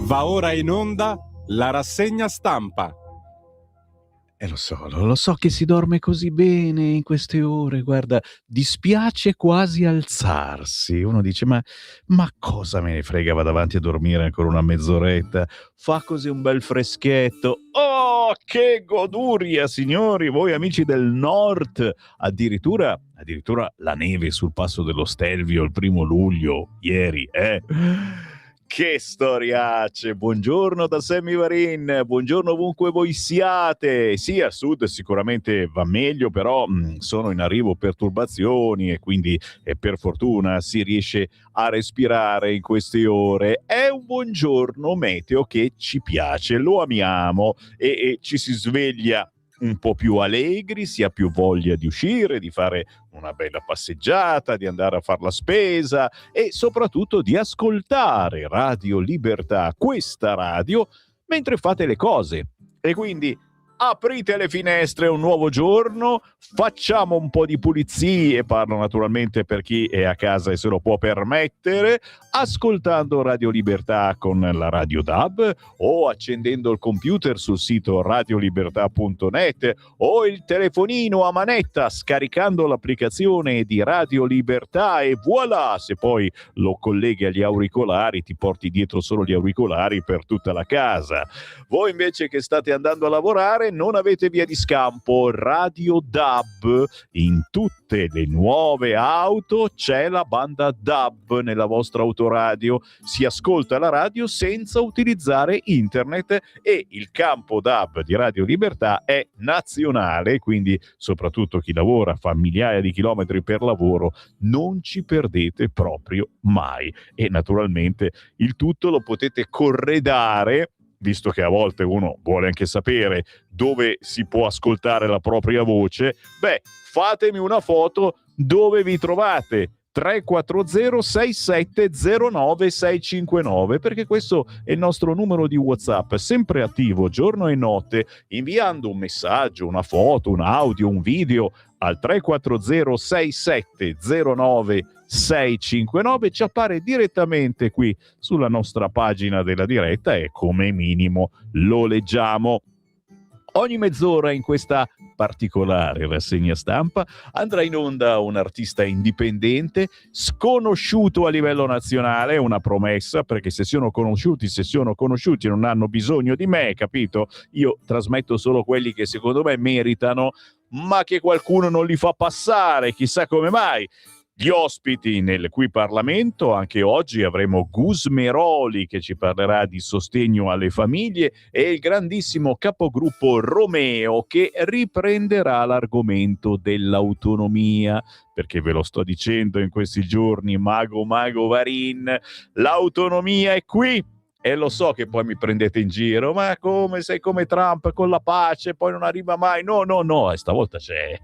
Va ora in onda la rassegna stampa. Lo so che si dorme così bene in queste ore, guarda, dispiace quasi alzarsi. Uno dice, ma cosa me ne frega, vado avanti a dormire ancora una mezz'oretta, fa così un bel freschetto. Oh, che goduria, signori, voi amici del nord, addirittura la neve sul passo dello Stelvio il 1° luglio, ieri, Che storiacce! Buongiorno da Sammy Varin, buongiorno ovunque voi siate. Sì, a sud sicuramente va meglio, però sono in arrivo perturbazioni e quindi per fortuna si riesce a respirare in queste ore. È un buongiorno meteo che ci piace, lo amiamo e ci si sveglia un po' più allegri, si ha più voglia di uscire, di fare una bella passeggiata, di andare a fare la spesa e soprattutto di ascoltare Radio Libertà, questa radio, mentre fate le cose. E quindi aprite le finestre, è un nuovo giorno, facciamo un po' di pulizie, parlo naturalmente per chi è a casa e se lo può permettere, ascoltando Radio Libertà con la Radio DAB o accendendo il computer sul sito radiolibertà.net o il telefonino a manetta scaricando l'applicazione di Radio Libertà e voilà, se poi lo colleghi agli auricolari ti porti dietro solo gli auricolari per tutta la casa. Voi invece che state andando a lavorare non avete via di scampo, Radio DAB, in tutte le nuove auto c'è la banda DAB nella vostra autoradio, si ascolta la radio senza utilizzare internet e il campo DAB di Radio Libertà è nazionale, quindi soprattutto chi lavora, fa migliaia di chilometri per lavoro, non ci perdete proprio mai. E naturalmente il tutto lo potete corredare, visto che a volte uno vuole anche sapere dove si può ascoltare la propria voce, fatemi una foto dove vi trovate. 340 6709 659, perché questo è il nostro numero di WhatsApp, sempre attivo giorno e notte, inviando un messaggio, una foto, un audio, un video al 340 6709 659, ci appare direttamente qui sulla nostra pagina della diretta e come minimo lo leggiamo. Ogni mezz'ora in questa particolare rassegna stampa andrà in onda un artista indipendente, sconosciuto a livello nazionale, una promessa, perché se sono conosciuti non hanno bisogno di me, capito? Io trasmetto solo quelli che secondo me meritano, ma che qualcuno non li fa passare, chissà come mai. Gli ospiti nel Qui Parlamento, anche oggi avremo Gus Meroli che ci parlerà di sostegno alle famiglie e il grandissimo capogruppo Romeo che riprenderà l'argomento dell'autonomia, perché ve lo sto dicendo in questi giorni, mago Varin, l'autonomia è qui. E lo so che poi mi prendete in giro, ma come sei come Trump con la pace, poi non arriva mai. No, stavolta c'è.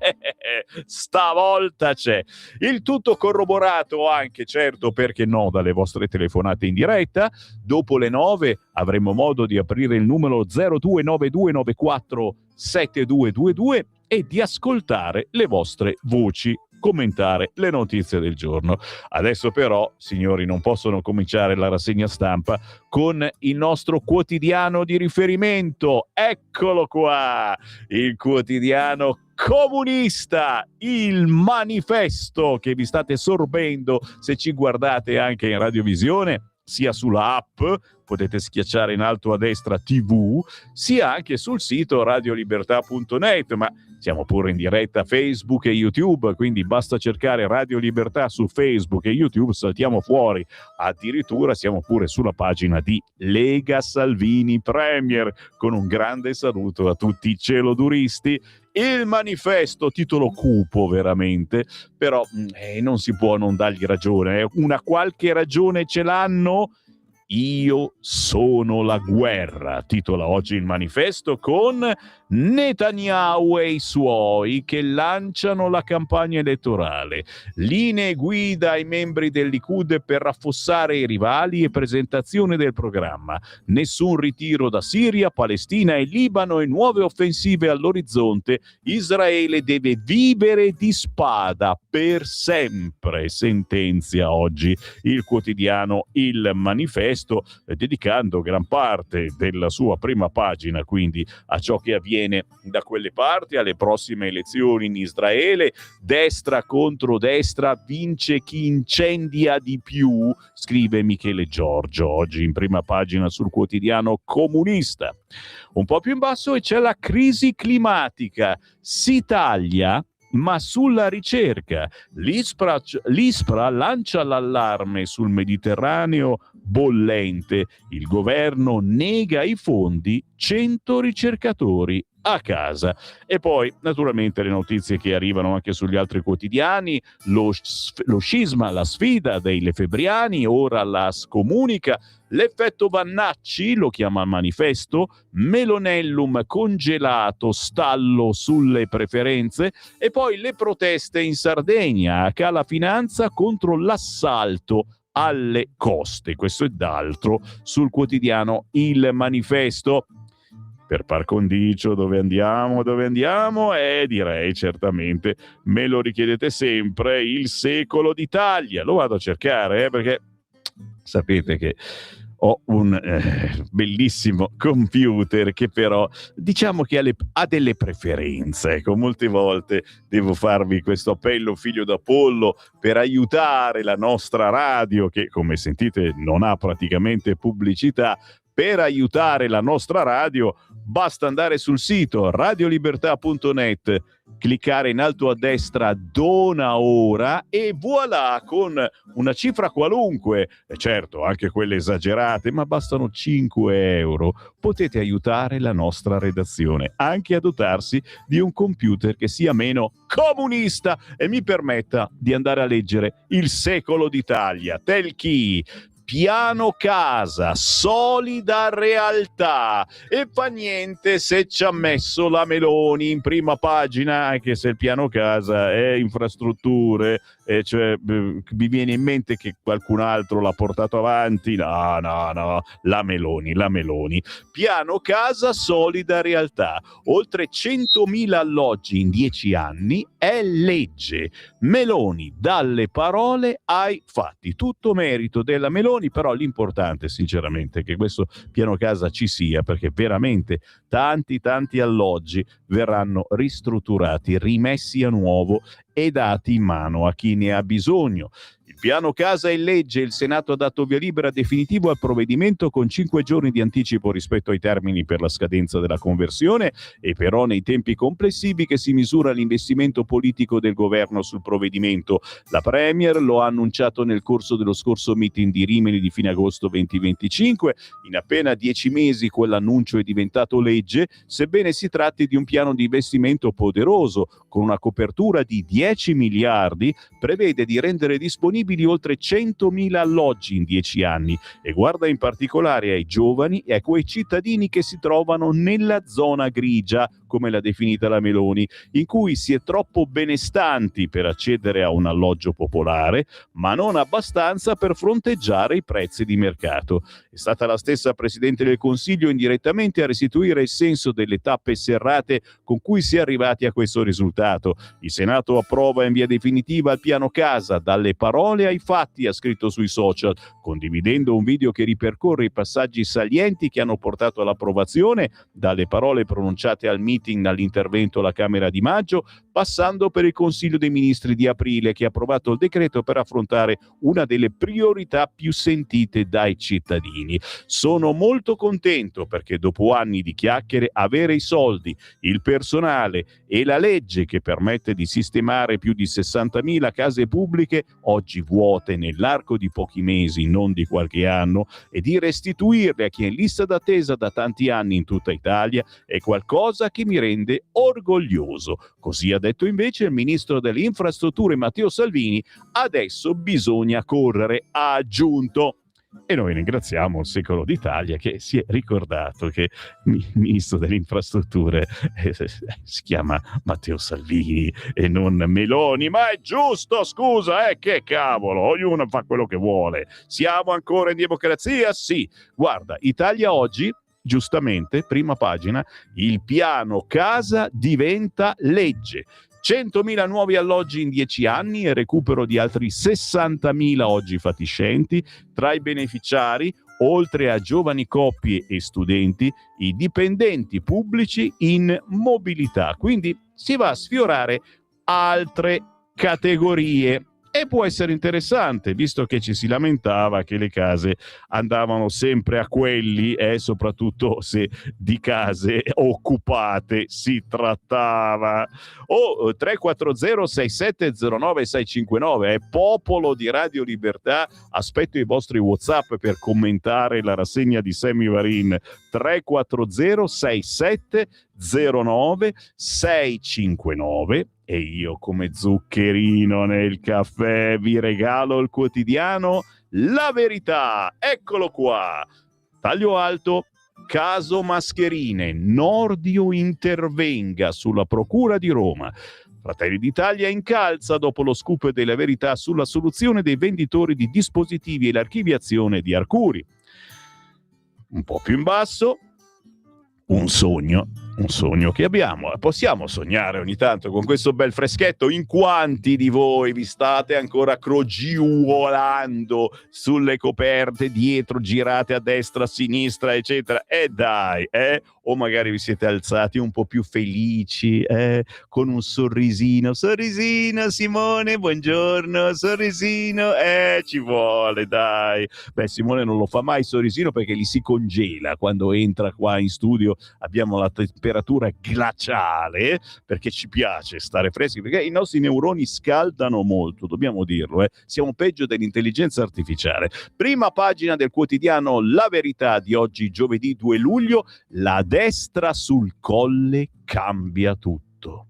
Stavolta c'è. Il tutto corroborato anche, certo, perché no, dalle vostre telefonate in diretta. Dopo le 9 avremo modo di aprire il numero 0292947222 e di ascoltare le vostre voci, commentare le notizie del giorno. Adesso però, signori, non possono cominciare la rassegna stampa con il nostro quotidiano di riferimento. Eccolo qua, il quotidiano comunista, il Manifesto, che vi state sorbendo se ci guardate anche in radiovisione, sia sulla app, potete schiacciare in alto a destra TV, sia anche sul sito radiolibertà.net, ma siamo pure in diretta Facebook e YouTube, quindi basta cercare Radio Libertà su Facebook e YouTube, saltiamo fuori, addirittura siamo pure sulla pagina di Lega Salvini Premier, con un grande saluto a tutti i celoduristi. Il Manifesto, titolo cupo veramente, però non si può non dargli ragione, una qualche ragione ce l'hanno. Io sono la guerra, titola oggi il Manifesto, con Netanyahu e i suoi che lanciano la campagna elettorale, linee guida ai membri del Likud per rafforzare i rivali e presentazione del programma, nessun ritiro da Siria, Palestina e Libano e nuove offensive all'orizzonte, Israele deve vivere di spada per sempre, sentenzia oggi il quotidiano Il Manifesto. manifesto, dedicando gran parte della sua prima pagina quindi a ciò che avviene da quelle parti, alle prossime elezioni in Israele. Destra contro destra, vince chi incendia di più, scrive Michele Giorgio oggi in prima pagina sul quotidiano comunista. Un po' più in basso e c'è la crisi climatica, si taglia ma sulla ricerca. L'ISPRA lancia l'allarme sul Mediterraneo bollente, il governo nega i fondi, 100 ricercatori a casa. E poi naturalmente le notizie che arrivano anche sugli altri quotidiani, lo scisma, la sfida dei lefebbriani, ora la scomunica, l'effetto Vannacci, lo chiama il manifesto, Melonellum congelato, stallo sulle preferenze, e poi le proteste in Sardegna, Cala Finanza contro l'assalto alle coste. Questo e d'altro sul quotidiano Il Manifesto. Per par condicio, dove andiamo? Direi certamente, me lo richiedete sempre, il secolo d'Italia. Lo vado a cercare, perché sapete che ho un bellissimo computer che però diciamo che ha delle preferenze. Ecco, molte volte devo farvi questo appello figlio d'Apollo per aiutare la nostra radio, che come sentite non ha praticamente pubblicità. Per aiutare la nostra radio basta andare sul sito radiolibertà.net, cliccare in alto a destra dona ora e voilà, con una cifra qualunque, certo anche quelle esagerate, ma bastano 5 euro, potete aiutare la nostra redazione anche a dotarsi di un computer che sia meno comunista e mi permetta di andare a leggere Il secolo d'Italia. Telchi, piano casa, solida realtà, e fa niente se ci ha messo la Meloni in prima pagina, anche se il piano casa è infrastrutture, cioè mi viene in mente che qualcun altro l'ha portato avanti. No, la Meloni. Piano casa, solida realtà, oltre 100.000 alloggi in 10 anni, è legge. Meloni dalle parole ai fatti, tutto merito della Meloni. Però l'importante sinceramente è che questo piano casa ci sia, perché veramente tanti alloggi verranno ristrutturati, rimessi a nuovo e dati in mano a chi ne ha bisogno. Il piano casa è legge, il Senato ha dato via libera definitivo al provvedimento con 5 giorni di anticipo rispetto ai termini per la scadenza della conversione, e però nei tempi complessivi che si misura l'investimento politico del governo sul provvedimento. La Premier lo ha annunciato nel corso dello scorso meeting di Rimini di fine agosto 2025. In appena 10 mesi quell'annuncio è diventato legge, sebbene si tratti di un piano di investimento poderoso con una copertura di 10 miliardi, prevede di rendere disponibili oltre 100.000 alloggi in 10 anni e guarda in particolare ai giovani e a quei cittadini che si trovano nella zona grigia, come l'ha definita la Meloni, in cui si è troppo benestanti per accedere a un alloggio popolare, ma non abbastanza per fronteggiare i prezzi di mercato. È stata la stessa Presidente del Consiglio indirettamente a restituire il senso delle tappe serrate con cui si è arrivati a questo risultato. Il Senato approva in via definitiva il piano casa, dalle parole ai fatti, ha scritto sui social, condividendo un video che ripercorre i passaggi salienti che hanno portato all'approvazione, dalle parole pronunciate al meeting all'intervento alla Camera di maggio, passando per il Consiglio dei Ministri di aprile, che ha approvato il decreto per affrontare una delle priorità più sentite dai cittadini. Sono molto contento perché dopo anni di chiacchiere avere i soldi, il personale e la legge che permette di sistemare più di 60.000 case pubbliche oggi vuote nell'arco di pochi mesi, non di qualche anno, e di restituirle a chi è in lista d'attesa da tanti anni in tutta Italia è qualcosa che mi rende orgoglioso. Così ha detto invece il ministro delle infrastrutture Matteo Salvini. Adesso bisogna correre, ha aggiunto. E noi ringraziamo il secolo d'Italia che si è ricordato che il ministro delle infrastrutture si chiama Matteo Salvini e non Meloni. Ma è giusto, scusa, che cavolo, ognuno fa quello che vuole. Siamo ancora in democrazia? Sì. Guarda, Italia Oggi, giustamente, prima pagina, il piano casa diventa legge. 100.000 nuovi alloggi in 10 anni e recupero di altri 60.000 oggi fatiscenti. Tra i beneficiari oltre a giovani coppie e studenti, i dipendenti pubblici in mobilità. Quindi si va a sfiorare altre categorie. E può essere interessante, visto che ci si lamentava che le case andavano sempre a quelli, soprattutto se di case occupate si trattava. 340-6709-659, popolo di Radio Libertà, aspetto i vostri WhatsApp per commentare la rassegna di Sammy Varin. 340-6709-659. E io, come zuccherino nel caffè, vi regalo il quotidiano La Verità. Eccolo qua. Taglio alto. Caso mascherine. Nordio intervenga sulla Procura di Roma. Fratelli d'Italia incalza dopo lo scoop della Verità sulla soluzione dei venditori di dispositivi e l'archiviazione di Arcuri. Un po' più in basso. Un sogno che abbiamo. Possiamo sognare ogni tanto con questo bel freschetto? In quanti di voi vi state ancora crogiuolando sulle coperte, dietro, girate a destra, a sinistra, eccetera? Dai, o magari vi siete alzati un po' più felici, con un sorrisino. Sorrisino, Simone, buongiorno, sorrisino, ci vuole, dai. Beh, Simone non lo fa mai sorrisino perché gli si congela quando entra qua in studio. Abbiamo la temperatura glaciale perché ci piace stare freschi, perché i nostri neuroni scaldano molto, dobbiamo dirlo, siamo peggio dell'intelligenza artificiale. Prima pagina del quotidiano La Verità di oggi, giovedì 2 luglio, la destra sul colle cambia tutto.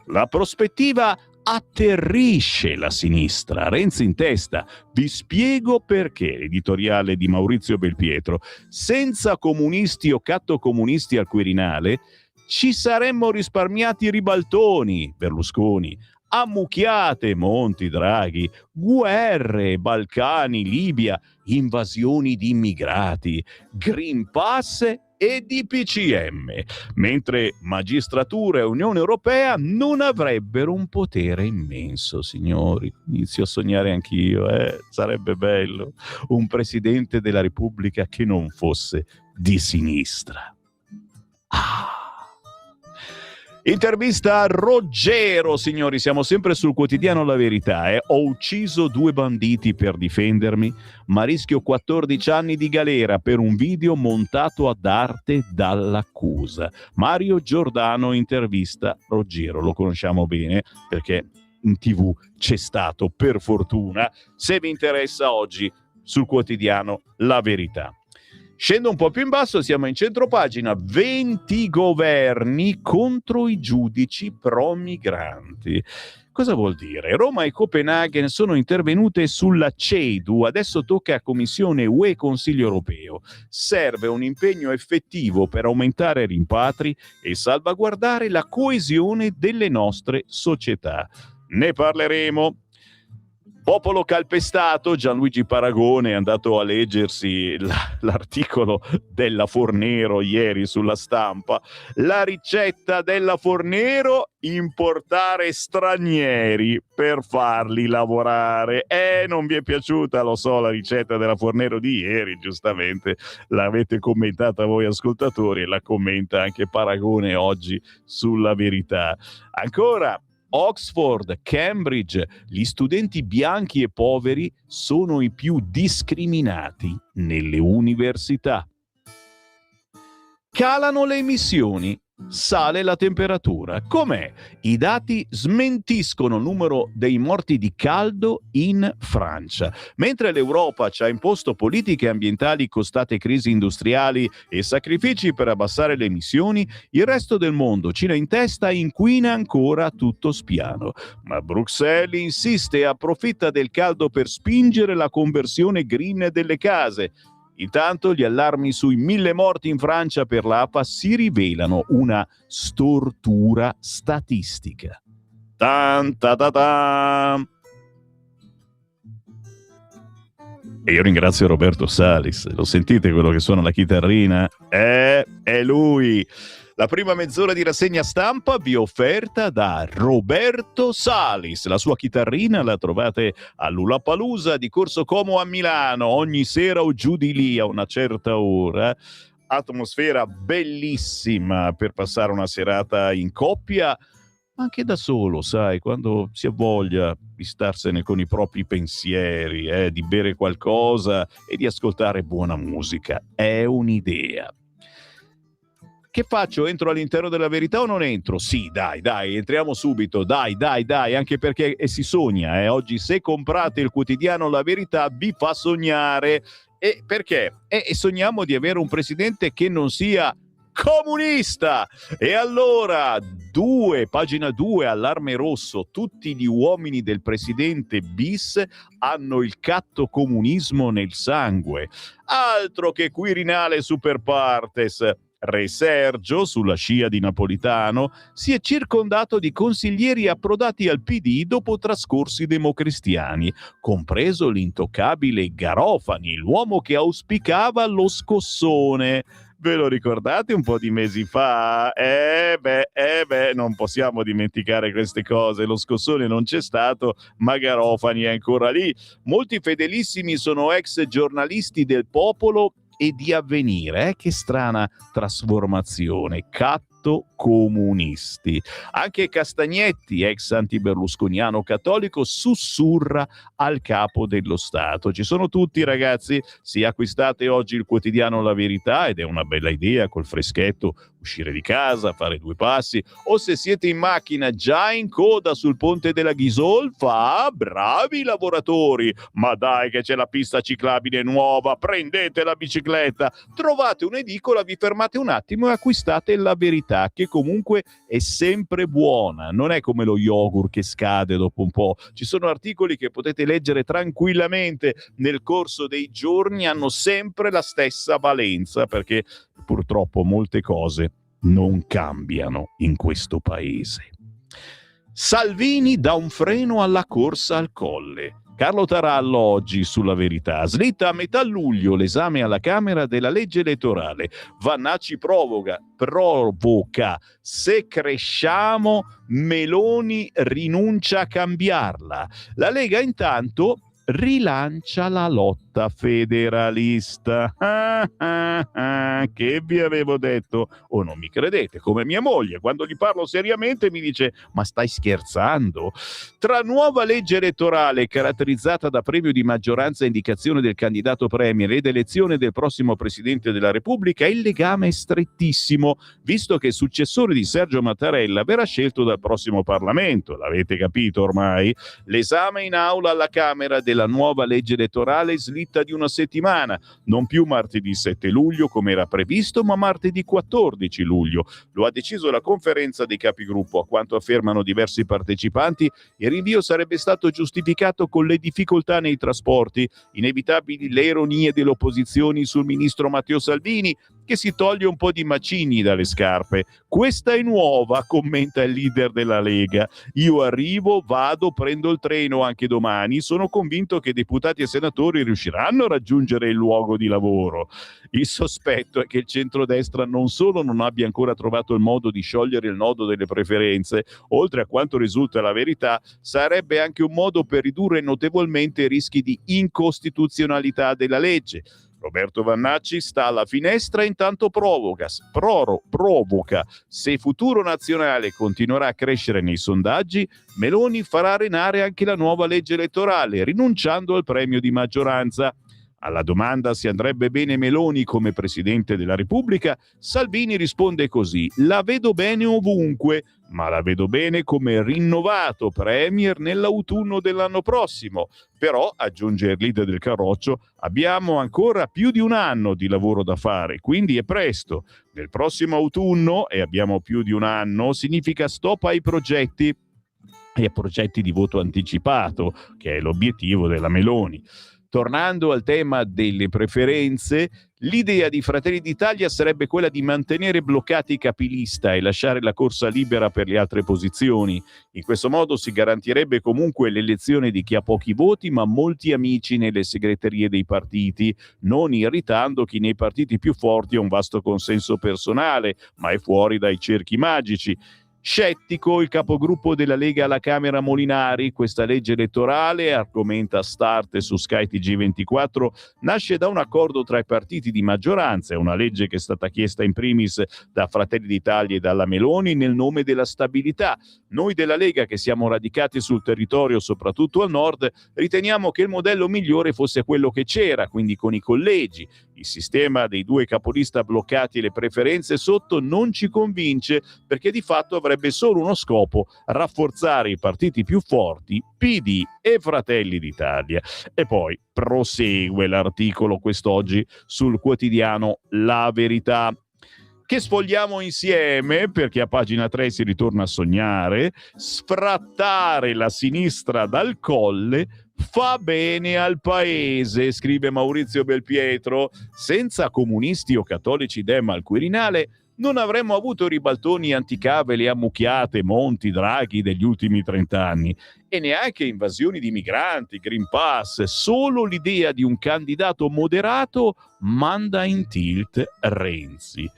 La prospettiva atterrisce la sinistra, Renzi in testa. Vi spiego perché. Editoriale di Maurizio Belpietro. Senza comunisti o cattocomunisti al Quirinale ci saremmo risparmiati ribaltoni, Berlusconi, ammucchiate, Monti, Draghi, guerre, Balcani, Libia, invasioni di immigrati, Green Pass e DPCM, mentre magistratura e Unione Europea non avrebbero un potere immenso, signori. Inizio a sognare anch'io, sarebbe bello un presidente della Repubblica che non fosse di sinistra. Intervista a Ruggero, signori, siamo sempre sul quotidiano La Verità. Ho ucciso 2 banditi per difendermi, ma rischio 14 anni di galera per un video montato ad arte dall'accusa. Mario Giordano intervista Ruggero, lo conosciamo bene perché in TV c'è stato, per fortuna. Se vi interessa, oggi sul quotidiano La Verità. Scendo un po' più in basso, siamo in centropagina. 20 governi contro i giudici pro-migranti. Cosa vuol dire? Roma e Copenaghen sono intervenute sulla CEDU, adesso tocca a Commissione UE e Consiglio europeo. Serve un impegno effettivo per aumentare i rimpatri e salvaguardare la coesione delle nostre società. Ne parleremo. Popolo calpestato, Gianluigi Paragone è andato a leggersi l'articolo della Fornero ieri sulla Stampa. La ricetta della Fornero: importare stranieri per farli lavorare. Non vi è piaciuta, lo so, la ricetta della Fornero di ieri, giustamente l'avete commentata voi ascoltatori e la commenta anche Paragone oggi sulla Verità. Ancora, Oxford, Cambridge, gli studenti bianchi e poveri sono i più discriminati nelle università. Calano le emissioni, sale la temperatura. Com'è? I dati smentiscono il numero dei morti di caldo in Francia. Mentre l'Europa ci ha imposto politiche ambientali costate crisi industriali e sacrifici per abbassare le emissioni, il resto del mondo, Cina in testa, inquina ancora tutto spiano. Ma Bruxelles insiste e approfitta del caldo per spingere la conversione green delle case. Intanto gli allarmi sui 1000 morti in Francia per l'APA si rivelano una stortura statistica. Tan ta ta ta. E io ringrazio Roberto Salis. Lo sentite quello che suona la chitarrina? È lui. La prima mezz'ora di rassegna stampa vi è offerta da Roberto Salis. La sua chitarrina la trovate all'Ulapalooza di Corso Como a Milano ogni sera o giù di lì a una certa ora. Atmosfera bellissima per passare una serata in coppia, anche da solo, sai, quando si ha voglia di starsene con i propri pensieri, di bere qualcosa e di ascoltare buona musica. È un'idea. Che faccio? Entro all'interno della verità o non entro? Sì, dai, entriamo subito, dai, anche perché si sogna, Oggi se comprate il quotidiano La Verità vi fa sognare. E perché? E sogniamo di avere un presidente che non sia comunista. E allora, pagina 2, allarme rosso, tutti gli uomini del presidente bis hanno il catto comunismo nel sangue. Altro che Quirinale super partes. Re Sergio, sulla scia di Napolitano, si è circondato di consiglieri approdati al PD dopo trascorsi democristiani, compreso l'intoccabile Garofani, l'uomo che auspicava lo scossone. Ve lo ricordate un po' di mesi fa? Non possiamo dimenticare queste cose. Lo scossone non c'è stato, ma Garofani è ancora lì. Molti fedelissimi sono ex giornalisti del Popolo e di Avvenire. Che strana trasformazione. Comunisti. Anche Castagnetti, ex antiberlusconiano cattolico, sussurra al capo dello Stato. Ci sono tutti, ragazzi. Se acquistate oggi il quotidiano La Verità, ed è una bella idea col freschetto, uscire di casa, fare 2 passi, o se siete in macchina già in coda sul ponte della Ghisolfa, bravi lavoratori, ma dai che c'è la pista ciclabile nuova, prendete la bicicletta, trovate un'edicola, vi fermate un attimo e acquistate La Verità, che comunque è sempre buona, non è come lo yogurt che scade dopo un po'. Ci sono articoli che potete leggere tranquillamente nel corso dei giorni, hanno sempre la stessa valenza, perché purtroppo molte cose non cambiano in questo paese. Salvini dà un freno alla corsa al Colle. Carlo Tarallo oggi sulla Verità. Slitta a metà luglio l'esame alla Camera della legge elettorale. Vannacci provoca. Se cresciamo, Meloni rinuncia a cambiarla. La Lega intanto rilancia la lotta federalista. Che vi avevo detto? O non mi credete? Come mia moglie, quando gli parlo seriamente mi dice: ma stai scherzando? Tra nuova legge elettorale caratterizzata da premio di maggioranza e indicazione del candidato premier ed elezione del prossimo Presidente della Repubblica, il legame è strettissimo, visto che il successore di Sergio Mattarella verrà scelto dal prossimo Parlamento. L'avete capito ormai? L'esame in aula alla Camera della nuova legge elettorale slitta di una settimana, non più martedì 7 luglio come era previsto, ma martedì 14 luglio. Lo ha deciso la conferenza dei capigruppo. A quanto affermano diversi partecipanti, il rinvio sarebbe stato giustificato con le difficoltà nei trasporti, inevitabili le ironie delle opposizioni sul ministro Matteo Salvini, che si toglie un po' di macigni dalle scarpe. Questa è nuova, commenta il leader della Lega. Io arrivo, vado, prendo il treno anche domani. Sono convinto che deputati e senatori riusciranno a raggiungere il luogo di lavoro. Il sospetto è che il centrodestra non solo non abbia ancora trovato il modo di sciogliere il nodo delle preferenze, oltre a quanto risulta La Verità, sarebbe anche un modo per ridurre notevolmente i rischi di incostituzionalità della legge. Roberto Vannacci sta alla finestra e intanto provoca. Se Futuro Nazionale continuerà a crescere nei sondaggi, Meloni farà arenare anche la nuova legge elettorale, rinunciando al premio di maggioranza. Alla domanda se andrebbe bene Meloni come Presidente della Repubblica, Salvini risponde così: la vedo bene ovunque, ma la vedo bene come rinnovato Premier nell'autunno dell'anno prossimo. Però, aggiunge il leader del Carroccio, abbiamo ancora più di un anno di lavoro da fare, quindi è presto. Nel prossimo autunno, e abbiamo più di un anno, significa stop ai progetti e a progetti di voto anticipato, che è l'obiettivo della Meloni. Tornando al tema delle preferenze, l'idea di Fratelli d'Italia sarebbe quella di mantenere bloccati i capilista e lasciare la corsa libera per le altre posizioni. In questo modo si garantirebbe comunque l'elezione di chi ha pochi voti ma molti amici nelle segreterie dei partiti, non irritando chi nei partiti più forti ha un vasto consenso personale, ma è fuori dai cerchi magici. Scettico il capogruppo della Lega alla Camera Molinari, questa legge elettorale, argomenta Start su Sky TG24, nasce da un accordo tra i partiti di maggioranza, è una legge che è stata chiesta in primis da Fratelli d'Italia e dalla Meloni nel nome della stabilità. Noi della Lega, che siamo radicati sul territorio, soprattutto al nord, riteniamo che il modello migliore fosse quello che c'era, quindi con i collegi. Il sistema dei due capolista bloccati e le preferenze sotto non ci convince perché di fatto avrebbe solo uno scopo: rafforzare i partiti più forti, PD e Fratelli d'Italia. E poi prosegue l'articolo quest'oggi sul quotidiano La Verità, che sfogliamo insieme perché a pagina 3 si ritorna a sognare. Sfrattare la sinistra dal colle fa bene al paese, scrive Maurizio Belpietro. Senza comunisti o cattolici dem al Quirinale non avremmo avuto ribaltoni anticave e ammucchiate Monti, Draghi degli ultimi 30 anni e neanche invasioni di migranti, Green Pass. Solo l'idea di un candidato moderato manda in tilt Renzi.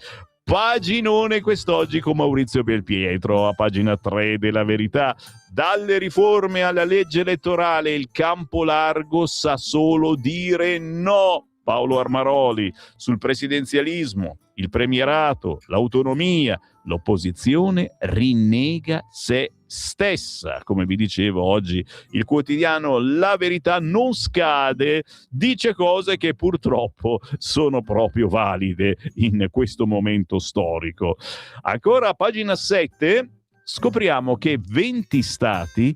Paginone quest'oggi con Maurizio Belpietro, a pagina 3 della Verità. Dalle riforme alla legge elettorale il campo largo sa solo dire no. Paolo Armaroli sul presidenzialismo, il premierato, l'autonomia, l'opposizione rinnega se stessa. Come vi dicevo oggi, il quotidiano La Verità non scade, dice cose che purtroppo sono proprio valide in questo momento storico. Ancora a pagina 7 scopriamo che 20 stati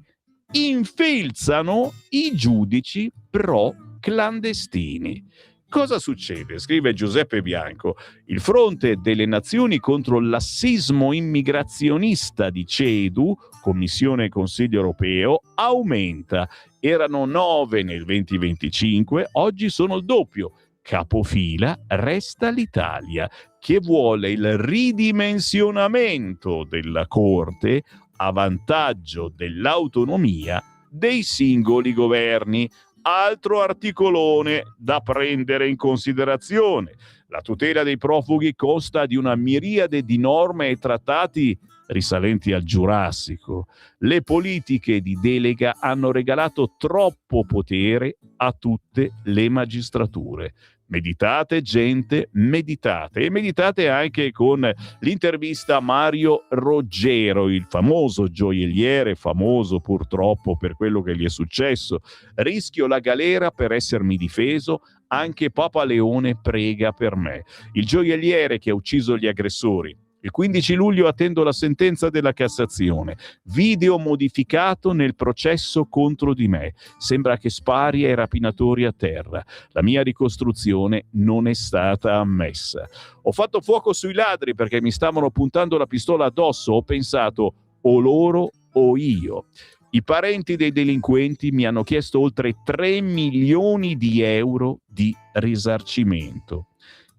infilzano i giudici pro clandestini. Cosa succede? Scrive Giuseppe Bianco. Il fronte delle nazioni contro il lassismo immigrazionista di CEDU, Commissione e Consiglio europeo, aumenta. Erano 9 nel 2025, oggi sono il doppio. Capofila resta l'Italia, che vuole il ridimensionamento della Corte a vantaggio dell'autonomia dei singoli governi. Altro articolone da prendere in considerazione. La tutela dei profughi consta di una miriade di norme e trattati risalenti al Giurassico. Le politiche di delega hanno regalato troppo potere a tutte le magistrature. Meditate, gente, meditate. E meditate anche con l'intervista a Mario Roggero, il famoso gioielliere, famoso purtroppo per quello che gli è successo. Rischio la galera per essermi difeso, anche Papa Leone prega per me. Il gioielliere che ha ucciso gli aggressori. Il 15 luglio attendo la sentenza della Cassazione. Video modificato nel processo contro di me. Sembra che spari ai rapinatori a terra. La mia ricostruzione non è stata ammessa. Ho fatto fuoco sui ladri perché mi stavano puntando la pistola addosso. Ho pensato o loro o io. I parenti dei delinquenti mi hanno chiesto oltre 3 milioni di euro di risarcimento.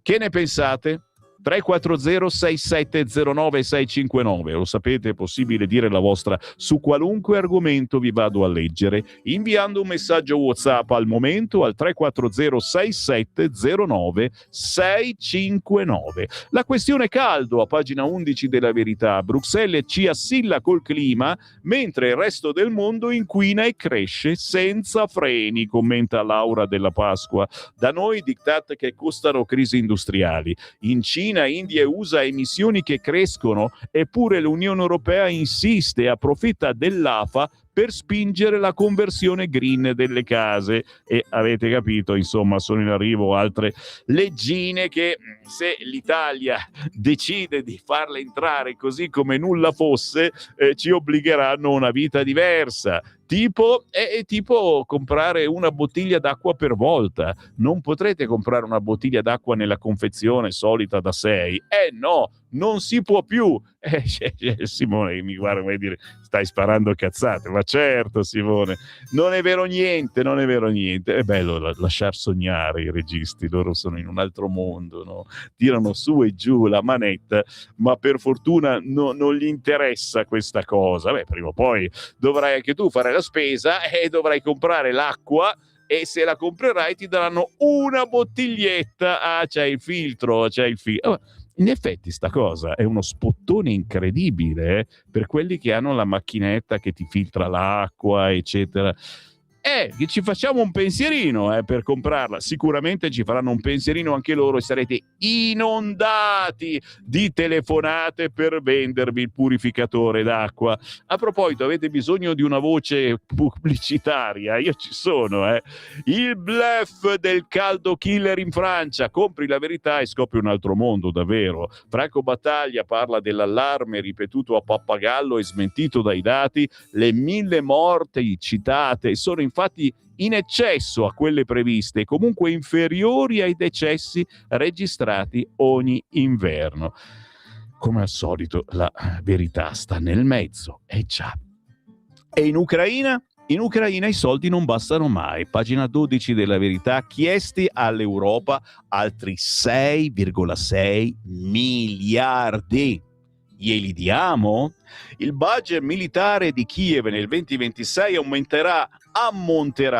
Che ne pensate? 340 6709 659. Lo sapete, è possibile dire la vostra su qualunque argomento. Vi vado a leggere inviando un messaggio WhatsApp al momento al 340 6709 659. La questione caldo a pagina 11 della Verità. Bruxelles ci assilla col clima mentre il resto del mondo inquina e cresce senza freni, commenta Laura Della Pasqua. Da noi diktat che costano crisi industriali. In Cina, India e USA emissioni che crescono, eppure l'Unione Europea insiste e approfitta dell'AFA per spingere la conversione green delle case. E avete capito, insomma, sono in arrivo altre leggine che, se l'Italia decide di farle entrare così come nulla fosse, ci obbligheranno a una vita diversa. Tipo comprare una bottiglia d'acqua per volta. Non potrete comprare una bottiglia d'acqua nella confezione solita da 6. No, non si può più. Simone mi guarda come dire, stai sparando cazzate, ma certo Simone, non è vero niente, non è vero niente. È bello lasciar sognare i registi, loro sono in un altro mondo, no? Tirano su e giù la manetta, ma per fortuna non gli interessa questa cosa. Beh, prima o poi dovrai anche tu fare la spesa e dovrai comprare l'acqua, e se la comprerai ti daranno una bottiglietta. Ah, c'è il filtro, c'è il filtro. In effetti sta cosa è uno spottone incredibile, per quelli che hanno la macchinetta che ti filtra l'acqua, eccetera. Che ci facciamo un pensierino per comprarla. Sicuramente ci faranno un pensierino anche loro e sarete inondati di telefonate per vendervi il purificatore d'acqua. A proposito, avete bisogno di una voce pubblicitaria? Io ci sono, Il bluff del caldo killer in Francia. Compri la verità e scopri un altro mondo, davvero. Franco Battaglia parla dell'allarme ripetuto a pappagallo e smentito dai dati. Le 1000 morti citate sono infatti in eccesso a quelle previste e comunque inferiori ai decessi registrati ogni inverno. Come al solito la verità sta nel mezzo, già. E in Ucraina? In Ucraina i soldi non bastano mai. Pagina 12 della Verità, chiesti all'Europa altri 6,6 miliardi. Glieli diamo? Il budget militare di Kiev nel 2026 ammonterà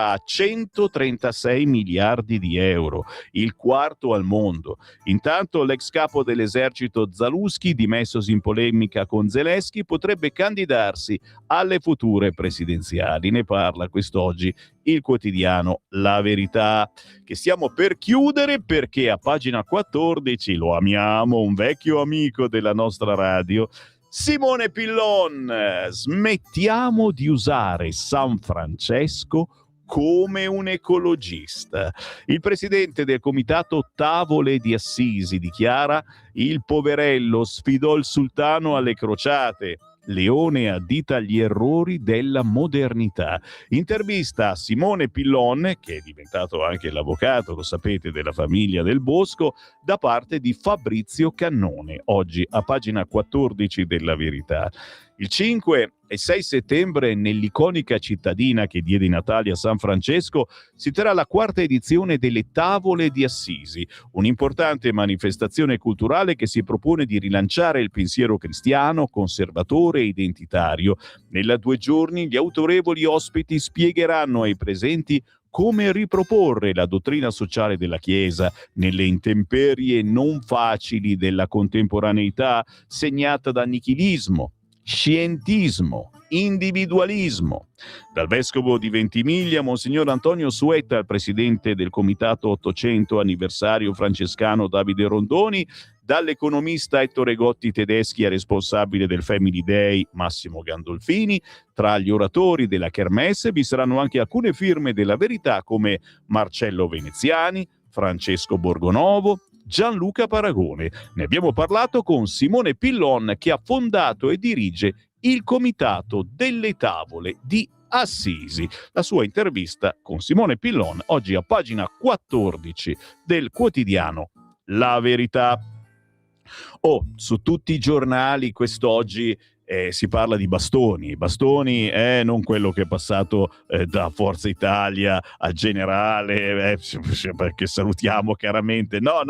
a 136 miliardi di euro, il quarto al mondo. Intanto l'ex capo dell'esercito Zalewski, dimessosi in polemica con Zelensky, potrebbe candidarsi alle future presidenziali. Ne parla quest'oggi il quotidiano La Verità, che stiamo per chiudere perché a pagina 14, lo amiamo, un vecchio amico della nostra radio, Simone Pillon. Smettiamo di usare San Francesco come un ecologista. Il presidente del comitato Tavole di Assisi dichiara: il poverello sfidò il sultano alle crociate. Leone addita gli errori della modernità. Intervista a Simone Pillon, che è diventato anche l'avvocato, lo sapete, della famiglia del Bosco, da parte di Fabrizio Cannone, oggi a pagina 14 della Verità. Il 5 e 6 settembre, nell'iconica cittadina che diede i natali a San Francesco, si terrà la quarta edizione delle Tavole di Assisi, un'importante manifestazione culturale che si propone di rilanciare il pensiero cristiano, conservatore e identitario. Nella 2 giorni gli autorevoli ospiti spiegheranno ai presenti come riproporre la dottrina sociale della Chiesa nelle intemperie non facili della contemporaneità segnata da nichilismo, scientismo, individualismo. Dal vescovo di Ventimiglia, Monsignor Antonio Suetta, al presidente del comitato 800 anniversario francescano Davide Rondoni, dall'economista Ettore Gotti Tedeschi al responsabile del Family Day Massimo Gandolfini. Tra gli oratori della Kermesse vi saranno anche alcune firme della Verità come Marcello Veneziani, Francesco Borgonovo, Gianluca Paragone. Ne abbiamo parlato con Simone Pillon, che ha fondato e dirige il Comitato delle Tavole di Assisi. La sua intervista con Simone Pillon oggi a pagina 14 del quotidiano La Verità. Su tutti i giornali quest'oggi si parla di Bastoni, non quello che è passato da Forza Italia a generale, perché salutiamo chiaramente, no,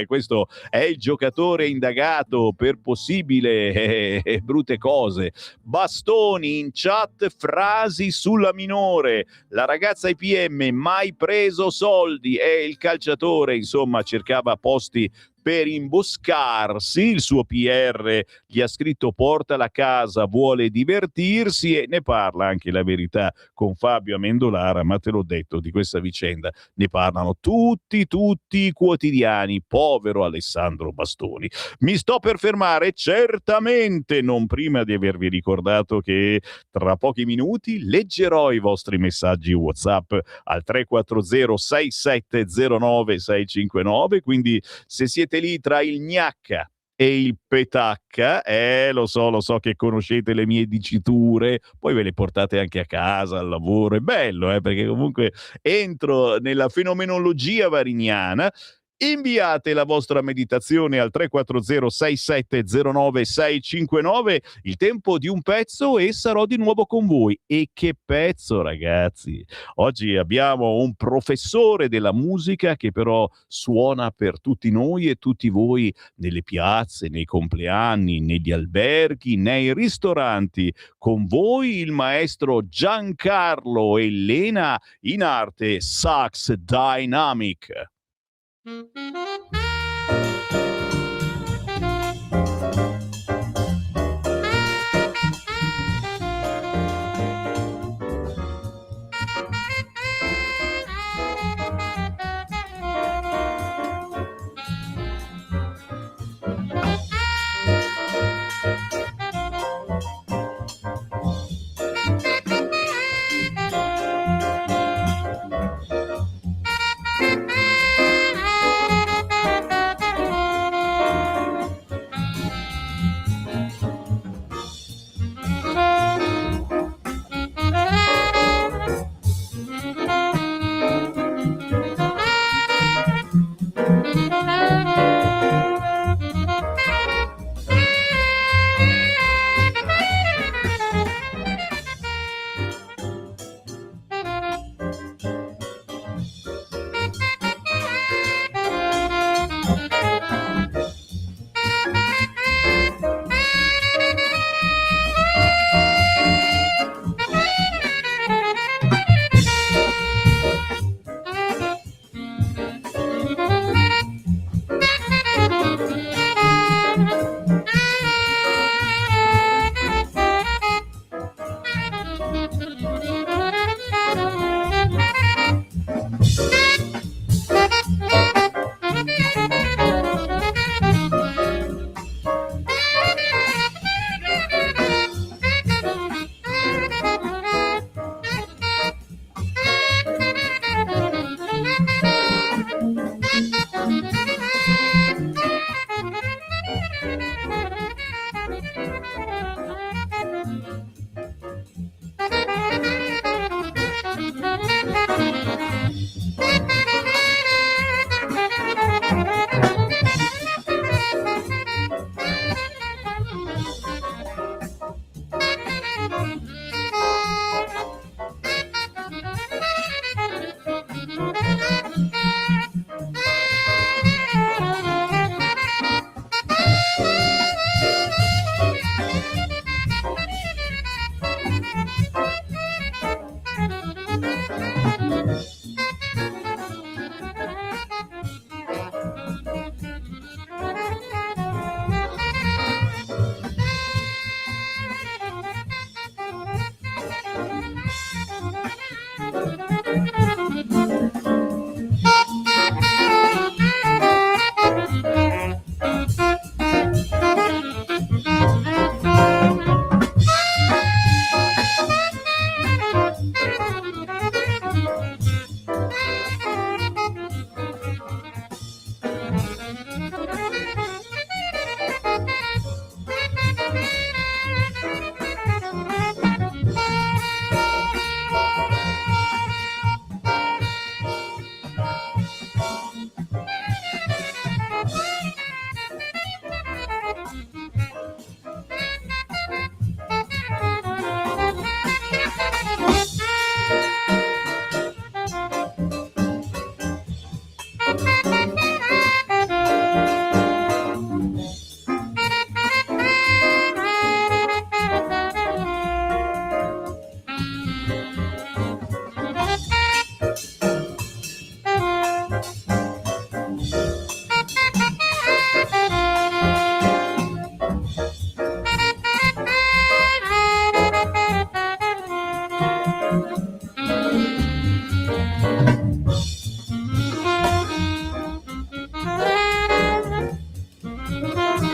questo è il giocatore indagato per possibile brutte cose. Bastoni in chat, frasi sulla minore, la ragazza IPM mai preso soldi, e il calciatore insomma cercava posti per imboscarsi. Il suo PR gli ha scritto: porta la casa, vuole divertirsi. E ne parla anche La Verità con Fabio Amendolara, ma te l'ho detto, di questa vicenda ne parlano tutti i quotidiani. Povero Alessandro Bastoni. Mi sto per fermare, certamente non prima di avervi ricordato che tra pochi minuti leggerò i vostri messaggi WhatsApp al 340 6709 659, quindi se siete lì tra il gnacca e il petacca, lo so che conoscete le mie diciture, poi ve le portate anche a casa, al lavoro, è bello, perché comunque entro nella fenomenologia varignana. Inviate la vostra meditazione al 340 6709 659, il tempo di un pezzo e sarò di nuovo con voi. E che pezzo, ragazzi! Oggi abbiamo un professore della musica che però suona per tutti noi e tutti voi nelle piazze, nei compleanni, negli alberghi, nei ristoranti. Con voi il maestro Giancarlo Elena, in arte Sax Dynamic.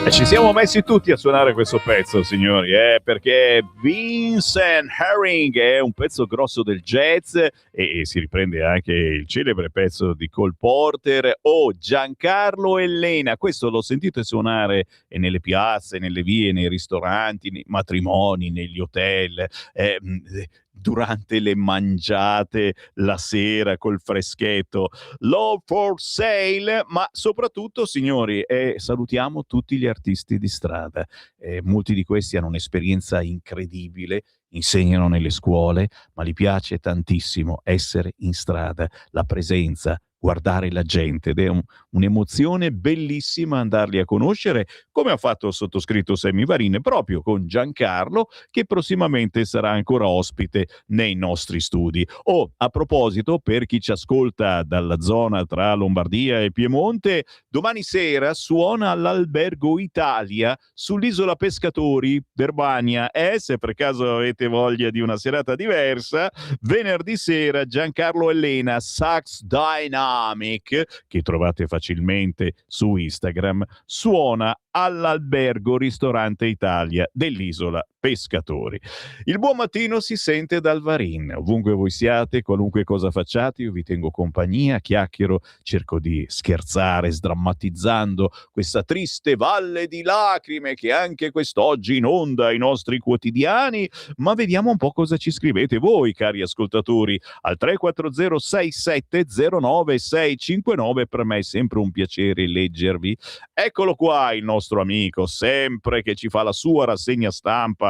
E ci siamo messi tutti a suonare questo pezzo, signori, perché Vincent Herring è un pezzo grosso del jazz e si riprende anche il celebre pezzo di Cole Porter o Giancarlo Elena. Questo l'ho sentito suonare nelle piazze, nelle vie, nei ristoranti, nei matrimoni, negli hotel. durante le mangiate la sera col freschetto, Love for Sale, ma soprattutto, signori, salutiamo tutti gli artisti di strada. Molti di questi hanno un'esperienza incredibile, insegnano nelle scuole, ma gli piace tantissimo essere in strada, la presenza, guardare la gente, ed è un'emozione bellissima andarli a conoscere, come ha fatto il sottoscritto Sammy Varin proprio con Giancarlo, che prossimamente sarà ancora ospite nei nostri studi. A proposito, per chi ci ascolta dalla zona tra Lombardia e Piemonte, domani sera suona all'Albergo Italia sull'isola Pescatori, Verbania. Se per caso avete voglia di una serata diversa, venerdì sera Giancarlo Elena, Sax Dynamic, che trovate facilmente su Instagram, suona all'Albergo Ristorante Italia dell'isola Pescatori. Il buon mattino si sente dal Varin. Ovunque voi siate, qualunque cosa facciate, io vi tengo compagnia, chiacchiero, cerco di scherzare, sdrammatizzando questa triste valle di lacrime che anche quest'oggi inonda i nostri quotidiani, ma vediamo un po' cosa ci scrivete voi, cari ascoltatori, al 340 6709 659. Per me è sempre un piacere leggervi. Eccolo qua il nostro amico, sempre che ci fa la sua rassegna stampa,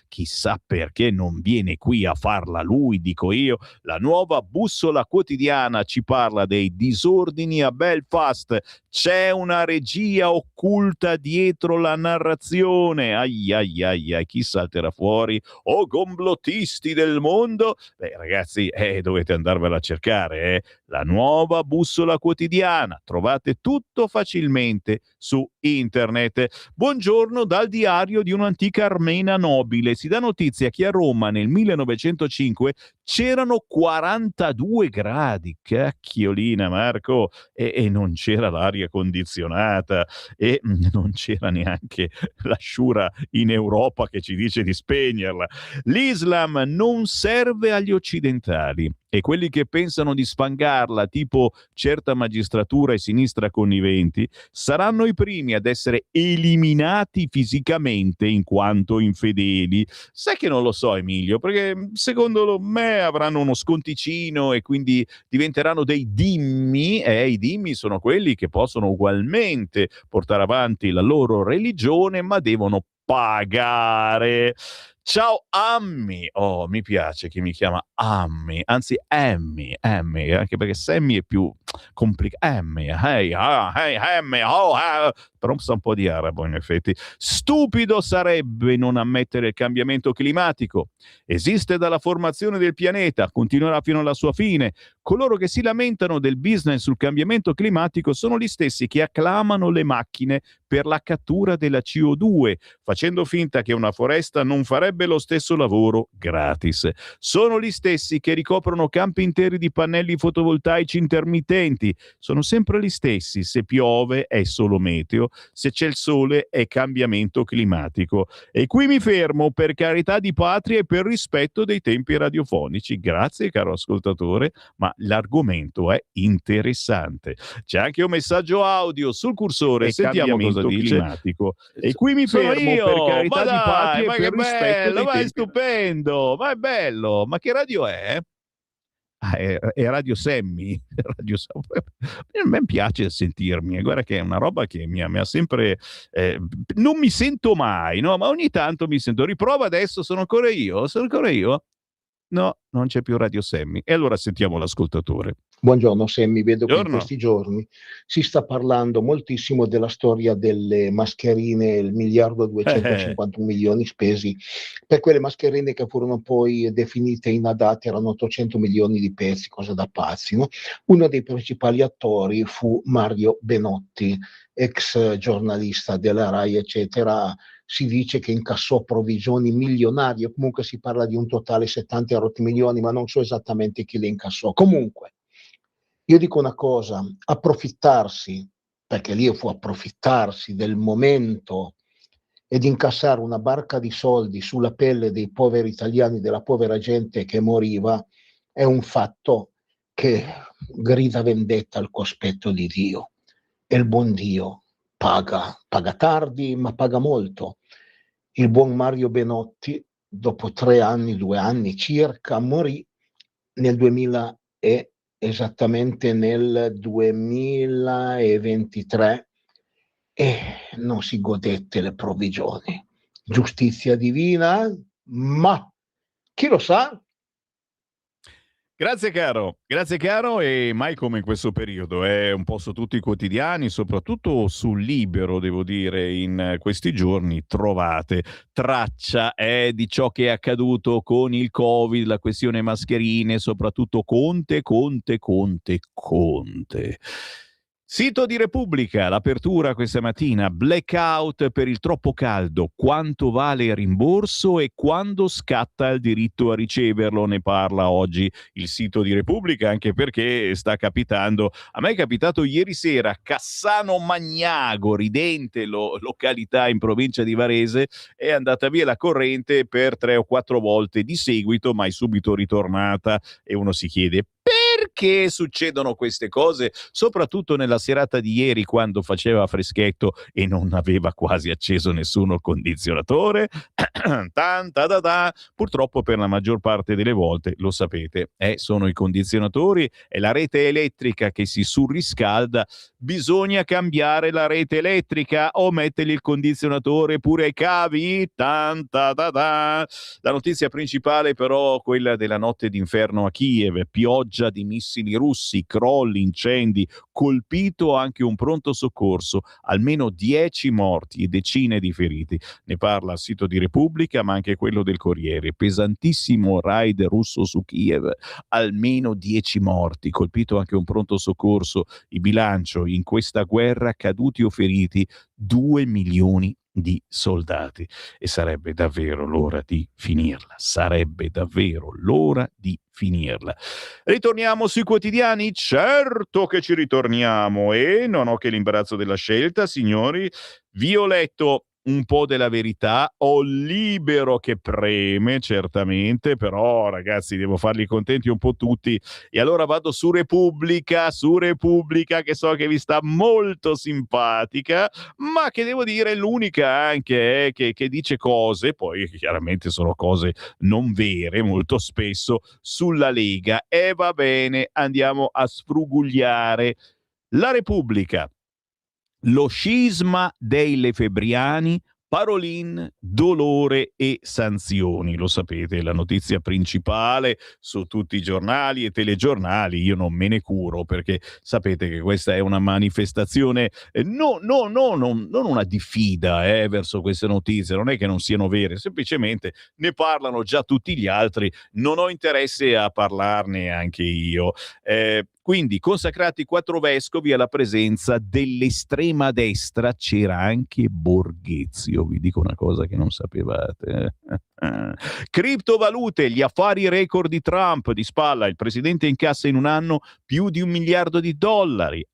chissà perché non viene qui a farla lui, dico io. La nuova bussola quotidiana ci parla dei disordini a Belfast. C'è una regia occulta dietro la narrazione. Ai ai ai ai, chi salterà fuori? Complottisti del mondo? Beh, ragazzi, dovete andarvela a cercare, la nuova bussola quotidiana. Trovate tutto facilmente su internet. Buongiorno dal diario di un'antica armena nobile. Si dà notizia che a Roma nel 1905 c'erano 42 gradi. Cacchiolina, Marco, e non c'era l'aria condizionata, e non c'era neanche l'asciura in Europa che ci dice di spegnerla. L'Islam non serve agli occidentali, e quelli che pensano di sfangarla, tipo certa magistratura e sinistra conniventi, saranno i primi ad essere eliminati fisicamente in quanto infedeli. Sai che non lo so, Emilio, perché secondo me avranno uno sconticino e quindi diventeranno dei dimmi, e i dimmi sono quelli che possono ugualmente portare avanti la loro religione, ma devono pagare. Ciao Ammi, mi piace che mi chiama Ammi, anzi Emmy, anche perché Sammy è più complicato. Emmy, hey, Emmy, però sa un po' di arabo in effetti. Stupido sarebbe non ammettere il cambiamento climatico. Esiste dalla formazione del pianeta, continuerà fino alla sua fine. Coloro che si lamentano del business sul cambiamento climatico sono gli stessi che acclamano le macchine per la cattura della CO2, facendo finta che una foresta non farebbe lo stesso lavoro gratis. Sono gli stessi che ricoprono campi interi di pannelli fotovoltaici intermittenti. Sono sempre gli stessi. Se piove è solo meteo, se c'è il sole è cambiamento climatico. E qui mi fermo, per carità di patria e per rispetto dei tempi radiofonici. Grazie, caro ascoltatore, ma l'argomento è interessante. C'è anche un messaggio audio sul cursore, sentiamo cosa dice. Climatico. E qui mi fermo, per carità di patria e per rispetto dei tempi. È stupendo, ma è bello. Ma che radio è? È Radio Sammy. A me piace sentirmi, guarda che è una roba che mi ha sempre non mi sento mai, no, ma ogni tanto mi sento. Riprova adesso, sono ancora io? No, non c'è più Radio Sammy. E allora sentiamo l'ascoltatore. Buongiorno Sammy, vedo che in questi giorni si sta parlando moltissimo della storia delle mascherine, il 1.251.000.000 spesi per quelle mascherine che furono poi definite inadatte, erano 800 milioni di pezzi, cosa da pazzi, no? Uno dei principali attori fu Mario Benotti, ex giornalista della Rai, eccetera. Si dice che incassò provvigioni milionarie, comunque si parla di un totale 70 milioni, ma non so esattamente chi le incassò. Comunque, io dico una cosa, approfittarsi, perché lì fu approfittarsi del momento ed incassare una barca di soldi sulla pelle dei poveri italiani, della povera gente che moriva, è un fatto che grida vendetta al cospetto di Dio. E il buon Dio paga tardi, ma paga molto. Il buon Mario Benotti dopo 3 anni, 2 anni circa, morì nel 2000 e esattamente nel 2023 e non si godette le provvigioni. Giustizia divina, ma chi lo sa? Grazie caro, e mai come in questo periodo, un po' su tutti i quotidiani, soprattutto sul Libero, devo dire, in questi giorni trovate traccia di ciò che è accaduto con il Covid, la questione mascherine, soprattutto Conte. Sito di Repubblica, l'apertura questa mattina, blackout per il troppo caldo, quanto vale il rimborso e quando scatta il diritto a riceverlo, ne parla oggi il sito di Repubblica, anche perché sta capitando, a me è capitato ieri sera a Cassano Magnago, ridente località in provincia di Varese, è andata via la corrente per 3 o 4 volte di seguito, ma è subito ritornata e uno si chiede perché succedono queste cose, soprattutto nella serata di ieri quando faceva freschetto e non aveva quasi acceso nessuno il condizionatore. Purtroppo per la maggior parte delle volte, lo sapete, sono i condizionatori, è la rete elettrica che si surriscalda, bisogna cambiare la rete elettrica o mettergli il condizionatore pure ai cavi. La notizia principale però quella della notte d'inferno a Kiev, pioggia di missili russi, crolli, incendi, colpito anche un pronto soccorso, almeno 10 morti e decine di feriti. Ne parla il sito di Repubblica, ma anche quello del Corriere. Pesantissimo raid russo su Kiev, almeno 10 morti, colpito anche un pronto soccorso. Il bilancio in questa guerra, caduti o feriti, 2 milioni di soldati. E sarebbe davvero l'ora di finirla. Ritorniamo sui quotidiani? Certo che ci ritorniamo e non ho che l'imbarazzo della scelta, signori. Vi ho letto un po' della verità, ho Libero che preme, certamente, però ragazzi devo farli contenti un po' tutti e allora vado su Repubblica che so che vi sta molto simpatica, ma che devo dire è l'unica anche che dice cose, poi chiaramente sono cose non vere molto spesso, sulla Lega. E va bene, andiamo a sfrugugliare. La Repubblica. Lo scisma dei lefebbriani, Parolin, dolore e sanzioni. Lo sapete, la notizia principale su tutti i giornali e telegiornali. Io non me ne curo perché sapete che questa è una manifestazione, non una diffida verso queste notizie, non è che non siano vere, semplicemente ne parlano già tutti gli altri, non ho interesse a parlarne anche io. Quindi consacrati 4 vescovi alla presenza dell'estrema destra, c'era anche Borghezio, vi dico una cosa che non sapevate. Criptovalute, gli affari record di Trump, di spalla, il presidente incassa in un anno più di $1 miliardo.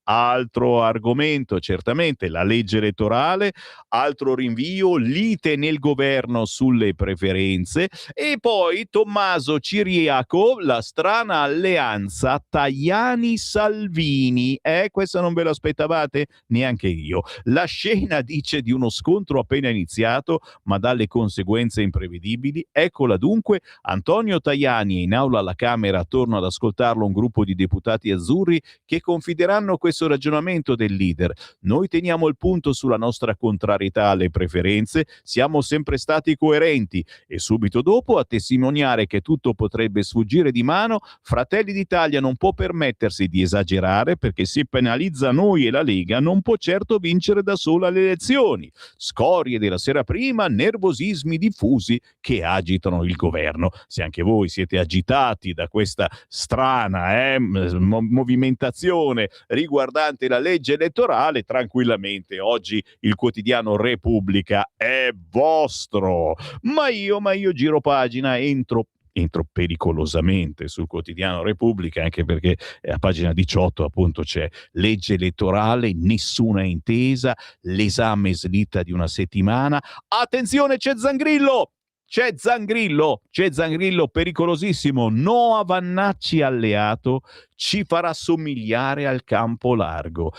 Altro argomento, certamente la legge elettorale, altro rinvio, lite nel governo sulle preferenze e poi Tommaso Ciriaco, la strana alleanza Tajani-Salvini. Questa non ve l'aspettavate? Neanche io. La scena dice di uno scontro appena iniziato, ma dalle conseguenze imprevedibili. Eccola dunque, Antonio Tajani è in aula alla Camera, torno ad ascoltarlo un gruppo di deputati azzurri che confideranno questo ragionamento del leader. Noi teniamo il punto sulla nostra contrarietà alle preferenze, siamo sempre stati coerenti e subito dopo a testimoniare che tutto potrebbe sfuggire di mano, Fratelli d'Italia non può permettersi di esagerare perché se penalizza noi e la Lega non può certo vincere da sola le elezioni. Scorie della sera prima, nervosismi diffusi che agitano il governo. Se anche voi siete agitati da questa strana movimentazione riguardante la legge elettorale, tranquillamente oggi il quotidiano Repubblica è vostro. Ma io giro pagina, entro pericolosamente sul quotidiano Repubblica, anche perché a pagina 18 appunto c'è legge elettorale, nessuna intesa, l'esame slitta di una settimana. Attenzione, c'è Zangrillo pericolosissimo, no a Vannacci alleato, ci farà somigliare al campo largo.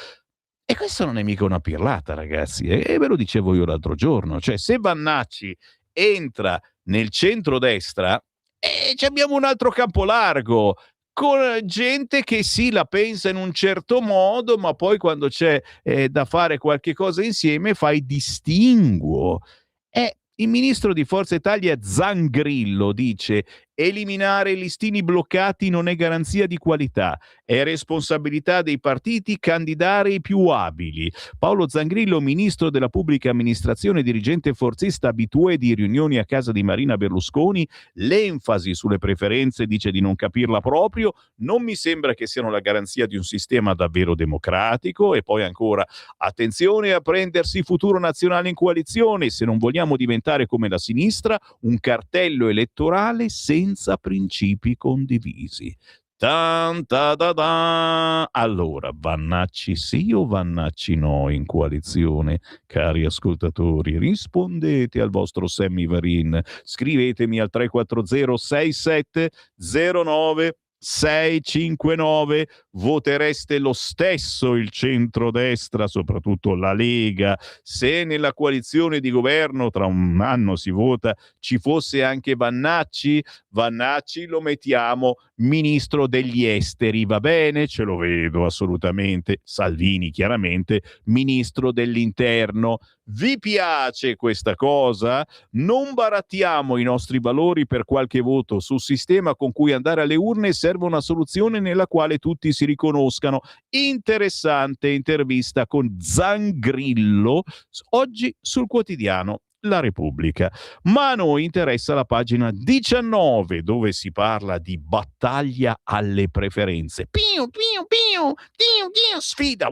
E questo non è mica una pirlata, ragazzi, e ve lo dicevo io l'altro giorno, cioè se Vannacci entra Nel centrodestra abbiamo un altro campo largo, con gente che sì, la pensa in un certo modo, ma poi quando c'è da fare qualche cosa insieme fa i distinguo. Il ministro di Forza Italia Zangrillo dice: eliminare listini bloccati non è garanzia di qualità, è responsabilità dei partiti candidare i più abili. Paolo Zangrillo, ministro della pubblica amministrazione, dirigente forzista abitué di riunioni a casa di Marina Berlusconi, l'enfasi sulle preferenze dice di non capirla proprio, non mi sembra che siano la garanzia di un sistema davvero democratico. E poi ancora, attenzione a prendersi futuro nazionale in coalizione se non vogliamo diventare come la sinistra, un cartello elettorale senza principi condivisi. Allora, Vannacci sì o Vannacci no in coalizione? Cari ascoltatori, rispondete al vostro Sammy Varin, scrivetemi al 340 6709 659. Votereste lo stesso il centrodestra, soprattutto la Lega, se nella coalizione di governo tra un anno si vota ci fosse anche Vannacci? Vannacci lo mettiamo ministro degli esteri, va bene, ce lo vedo assolutamente. Salvini chiaramente ministro dell'interno. Vi piace questa cosa? Non barattiamo i nostri valori per qualche voto sul sistema con cui andare alle urne. Serve una soluzione nella quale tutti si riconoscano. Interessante intervista con Zangrillo oggi sul quotidiano La Repubblica. Ma a noi interessa la pagina 19, dove si parla di battaglia alle preferenze. Piu, piu, piu, piu, piu, sfida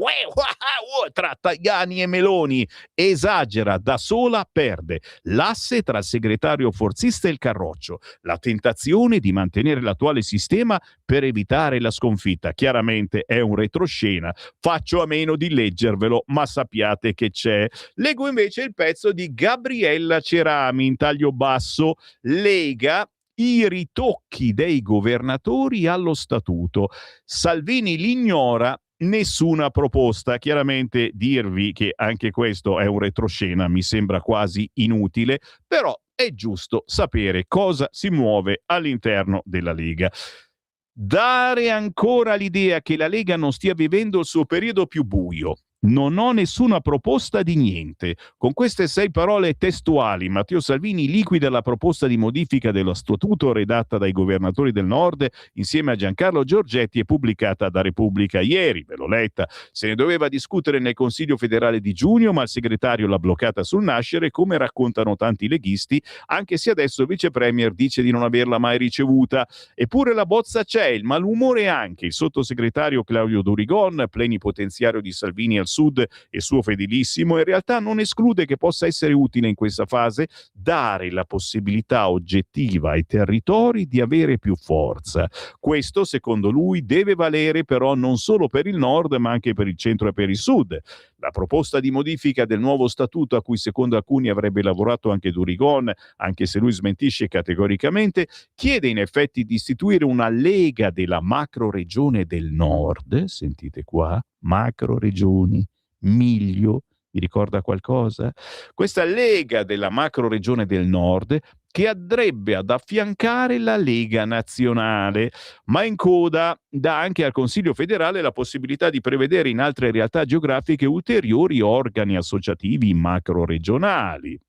tra Tajani e Meloni. Esagera, da sola perde. L'asse tra il segretario forzista e il Carroccio. La tentazione di mantenere l'attuale sistema per evitare la sconfitta. Chiaramente è un retroscena. Faccio a meno di leggervelo, ma sappiate che c'è. Leggo invece il pezzo di Gabriella Cerami in taglio basso. Lega, i ritocchi dei governatori allo statuto. Salvini li ignora, nessuna proposta. Chiaramente dirvi che anche questo è un retroscena mi sembra quasi inutile, però è giusto sapere cosa si muove all'interno della Lega. Dare ancora l'idea che la Lega non stia vivendo il suo periodo più buio. Non ho nessuna proposta di niente. Con queste 6 parole testuali, Matteo Salvini liquida la proposta di modifica dello statuto redatta dai governatori del Nord insieme a Giancarlo Giorgetti e pubblicata da Repubblica ieri. Ve l'ho letta. Se ne doveva discutere nel Consiglio federale di giugno, ma il segretario l'ha bloccata sul nascere, come raccontano tanti leghisti, anche se adesso il vice premier dice di non averla mai ricevuta. Eppure la bozza c'è, il malumore anche. Il sottosegretario Claudio Durigon, plenipotenziario di Salvini al Sud e suo fedelissimo, in realtà non esclude che possa essere utile in questa fase dare la possibilità oggettiva ai territori di avere più forza. Questo, secondo lui, deve valere però non solo per il Nord, ma anche per il Centro e per il Sud. La proposta di modifica del nuovo statuto, a cui secondo alcuni avrebbe lavorato anche Durigon, anche se lui smentisce categoricamente, chiede in effetti di istituire una lega della macroregione del Nord. Sentite qua, macroregioni, Miglio, vi ricorda qualcosa? Questa lega della macroregione del Nord che andrebbe ad affiancare la Lega Nazionale, ma in coda dà anche al Consiglio federale la possibilità di prevedere in altre realtà geografiche ulteriori organi associativi macroregionali.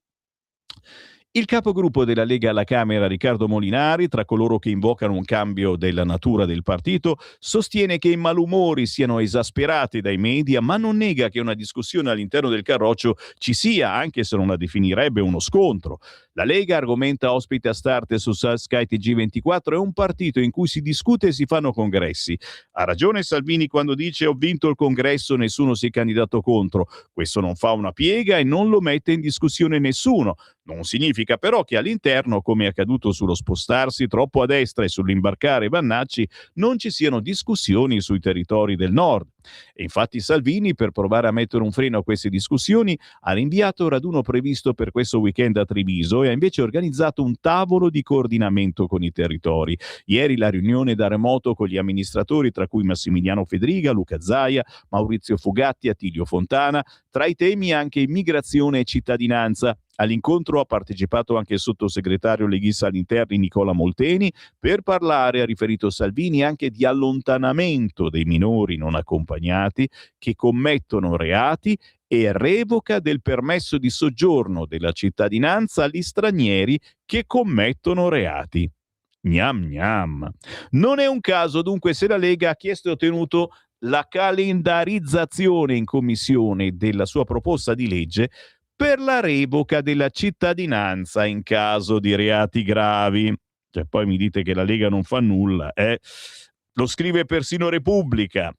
Il capogruppo della Lega alla Camera, Riccardo Molinari, tra coloro che invocano un cambio della natura del partito, sostiene che i malumori siano esasperati dai media, ma non nega che una discussione all'interno del Carroccio ci sia, anche se non la definirebbe uno scontro. La Lega, argomenta ospite a Start su Sky TG24, è un partito in cui si discute e si fanno congressi. Ha ragione Salvini quando dice: ho vinto il congresso, nessuno si è candidato contro. Questo non fa una piega e non lo mette in discussione nessuno. Non significa però che all'interno, come è accaduto sullo spostarsi troppo a destra e sull'imbarcare Vannacci, non ci siano discussioni sui territori del Nord. E infatti Salvini, per provare a mettere un freno a queste discussioni, ha rinviato il raduno previsto per questo weekend a Treviso e ha invece organizzato un tavolo di coordinamento con i territori. Ieri la riunione da remoto con gli amministratori, tra cui Massimiliano Fedriga, Luca Zaia, Maurizio Fugatti, Attilio Fontana, tra i temi anche immigrazione e cittadinanza. All'incontro ha partecipato anche il sottosegretario leghista all'interno Nicola Molteni. Per parlare, ha riferito Salvini, anche di allontanamento dei minori non accompagnati che commettono reati e revoca del permesso di soggiorno della cittadinanza agli stranieri che commettono reati. Gnam gnam. Non è un caso dunque se la Lega ha chiesto e ottenuto la calendarizzazione in commissione della sua proposta di legge per la revoca della cittadinanza in caso di reati gravi. Cioè, poi mi dite che la Lega non fa nulla, eh? Lo scrive persino Repubblica.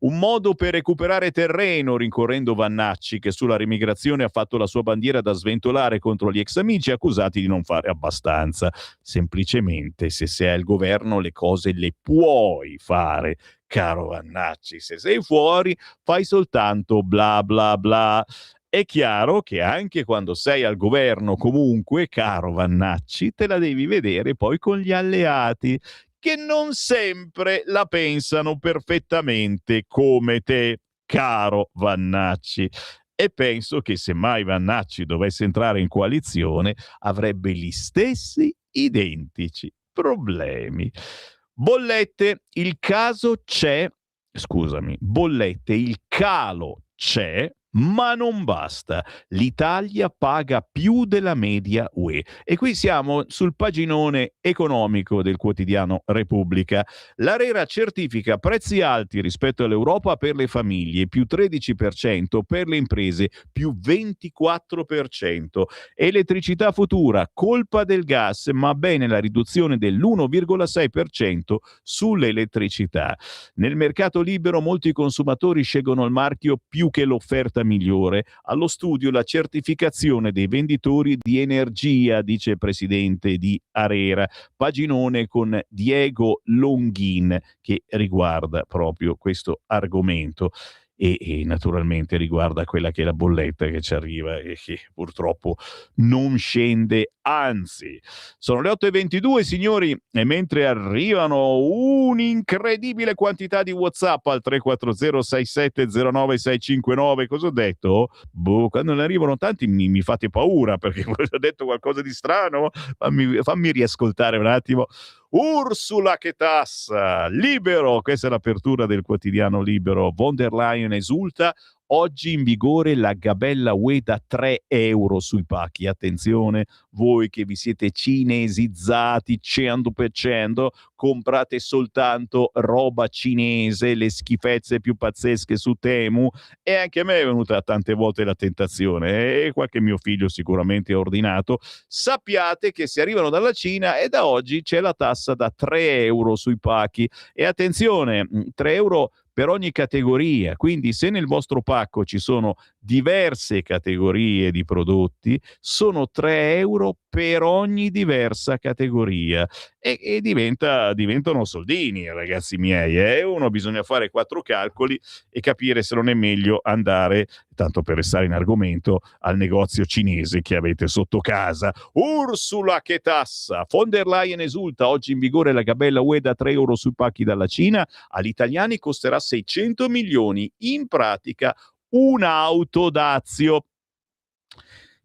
Un modo per recuperare terreno, rincorrendo Vannacci, che sulla remigrazione ha fatto la sua bandiera da sventolare contro gli ex amici accusati di non fare abbastanza. Semplicemente, se sei al governo, le cose le puoi fare, caro Vannacci. Se sei fuori, fai soltanto bla bla bla. È chiaro che anche quando sei al governo, comunque, caro Vannacci, te la devi vedere poi con gli alleati, che non sempre la pensano perfettamente come te, caro Vannacci. E penso che se mai Vannacci dovesse entrare in coalizione avrebbe gli stessi identici problemi. Bollette, il caso c'è, scusami, bollette, il calo c'è, ma non basta. L'Italia paga più della media UE. E qui siamo sul paginone economico del quotidiano Repubblica. L'ARERA certifica prezzi alti rispetto all'Europa per le famiglie, più 13%, per le imprese, più 24%. Elettricità futura, colpa del gas, ma bene la riduzione dell'1,6% sull'elettricità. Nel mercato libero molti consumatori scelgono il marchio più che l'offerta migliore. Allo studio la certificazione dei venditori di energia, dice il presidente di ARERA. Paginone con Diego Longhin che riguarda proprio questo argomento. E naturalmente riguarda quella che è la bolletta che ci arriva e che purtroppo non scende, anzi. Sono le 8:22, signori, e mentre arrivano un'incredibile quantità di WhatsApp al 340-6709-659, cosa ho detto? Boh, quando ne arrivano tanti mi fate paura, perché ho detto qualcosa di strano? Fammi riascoltare un attimo. Ursula che tassa, Libero, questa è l'apertura del quotidiano Libero. Von der Leyen esulta, oggi in vigore la gabella UE da 3 euro sui pacchi. Attenzione, voi che vi siete cinesizzati 100%, comprate soltanto roba cinese, le schifezze più pazzesche su Temu, e anche a me è venuta tante volte la tentazione, e qualche mio figlio sicuramente ha ordinato. Sappiate che se arrivano dalla Cina e da oggi c'è la tassa da 3 euro sui pacchi. E attenzione, 3 euro per ogni categoria, quindi se nel vostro pacco ci sono diverse categorie di prodotti, sono 3 euro per ogni diversa categoria e diventano soldini, ragazzi miei. Uno bisogna fare 4 calcoli e capire se non è meglio andare, tanto per restare in argomento, al negozio cinese che avete sotto casa. Ursula che tassa, von der Leyen esulta, oggi in vigore la gabella UE da 3 euro sui pacchi dalla Cina, agli italiani costerà 600 milioni, in pratica un'auto Dazio.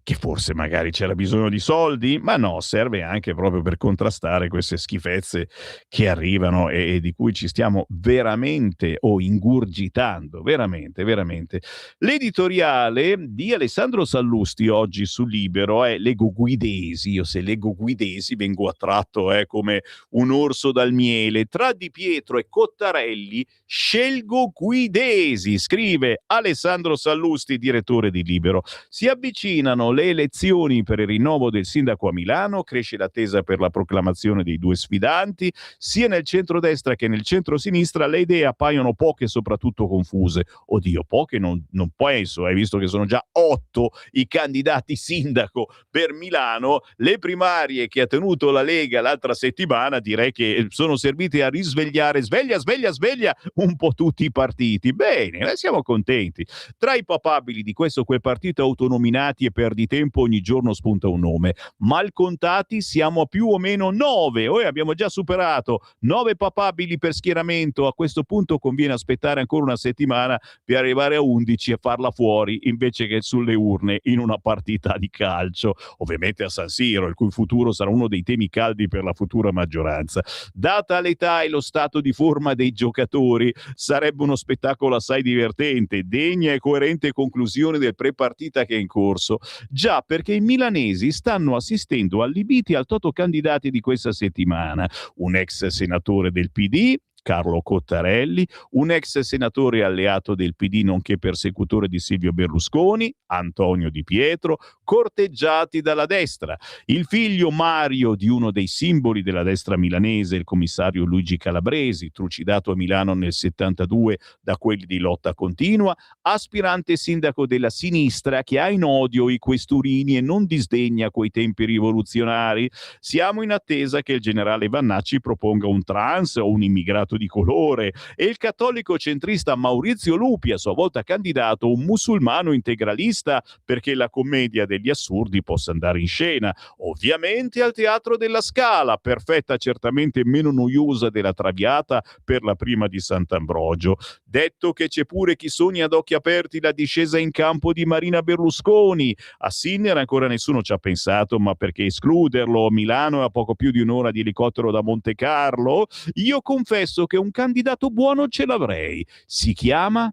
Che forse magari c'era bisogno di soldi, ma no, serve anche proprio per contrastare queste schifezze che arrivano e di cui ci stiamo veramente ingurgitando, veramente. L'editoriale di Alessandro Sallusti oggi su Libero è Leggo Guidesi. Io se leggo Guidesi vengo attratto come un orso dal miele. Tra Di Pietro e Cottarelli scelgo Guidesi, scrive Alessandro Sallusti, direttore di Libero. Si avvicinano le elezioni per il rinnovo del sindaco a Milano, cresce l'attesa per la proclamazione dei 2 sfidanti, sia nel centrodestra che nel centrosinistra le idee appaiono poche e soprattutto confuse. Oddio, poche non penso, visto che sono già 8 i candidati sindaco per Milano. Le primarie che ha tenuto la Lega l'altra settimana direi che sono servite a risvegliare, sveglia un po' tutti i partiti. Bene, siamo contenti. Tra i papabili di questo o quel partito autonominati e perditati di tempo ogni giorno spunta un nome. Mal contati siamo a più o meno 9, abbiamo già superato 9 papabili per schieramento. A questo punto conviene aspettare ancora una settimana per arrivare a 11 e farla fuori invece che sulle urne in una partita di calcio, ovviamente a San Siro, il cui futuro sarà uno dei temi caldi per la futura maggioranza. Data l'età e lo stato di forma dei giocatori, sarebbe uno spettacolo assai divertente, degna e coerente conclusione del pre-partita che è in corso. Già, perché i milanesi stanno assistendo allibiti al toto candidati di questa settimana. Un ex senatore del PD, Carlo Cottarelli, un ex senatore alleato del PD nonché persecutore di Silvio Berlusconi, Antonio Di Pietro, corteggiati dalla destra. Il figlio Mario di uno dei simboli della destra milanese, il commissario Luigi Calabresi, trucidato a Milano nel 72 da quelli di Lotta Continua, aspirante sindaco della sinistra che ha in odio i questurini e non disdegna quei tempi rivoluzionari. Siamo in attesa che il generale Vannacci proponga un trans o un immigrato di colore, e il cattolico centrista Maurizio Lupi, a sua volta candidato, un musulmano integralista, perché la commedia degli assurdi possa andare in scena. Ovviamente al Teatro della Scala, perfetta certamente meno noiosa della Traviata per la prima di Sant'Ambrogio. Detto che c'è pure chi sogna ad occhi aperti la discesa in campo di Marina Berlusconi. A Sinner ancora nessuno ci ha pensato, ma perché escluderlo? Milano è a poco più di un'ora di elicottero da Monte Carlo. Io confesso che un candidato buono ce l'avrei. Si chiama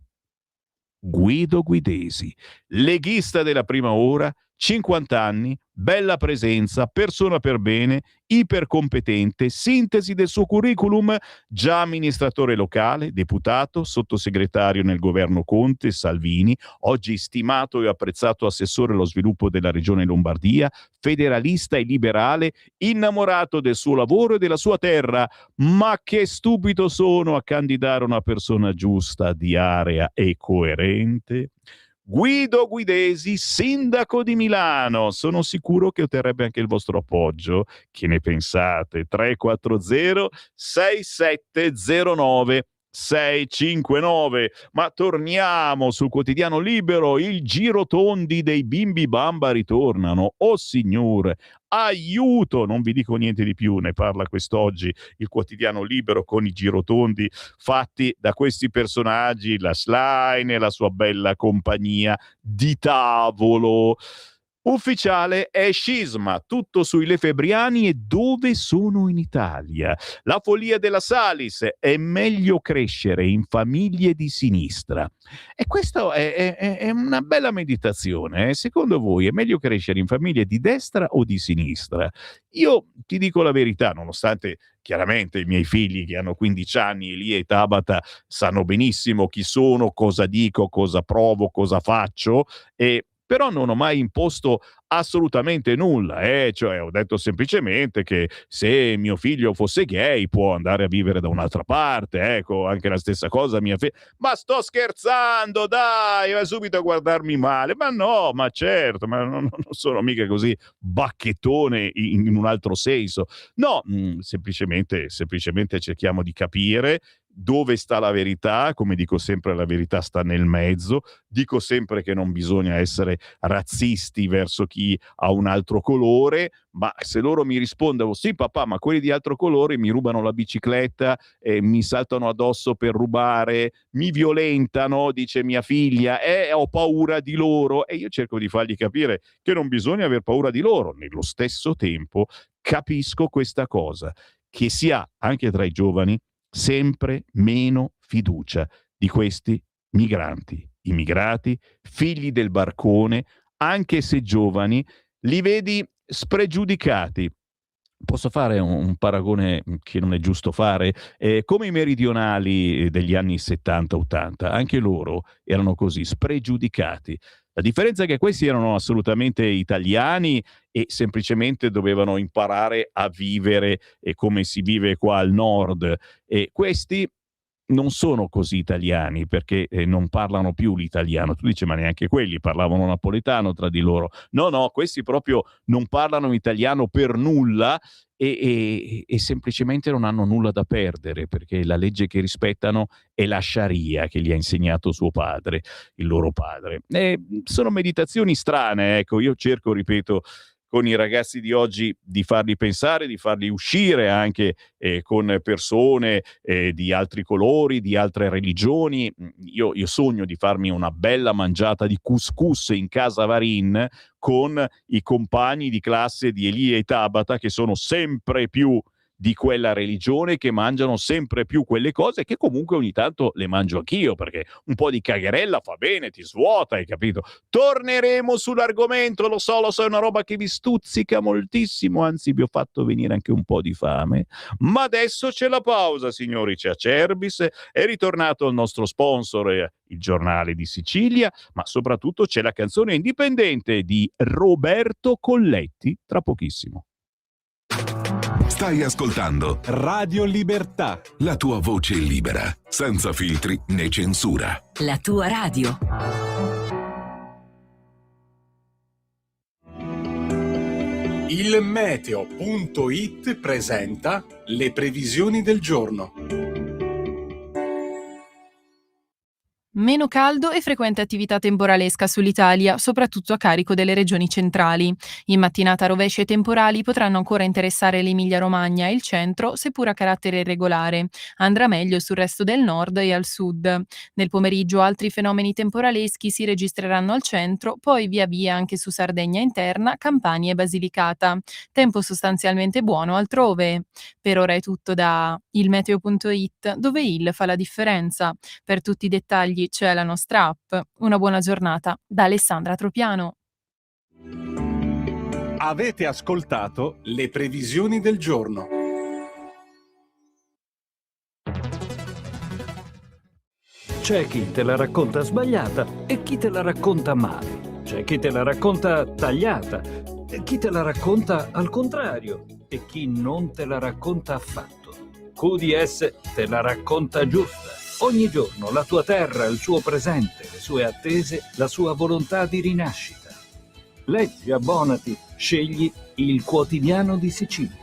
Guido Guidesi, leghista della prima ora, 50 anni, bella presenza, persona per bene, ipercompetente, sintesi del suo curriculum: già amministratore locale, deputato, sottosegretario nel governo Conte, Salvini, oggi stimato e apprezzato assessore allo sviluppo della regione Lombardia, federalista e liberale, innamorato del suo lavoro e della sua terra. Ma che stupido sono a candidare una persona giusta, di area e coerente. Guido Guidesi, sindaco di Milano. Sono sicuro che otterrebbe anche il vostro appoggio. Che ne pensate? 340 6709 659. Ma torniamo sul quotidiano Libero. Il girotondi dei bimbi bamba ritornano. Oh signore, aiuto! Non vi dico niente di più, ne parla quest'oggi il quotidiano Libero con i girotondi fatti da questi personaggi, la Schlein e la sua bella compagnia di tavolo. Ufficiale è scisma, tutto sui Lefebvriani e dove sono in Italia. La follia della Salis: è meglio crescere in famiglie di sinistra. E questa è una bella meditazione. Secondo voi è meglio crescere in famiglie di destra o di sinistra? Io ti dico la verità, nonostante chiaramente i miei figli che hanno 15 anni, Elia e Tabata, sanno benissimo chi sono, cosa dico, cosa provo, cosa faccio, e però non ho mai imposto assolutamente nulla, cioè ho detto semplicemente che se mio figlio fosse gay può andare a vivere da un'altra parte, ecco, anche la stessa cosa mia figlia. Ma sto scherzando, dai, vai subito a guardarmi male. Ma no, ma certo, ma non sono mica così bacchettone in un altro senso. No, semplicemente cerchiamo di capire dove sta la verità. Come dico sempre, la verità sta nel mezzo. Dico sempre che non bisogna essere razzisti verso chi ha un altro colore, ma se loro mi rispondono sì papà, ma quelli di altro colore mi rubano la bicicletta, mi saltano addosso per rubare, mi violentano, dice mia figlia, ho paura di loro, e io cerco di fargli capire che non bisogna aver paura di loro. Nello stesso tempo capisco questa cosa, che si ha anche tra i giovani sempre meno fiducia di questi migranti, immigrati, figli del barcone, anche se giovani, li vedi spregiudicati. Posso fare un paragone che non è giusto fare? Come i meridionali degli anni 70-80, anche loro erano così, spregiudicati. La differenza è che questi erano assolutamente italiani e semplicemente dovevano imparare a vivere come si vive qua al nord. E questi non sono così italiani perché non parlano più l'italiano. Tu dici, ma neanche quelli parlavano napoletano tra di loro. No, questi proprio non parlano italiano per nulla e semplicemente non hanno nulla da perdere, perché la legge che rispettano è la Sharia che gli ha insegnato suo padre, il loro padre. Sono meditazioni strane, ecco, io cerco, ripeto, con i ragazzi di oggi di farli pensare, di farli uscire anche con persone di altri colori, di altre religioni. Io sogno di farmi una bella mangiata di couscous in casa Varin con i compagni di classe di Elia e Tabata, che sono sempre più di quella religione, che mangiano sempre più quelle cose, che comunque ogni tanto le mangio anch'io, perché un po' di cagherella fa bene, ti svuota, hai capito? Torneremo sull'argomento, lo so, è una roba che vi stuzzica moltissimo, anzi vi ho fatto venire anche un po' di fame, ma adesso c'è la pausa, signori, c'è Acerbis, è ritornato il nostro sponsor, il Giornale di Sicilia, ma soprattutto c'è la canzone indipendente di Roberto Colletti, tra pochissimo. Stai ascoltando Radio Libertà. la tua voce libera, senza filtri né censura. La tua radio. Il meteo.it presenta le previsioni del giorno. Meno caldo e frequente attività temporalesca sull'Italia, soprattutto a carico delle regioni centrali. In mattinata rovesci e temporali potranno ancora interessare l'Emilia-Romagna e il centro, seppur a carattere irregolare. Andrà meglio sul resto del nord e al sud. Nel pomeriggio altri fenomeni temporaleschi si registreranno al centro, poi via via anche su Sardegna interna, Campania e Basilicata. Tempo sostanzialmente buono altrove. Per ora è tutto da ilmeteo.it, dove il fa la differenza. Per tutti i dettagli c'è la nostra app. Una buona giornata da Alessandra Tropiano. Avete ascoltato le previsioni del giorno. C'è chi te la racconta sbagliata e chi te la racconta male. C'è chi te la racconta tagliata e chi te la racconta al contrario e chi non te la racconta affatto. QDS te la racconta giusta. Ogni giorno la tua terra, il suo presente, le sue attese, la sua volontà di rinascita. Leggi, abbonati, scegli il Quotidiano di Sicilia.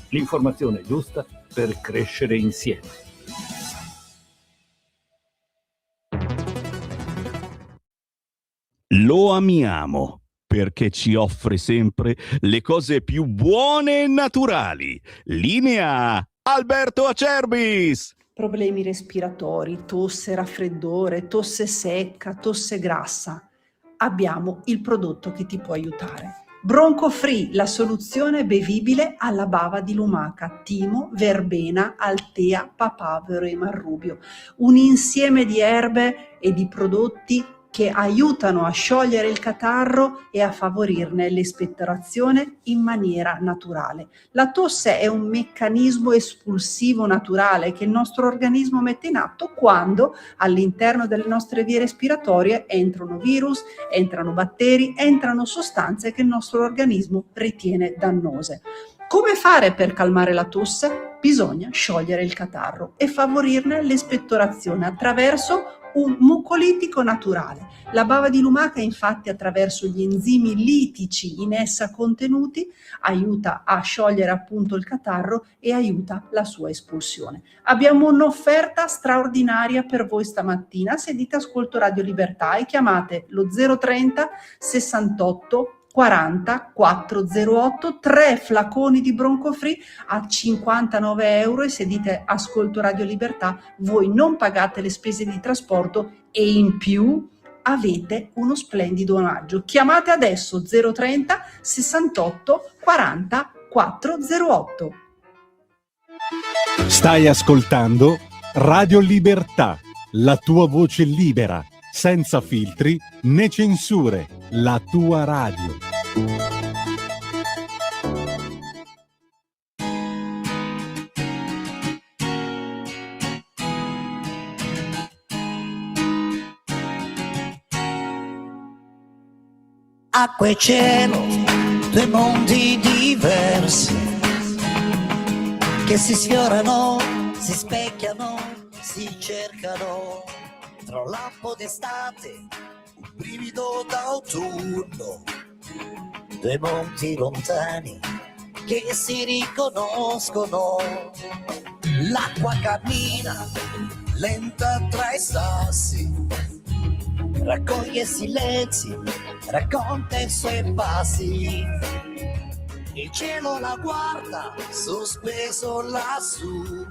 L'informazione giusta per crescere insieme. Lo amiamo perché ci offre sempre le cose più buone e naturali. Linea Alberto Acerbis. Problemi respiratori, tosse, raffreddore, tosse secca, tosse grassa. Abbiamo il prodotto che ti può aiutare. Bronco Free, la soluzione bevibile alla bava di lumaca, timo, verbena, altea, papavero e marrubio. Un insieme di erbe e di prodotti che aiutano a sciogliere il catarro e a favorirne l'espettorazione in maniera naturale. La tosse è un meccanismo espulsivo naturale che il nostro organismo mette in atto quando all'interno delle nostre vie respiratorie entrano virus, entrano batteri, entrano sostanze che il nostro organismo ritiene dannose. Come fare per calmare la tosse? Bisogna sciogliere il catarro e favorirne l'espettorazione attraverso un mucolitico naturale. La bava di lumaca, infatti, attraverso gli enzimi litici in essa contenuti, aiuta a sciogliere appunto il catarro e aiuta la sua espulsione. Abbiamo un'offerta straordinaria per voi stamattina. Se dite ascolto Radio Libertà e chiamate lo 030 68 40 408, 3 flaconi di Bronco Free a 59 euro, e se dite ascolto Radio Libertà voi non pagate le spese di trasporto e in più avete uno splendido omaggio. Chiamate adesso 030 68 40 408. Stai ascoltando Radio Libertà, la tua voce libera, senza filtri né censure, la tua radio. Acqua e cielo, due mondi diversi che si sfiorano, si specchiano. si cercano tra un lampo d'estate, un brivido d'autunno, due monti lontani che si riconoscono. L'acqua cammina lenta tra i sassi, raccoglie silenzi, racconta i suoi passi. Il cielo la guarda sospeso lassù,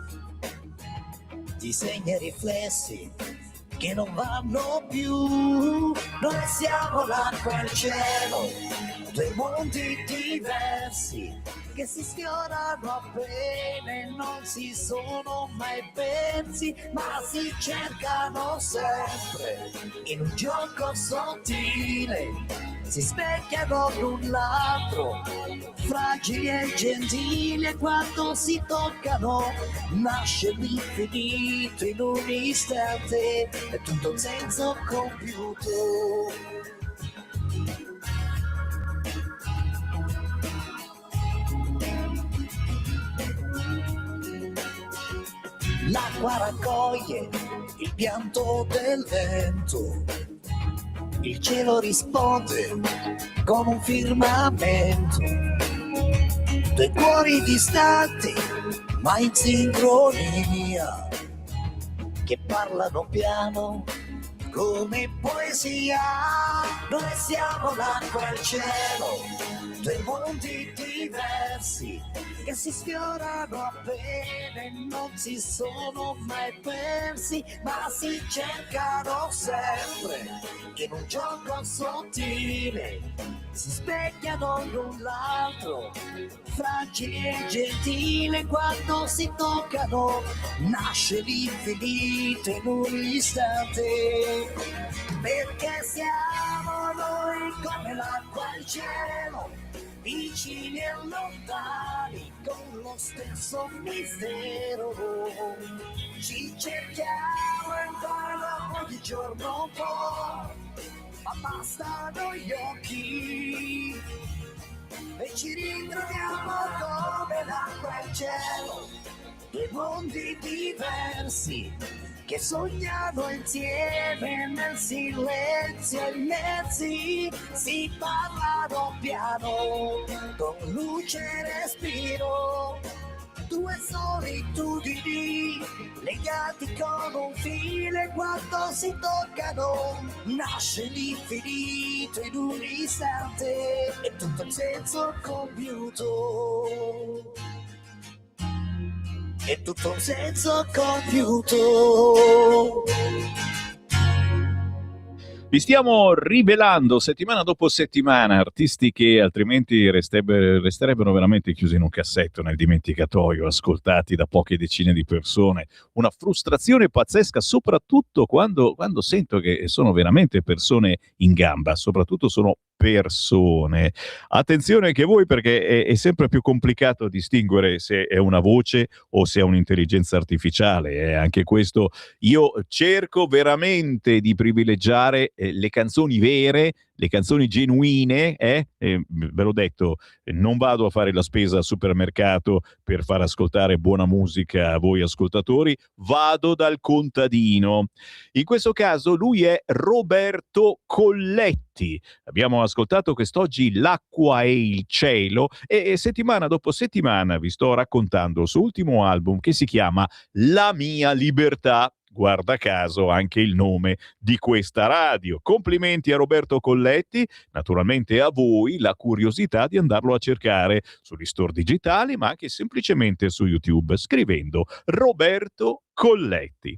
disegna i riflessi che non vanno più. Noi siamo l'acqua e il cielo, due mondi diversi che si sfiorano appena e non si sono mai persi, ma si cercano sempre in un gioco sottile. Si specchiano l'un l'altro, fragili e gentili, e quando si toccano nasce l'infinito in un istante, è tutto un senso compiuto. L'acqua raccoglie il pianto del vento, il cielo risponde con un firmamento. Due cuori distanti ma in sincronia, che parlano piano come poesia. Noi siamo l'acqua e il cielo, due mondi diversi che si sfiorano appena e non si sono mai persi, ma si cercano sempre in un gioco sottile. Si specchiano l'un l'altro, fragili e gentili, quando si toccano nasce l'infinito in un istante. Perché siamo noi come l'acqua e il cielo, vicini e lontani con lo stesso mistero. Ci cerchiamo in vano ogni giorno un po', ma bastano gli occhi e ci ritroviamo come l'acqua e il cielo, due mondi diversi che sognano insieme nel silenzio immensi. Si parlano piano con luce e respiro, due solitudini legati con un filo, e quando si toccano nasce l'infinito in un istante, è tutto il senso compiuto. È tutto un senso compiuto. Vi stiamo rivelando settimana dopo settimana artisti che altrimenti resterebbero veramente chiusi in un cassetto nel dimenticatoio, ascoltati da poche decine di persone. Una frustrazione pazzesca, soprattutto quando sento che sono veramente persone in gamba, soprattutto sono persone. Attenzione che voi, perché è sempre più complicato distinguere se è una voce o se è un'intelligenza artificiale. Anche questo io cerco veramente di privilegiare le canzoni vere, le canzoni genuine, ve l'ho detto, non vado a fare la spesa al supermercato per far ascoltare buona musica a voi ascoltatori, vado dal contadino. In questo caso lui è Roberto Colletti. Abbiamo ascoltato quest'oggi L'acqua e il cielo e settimana dopo settimana vi sto raccontando il suo ultimo album che si chiama La mia libertà. Guarda caso anche il nome di questa radio. Complimenti a Roberto Colletti, naturalmente a voi la curiosità di andarlo a cercare sugli store digitali, ma anche semplicemente su YouTube scrivendo Roberto Colletti.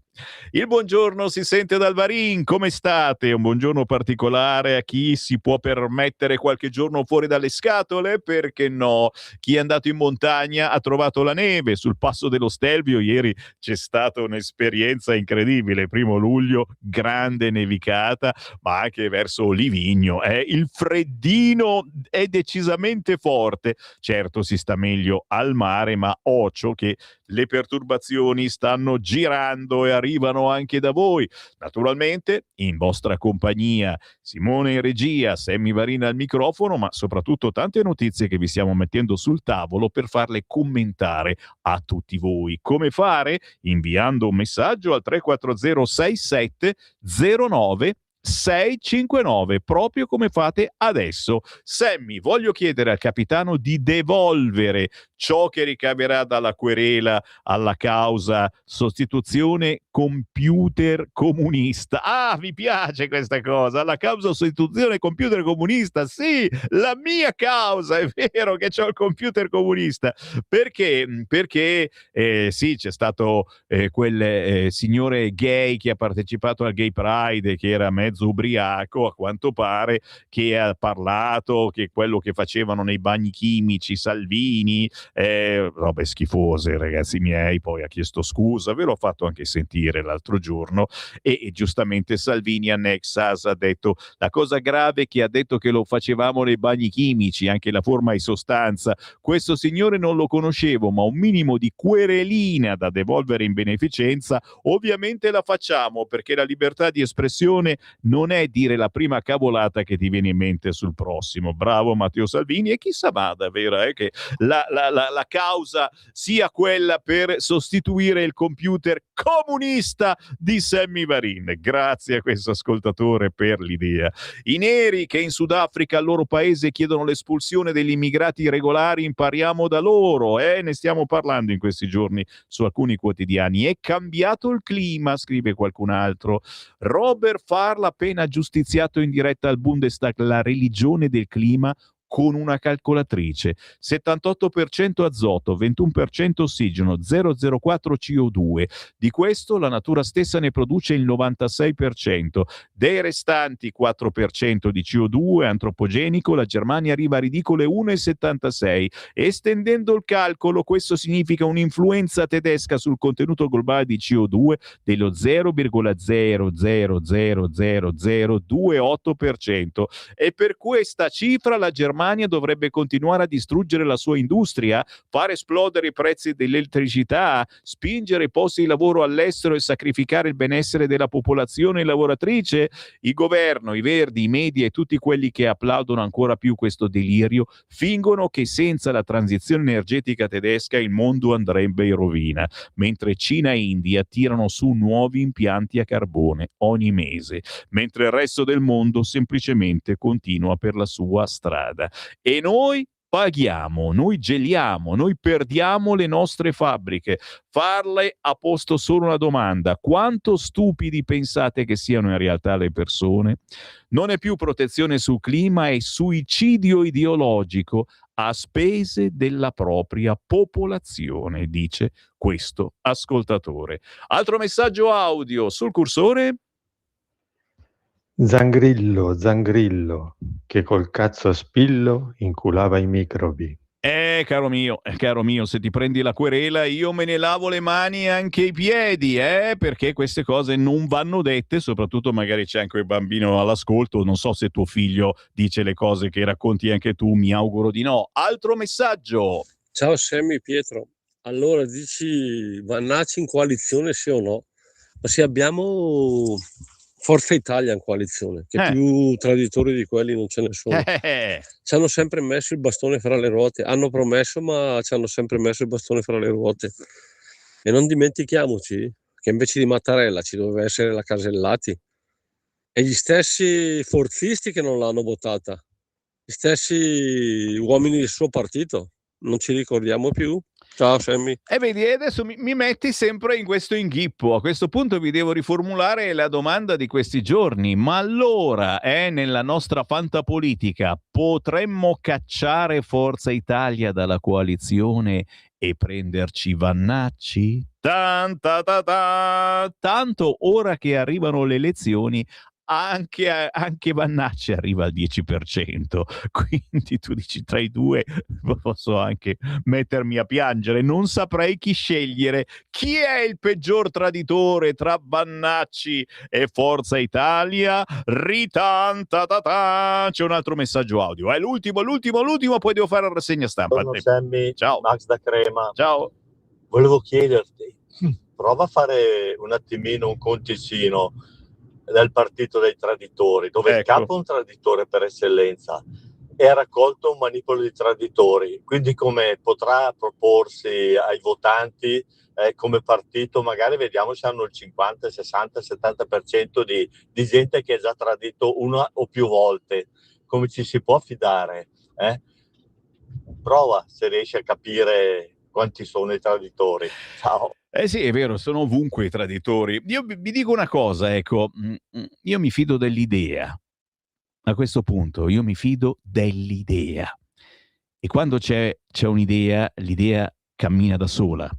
Il buongiorno si sente dal Varin, come state? Un buongiorno particolare a chi si può permettere qualche giorno fuori dalle scatole, perché no? Chi è andato in montagna ha trovato la neve sul passo dello Stelvio. Ieri c'è stata un'esperienza incredibile, 1° luglio, grande nevicata, ma anche verso Livigno. Il freddino è decisamente forte. Certo si sta meglio al mare, ma occhio che le perturbazioni stanno girando e arrivano anche da voi. Naturalmente, in vostra compagnia, Simone in regia, Sammy Varin al microfono, ma soprattutto tante notizie che vi stiamo mettendo sul tavolo per farle commentare a tutti voi. Come fare? Inviando un messaggio al 340 67 09 659, proprio come fate adesso. Sammy, voglio chiedere al capitano di devolvere ciò che ricaverà dalla querela alla causa sostituzione computer comunista. Ah, mi piace questa cosa, la causa sostituzione computer comunista, sì, la mia causa, è vero che c'ho il computer comunista. Perché? Perché sì, c'è stato quel signore gay che ha partecipato al Gay Pride, che era mezzo ubriaco a quanto pare, che ha parlato che quello che facevano nei bagni chimici Salvini, robe schifose, ragazzi miei. Poi ha chiesto scusa, ve l'ho fatto anche sentire l'altro giorno, e giustamente Salvini a Nexas ha detto la cosa grave, che ha detto che lo facevamo nei bagni chimici, anche la forma e sostanza. Questo signore non lo conoscevo, ma un minimo di querelina da devolvere in beneficenza ovviamente la facciamo, perché la libertà di espressione non è dire la prima cavolata che ti viene in mente sul prossimo. Bravo Matteo Salvini, e chissà vada, vero, che la causa sia quella per sostituire il computer comunista di Sammy Varin. Grazie a questo ascoltatore per l'idea. I neri che in Sudafrica, al loro paese, chiedono l'espulsione degli immigrati irregolari, impariamo da loro, ne stiamo parlando in questi giorni su alcuni quotidiani. È cambiato il clima, scrive qualcun altro. Robert Farr, appena giustiziato in diretta al Bundestag la religione del clima con una calcolatrice: 78% azoto, 21% ossigeno, 0,04 CO2. Di questo la natura stessa ne produce il 96%. Dei restanti 4% di CO2 antropogenico, la Germania arriva a ridicole 1,76. Estendendo il calcolo, questo significa un'influenza tedesca sul contenuto globale di CO2 dello 0,0000028%. E per questa cifra la Germania dovrebbe continuare a distruggere la sua industria, far esplodere i prezzi dell'elettricità, spingere i posti di lavoro all'estero e sacrificare il benessere della popolazione lavoratrice. Il governo, i verdi, i media e tutti quelli che applaudono ancora più questo delirio fingono che senza la transizione energetica tedesca il mondo andrebbe in rovina, mentre Cina e India tirano su nuovi impianti a carbone ogni mese, mentre il resto del mondo semplicemente continua per la sua strada. E noi paghiamo, noi geliamo, noi perdiamo le nostre fabbriche. Farle ha posto solo una domanda: quanto stupidi pensate che siano in realtà le persone? Non è più protezione sul clima, è suicidio ideologico a spese della propria popolazione, dice questo ascoltatore. Altro messaggio audio sul cursore. Zangrillo, Zangrillo, che col cazzo a spillo inculava i microbi. Caro mio, se ti prendi la querela io me ne lavo le mani e anche i piedi, perché queste cose non vanno dette, soprattutto magari c'è anche il bambino all'ascolto, non so se tuo figlio dice le cose che racconti anche tu, mi auguro di no. Altro messaggio. Ciao Sammy, Pietro. Allora, dici Vannacci in coalizione, sì o no? Ma se abbiamo Forza Italia in coalizione, che più traditori di quelli non ce ne sono. Ci hanno sempre messo il bastone fra le ruote, hanno promesso ma ci hanno sempre messo il bastone fra le ruote. E non dimentichiamoci che invece di Mattarella ci doveva essere la Casellati, e gli stessi forzisti che non l'hanno votata, gli stessi uomini del suo partito, non ci ricordiamo più. Ciao Sammy. E vedi, adesso mi metti sempre in questo inghippo. A questo punto vi devo riformulare la domanda di questi giorni: ma allora, nella nostra fantapolitica potremmo cacciare Forza Italia dalla coalizione e prenderci Vannacci? Tanto ora che arrivano le elezioni anche Vannacci arriva al 10%, quindi tu dici tra i due posso anche mettermi a piangere, non saprei chi scegliere. Chi è il peggior traditore tra Vannacci e Forza Italia? C'è un altro messaggio audio, è l'ultimo, poi devo fare la rassegna stampa. Buongiorno Sammy, ciao Max da Crema. Ciao. Volevo chiederti, prova a fare un attimino un conticino del partito dei traditori, dove il capo è un traditore per eccellenza e ha raccolto un manipolo di traditori, quindi come potrà proporsi ai votanti come partito, magari vediamo se hanno il 50, 60, 70% di gente che ha già tradito una o più volte, come ci si può fidare? Prova se riesci a capire quanti sono i traditori. Ciao. Sì, è vero, sono ovunque i traditori. Io vi dico una cosa, ecco, io mi fido dell'idea. A questo punto io mi fido dell'idea. E quando c'è un'idea, l'idea cammina da sola,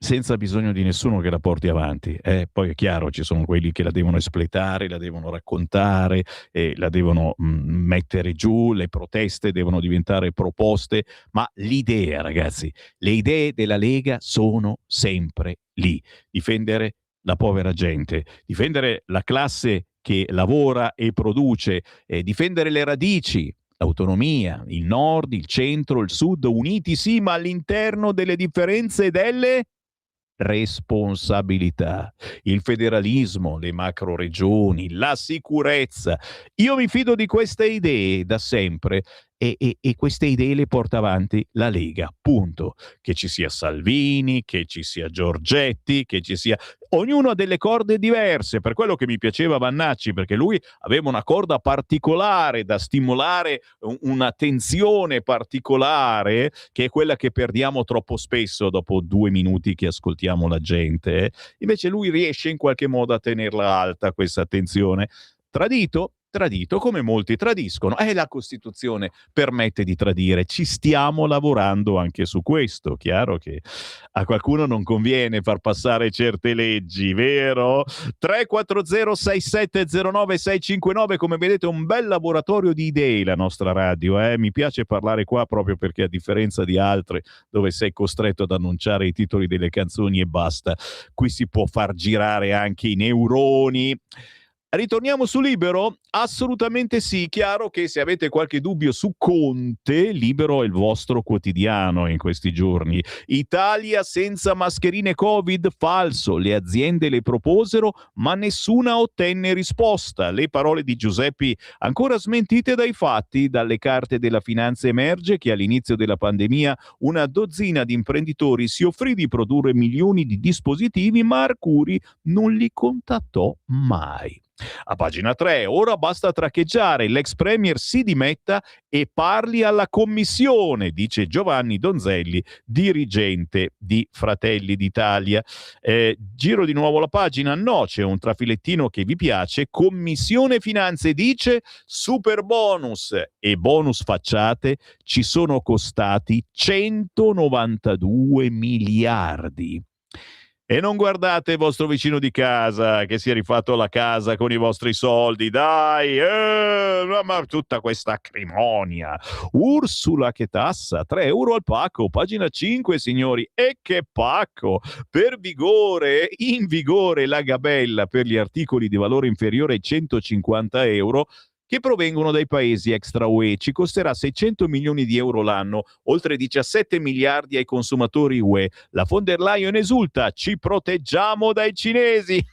senza bisogno di nessuno che la porti avanti. Poi è chiaro, ci sono quelli che la devono espletare, la devono raccontare, la devono mettere giù, le proteste devono diventare proposte, ma l'idea, ragazzi, le idee della Lega sono sempre lì. Difendere la povera gente, difendere la classe che lavora e produce, difendere le radici, l'autonomia, il nord, il centro, il sud, uniti sì, ma all'interno delle differenze e delle responsabilità, il federalismo, le macroregioni, la sicurezza. Io mi fido di queste idee da sempre e queste idee le porta avanti la Lega, punto. Che ci sia Salvini, che ci sia Giorgetti, che ci sia... Ognuno ha delle corde diverse, per quello che mi piaceva Vannacci, perché lui aveva una corda particolare da stimolare, una tensione particolare, che è quella che perdiamo troppo spesso dopo 2 minuti che ascoltiamo la gente. Invece lui riesce in qualche modo a tenerla alta questa tensione. Tradito come molti tradiscono, la Costituzione permette di tradire, ci stiamo lavorando anche su questo. Chiaro che a qualcuno non conviene far passare certe leggi, vero? 3406709 come vedete un bel laboratorio di idee la nostra radio, mi piace parlare qua proprio perché a differenza di altre dove sei costretto ad annunciare i titoli delle canzoni e basta, qui si può far girare anche i neuroni. Ritorniamo su Libero? Assolutamente sì. Chiaro che se avete qualche dubbio su Conte, Libero è il vostro quotidiano in questi giorni. Italia senza mascherine Covid? Falso. Le aziende le proposero, ma nessuna ottenne risposta. Le parole di Giuseppi ancora smentite dai fatti. Dalle carte della finanza emerge che all'inizio della pandemia una dozzina di imprenditori si offrì di produrre milioni di dispositivi, ma Arcuri non li contattò mai. A pagina 3, ora basta traccheggiare, l'ex premier si dimetta e parli alla commissione, dice Giovanni Donzelli, dirigente di Fratelli d'Italia. Giro di nuovo la pagina, no, c'è un trafilettino che vi piace, Commissione Finanze dice super bonus e bonus facciate ci sono costati 192 miliardi. E non guardate il vostro vicino di casa che si è rifatto la casa con i vostri soldi, dai, ma tutta questa acrimonia. Ursula che tassa, 3 euro al pacco, pagina 5 signori, e che pacco! Per vigore, in vigore la gabella per gli articoli di valore inferiore ai 150 euro, che provengono dai paesi extra UE, ci costerà 600 milioni di euro l'anno, oltre 17 miliardi ai consumatori UE. La von der Leyen esulta, ci proteggiamo dai cinesi.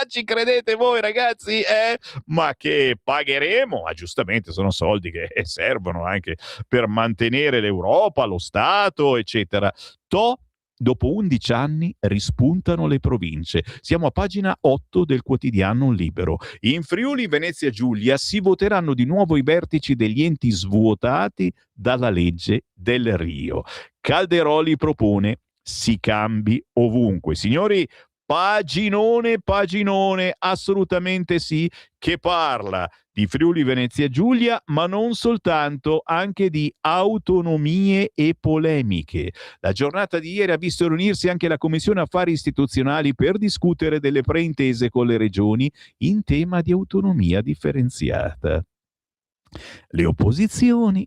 Ci credete voi ragazzi? Ma che pagheremo? Giustamente sono soldi che servono anche per mantenere l'Europa, lo Stato, eccetera. Dopo 11 anni rispuntano le province. Siamo a pagina 8 del quotidiano Libero. In Friuli Venezia Giulia si voteranno di nuovo i vertici degli enti svuotati dalla legge del Rio. Calderoli propone si cambi ovunque. Signori, paginone, assolutamente sì, che parla di Friuli Venezia Giulia, ma non soltanto, anche di autonomie e polemiche. La giornata di ieri ha visto riunirsi anche la Commissione Affari Istituzionali per discutere delle preintese con le regioni in tema di autonomia differenziata. Le opposizioni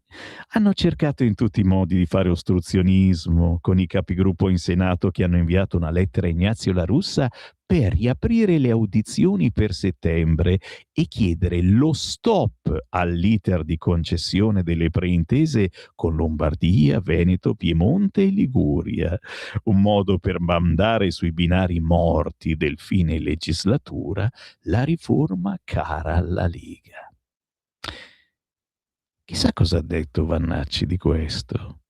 hanno cercato in tutti i modi di fare ostruzionismo con i capigruppo in Senato che hanno inviato una lettera a Ignazio La Russa per riaprire le audizioni per settembre e chiedere lo stop all'iter di concessione delle preintese con Lombardia, Veneto, Piemonte e Liguria. Un modo per mandare sui binari morti del fine legislatura la riforma cara alla Lega. Chissà cosa ha detto Vannacci di questo.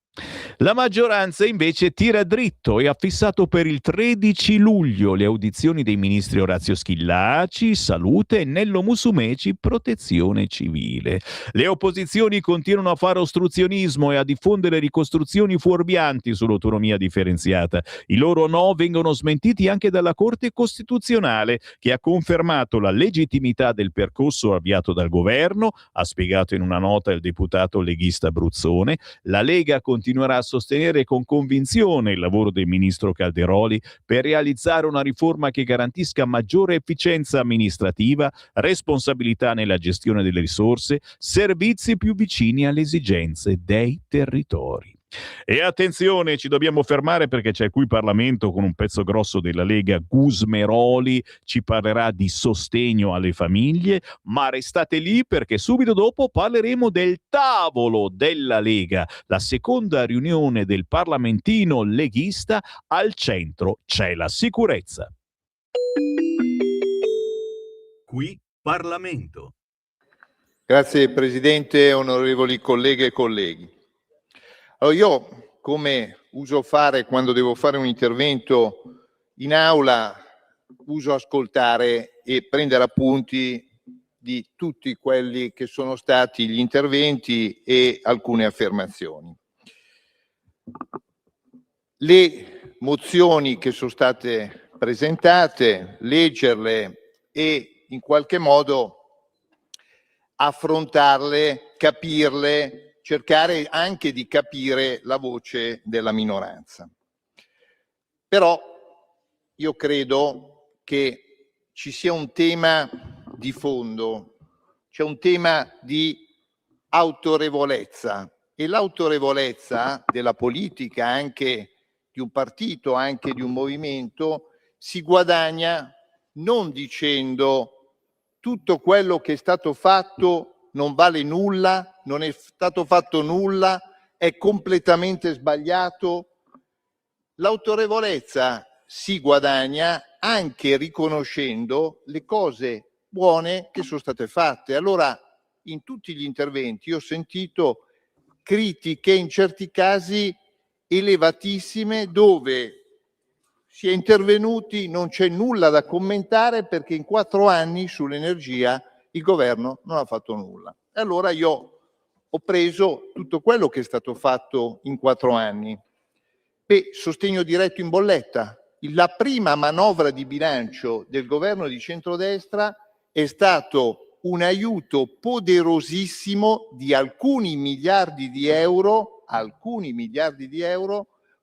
La maggioranza invece tira dritto e ha fissato per il 13 luglio le audizioni dei ministri Orazio Schillaci, Salute, e Nello Musumeci, Protezione Civile. Le opposizioni continuano a fare ostruzionismo e a diffondere ricostruzioni fuorvianti sull'autonomia differenziata. I loro no vengono smentiti anche dalla Corte Costituzionale, che ha confermato la legittimità del percorso avviato dal governo, ha spiegato in una nota il deputato leghista Bruzzone. La Lega continuerà a sostenere con convinzione il lavoro del ministro Calderoli per realizzare una riforma che garantisca maggiore efficienza amministrativa, responsabilità nella gestione delle risorse, servizi più vicini alle esigenze dei territori. E attenzione, ci dobbiamo fermare perché c'è qui Parlamento con un pezzo grosso della Lega. Gusmeroli ci parlerà di sostegno alle famiglie, ma restate lì perché subito dopo parleremo del tavolo della Lega, la seconda riunione del parlamentino leghista. Al centro c'è la sicurezza. Qui Parlamento. Grazie Presidente, onorevoli colleghe e colleghi. Allora, io, come uso fare quando devo fare un intervento in aula, uso ascoltare e prendere appunti di tutti quelli che sono stati gli interventi e alcune affermazioni. Le mozioni che sono state presentate, leggerle e in qualche modo affrontarle, capirle, cercare anche di capire la voce della minoranza. Però io credo che ci sia un tema di fondo, c'è un tema di autorevolezza, e l'autorevolezza della politica, anche di un partito, anche di un movimento, si guadagna non dicendo tutto quello che è stato fatto non vale nulla, non è stato fatto nulla, è completamente sbagliato. L'autorevolezza si guadagna anche riconoscendo le cose buone che sono state fatte. Allora, in tutti gli interventi ho sentito critiche, in certi casi elevatissime, dove si è intervenuti, non c'è nulla da commentare perché in 4 anni sull'energia il governo non ha fatto nulla. E allora io ho preso tutto quello che è stato fatto in 4 anni. Sostegno diretto in bolletta. La prima manovra di bilancio del governo di centrodestra è stato un aiuto poderosissimo di alcuni miliardi di euro,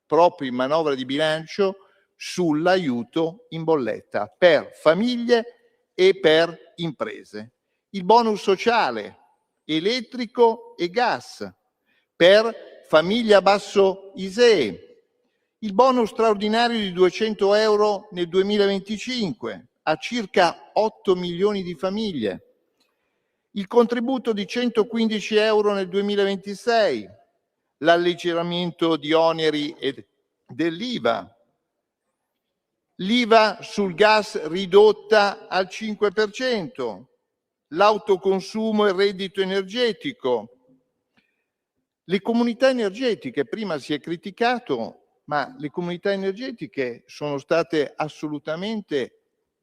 proprio in manovra di bilancio, sull'aiuto in bolletta per famiglie e per imprese. Il bonus sociale elettrico e gas per famiglie a basso ISEE, il bonus straordinario di 200 euro nel 2025 a circa 8 milioni di famiglie, il contributo di 115 euro nel 2026, l'alleggerimento di oneri dell'IVA, l'IVA sul gas ridotta al 5%, l'autoconsumo e il reddito energetico, le comunità energetiche. Prima si è criticato, ma le comunità energetiche sono state assolutamente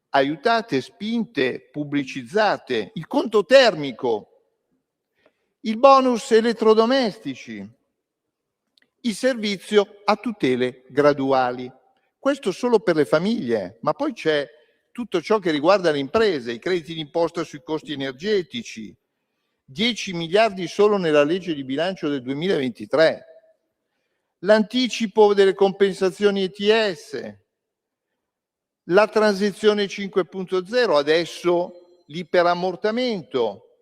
aiutate, spinte, pubblicizzate. Il conto termico, il bonus elettrodomestici, il servizio a tutele graduali. Questo solo per le famiglie, ma poi c'è tutto ciò che riguarda le imprese, i crediti d'imposta sui costi energetici, 10 miliardi solo nella legge di bilancio del 2023, l'anticipo delle compensazioni ETS, la transizione 5.0, adesso l'iperammortamento,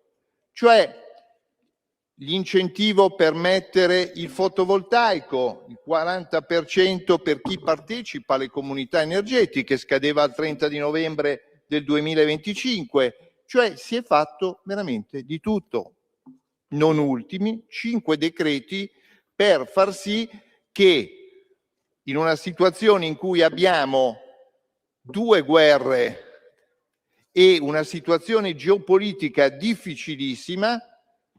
cioè l'incentivo per mettere il fotovoltaico, il 40% per chi partecipa alle comunità energetiche, scadeva al 30 di novembre del 2025, cioè si è fatto veramente di tutto. Non ultimi 5 decreti per far sì che in una situazione in cui abbiamo 2 guerre e una situazione geopolitica difficilissima,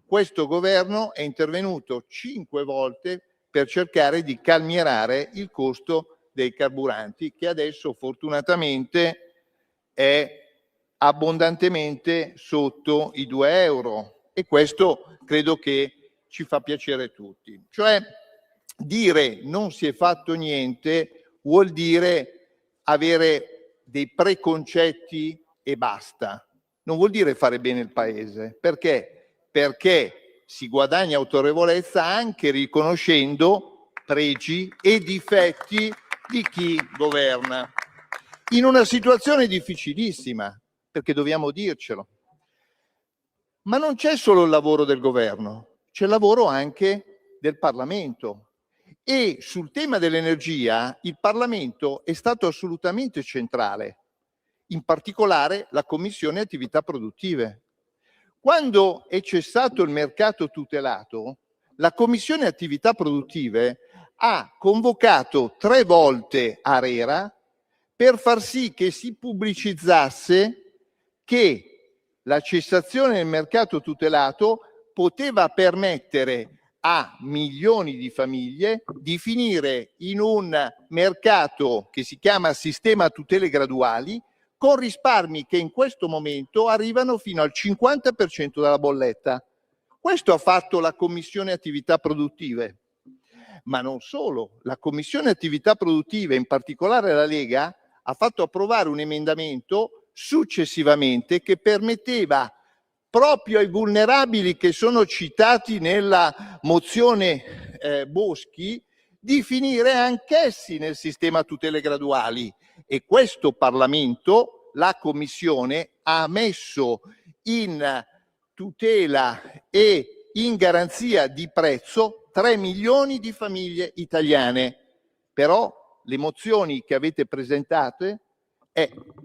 questo governo è intervenuto 5 volte per cercare di calmierare il costo dei carburanti, che adesso fortunatamente è abbondantemente sotto i 2 euro, e questo credo che ci fa piacere tutti. Cioè, dire non si è fatto niente vuol dire avere dei preconcetti e basta. Non vuol dire fare bene il paese. Perché? Perché si guadagna autorevolezza anche riconoscendo pregi e difetti di chi governa. In una situazione difficilissima, perché dobbiamo dircelo. Ma non c'è solo il lavoro del governo, c'è il lavoro anche del Parlamento. E sul tema dell'energia il Parlamento è stato assolutamente centrale, in particolare la Commissione Attività Produttive. Quando è cessato il mercato tutelato, la Commissione Attività Produttive ha convocato 3 volte ARERA per far sì che si pubblicizzasse che la cessazione del mercato tutelato poteva permettere a milioni di famiglie di finire in un mercato che si chiama sistema tutele graduali, con risparmi che in questo momento arrivano fino al 50% della bolletta. Questo ha fatto la Commissione Attività Produttive. Ma non solo, la Commissione Attività Produttive, in particolare la Lega, ha fatto approvare un emendamento successivamente che permetteva proprio ai vulnerabili che sono citati nella mozione Boschi di finire anch'essi nel sistema tutele graduali, e questo Parlamento, la Commissione, ha messo in tutela e in garanzia di prezzo 3 milioni di famiglie italiane. Però le mozioni che avete presentate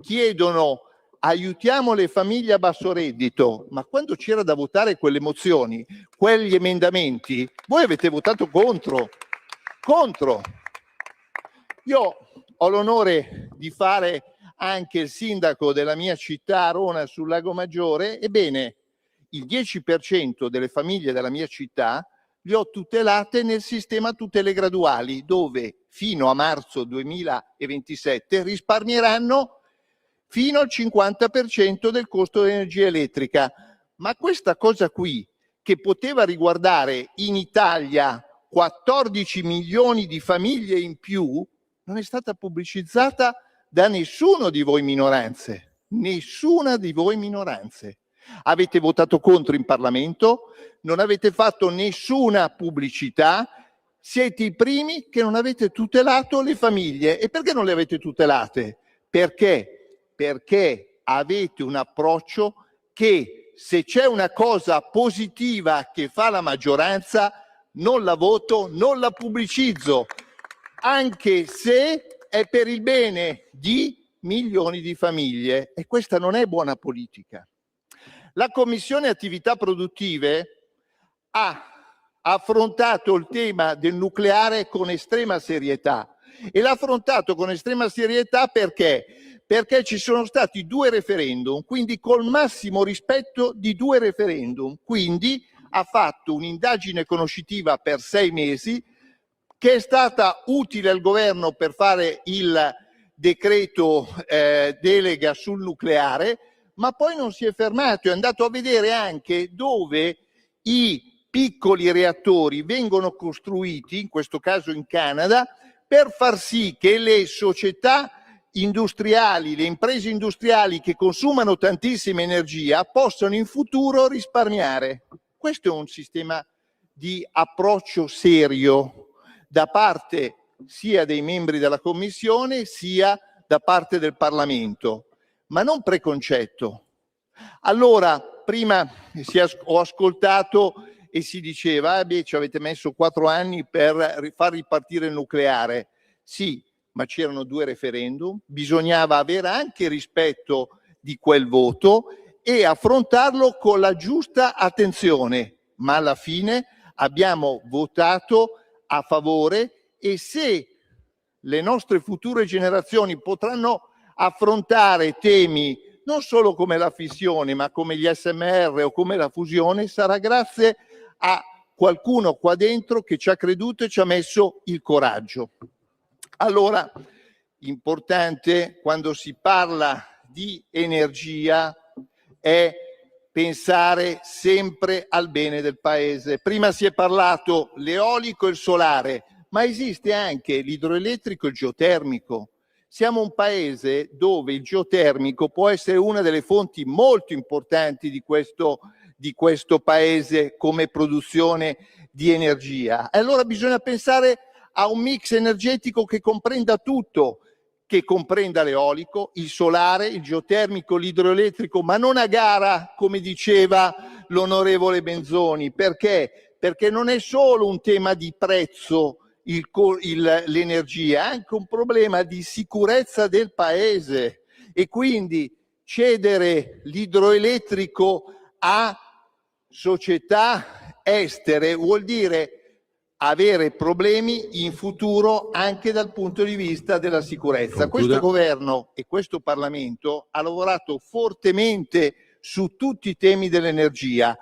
chiedono aiutiamo le famiglie a basso reddito, ma quando c'era da votare quelle mozioni, quegli emendamenti, voi avete votato contro. Io ho l'onore di fare anche il sindaco della mia città, Arona sul Lago Maggiore. Ebbene, il 10% delle famiglie della mia città le ho tutelate nel sistema tutele graduali, dove fino a marzo 2027 risparmieranno fino al 50% del costo dell'energia elettrica. Ma questa cosa qui, che poteva riguardare in Italia 14 milioni di famiglie in più, non è stata pubblicizzata da nessuno di voi minoranze. Nessuna di voi minoranze. Avete votato contro in Parlamento, non avete fatto nessuna pubblicità, siete i primi che non avete tutelato le famiglie. E perché non le avete tutelate? Perché avete un approccio che, se c'è una cosa positiva che fa la maggioranza, non la voto, non la pubblicizzo, anche se è per il bene di milioni di famiglie. E questa non è buona politica. La Commissione Attività Produttive ha affrontato il tema del nucleare con estrema serietà, e l'ha affrontato con estrema serietà perché ci sono stati 2 referendum, quindi col massimo rispetto di 2 referendum. Quindi ha fatto un'indagine conoscitiva per 6 mesi che è stata utile al governo per fare il decreto delega sul nucleare, ma poi non si è fermato, è andato a vedere anche dove i piccoli reattori vengono costruiti, in questo caso in Canada, per far sì che le società industriali, le imprese industriali che consumano tantissima energia possano in futuro risparmiare. Questo è un sistema di approccio serio da parte sia dei membri della Commissione sia da parte del Parlamento, ma non preconcetto. Allora, prima ho ascoltato e si diceva ci avete messo 4 anni per far ripartire il nucleare. Sì, ma c'erano 2 referendum, bisognava avere anche rispetto di quel voto e affrontarlo con la giusta attenzione, ma alla fine abbiamo votato a favore, e se le nostre future generazioni potranno affrontare temi non solo come la fissione, ma come gli SMR o come la fusione, sarà grazie a qualcuno qua dentro che ci ha creduto e ci ha messo il coraggio. Allora, importante quando si parla di energia è pensare sempre al bene del paese. Prima si è parlato l'eolico e il solare, ma esiste anche l'idroelettrico e il geotermico. Siamo un paese dove il geotermico può essere una delle fonti molto importanti di questo paese come produzione di energia. E allora bisogna pensare a un mix energetico che comprenda tutto, che comprenda l'eolico, il solare, il geotermico, l'idroelettrico, ma non a gara, come diceva l'onorevole Benzoni. Perché? Perché non è solo un tema di prezzo l'energia, è anche un problema di sicurezza del paese, e quindi cedere l'idroelettrico a società estere vuol dire avere problemi in futuro anche dal punto di vista della sicurezza. Questo governo e questo Parlamento ha lavorato fortemente su tutti i temi dell'energia.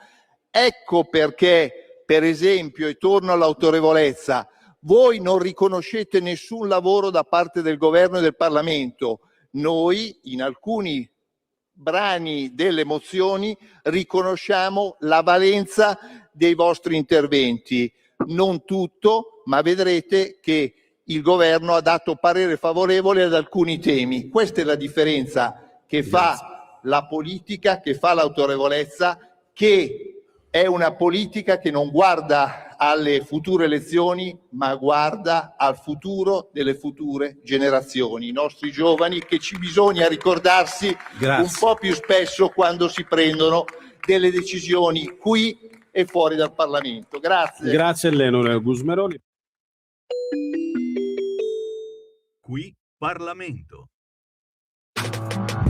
Ecco perché, per esempio, e torno all'autorevolezza, voi non riconoscete nessun lavoro da parte del governo e del Parlamento. Noi, in alcuni brani delle mozioni, riconosciamo la valenza dei vostri interventi. Non tutto, ma vedrete che il governo ha dato parere favorevole ad alcuni temi. Questa è la differenza che fa la politica, che fa l'autorevolezza, che è una politica che non guarda alle future elezioni, ma guarda al futuro delle future generazioni, i nostri giovani, che ci bisogna ricordarsi un po' più spesso quando si prendono delle decisioni qui e fuori dal Parlamento. Grazie. Grazie a lei, onorevole Gusmeroli. Qui Parlamento.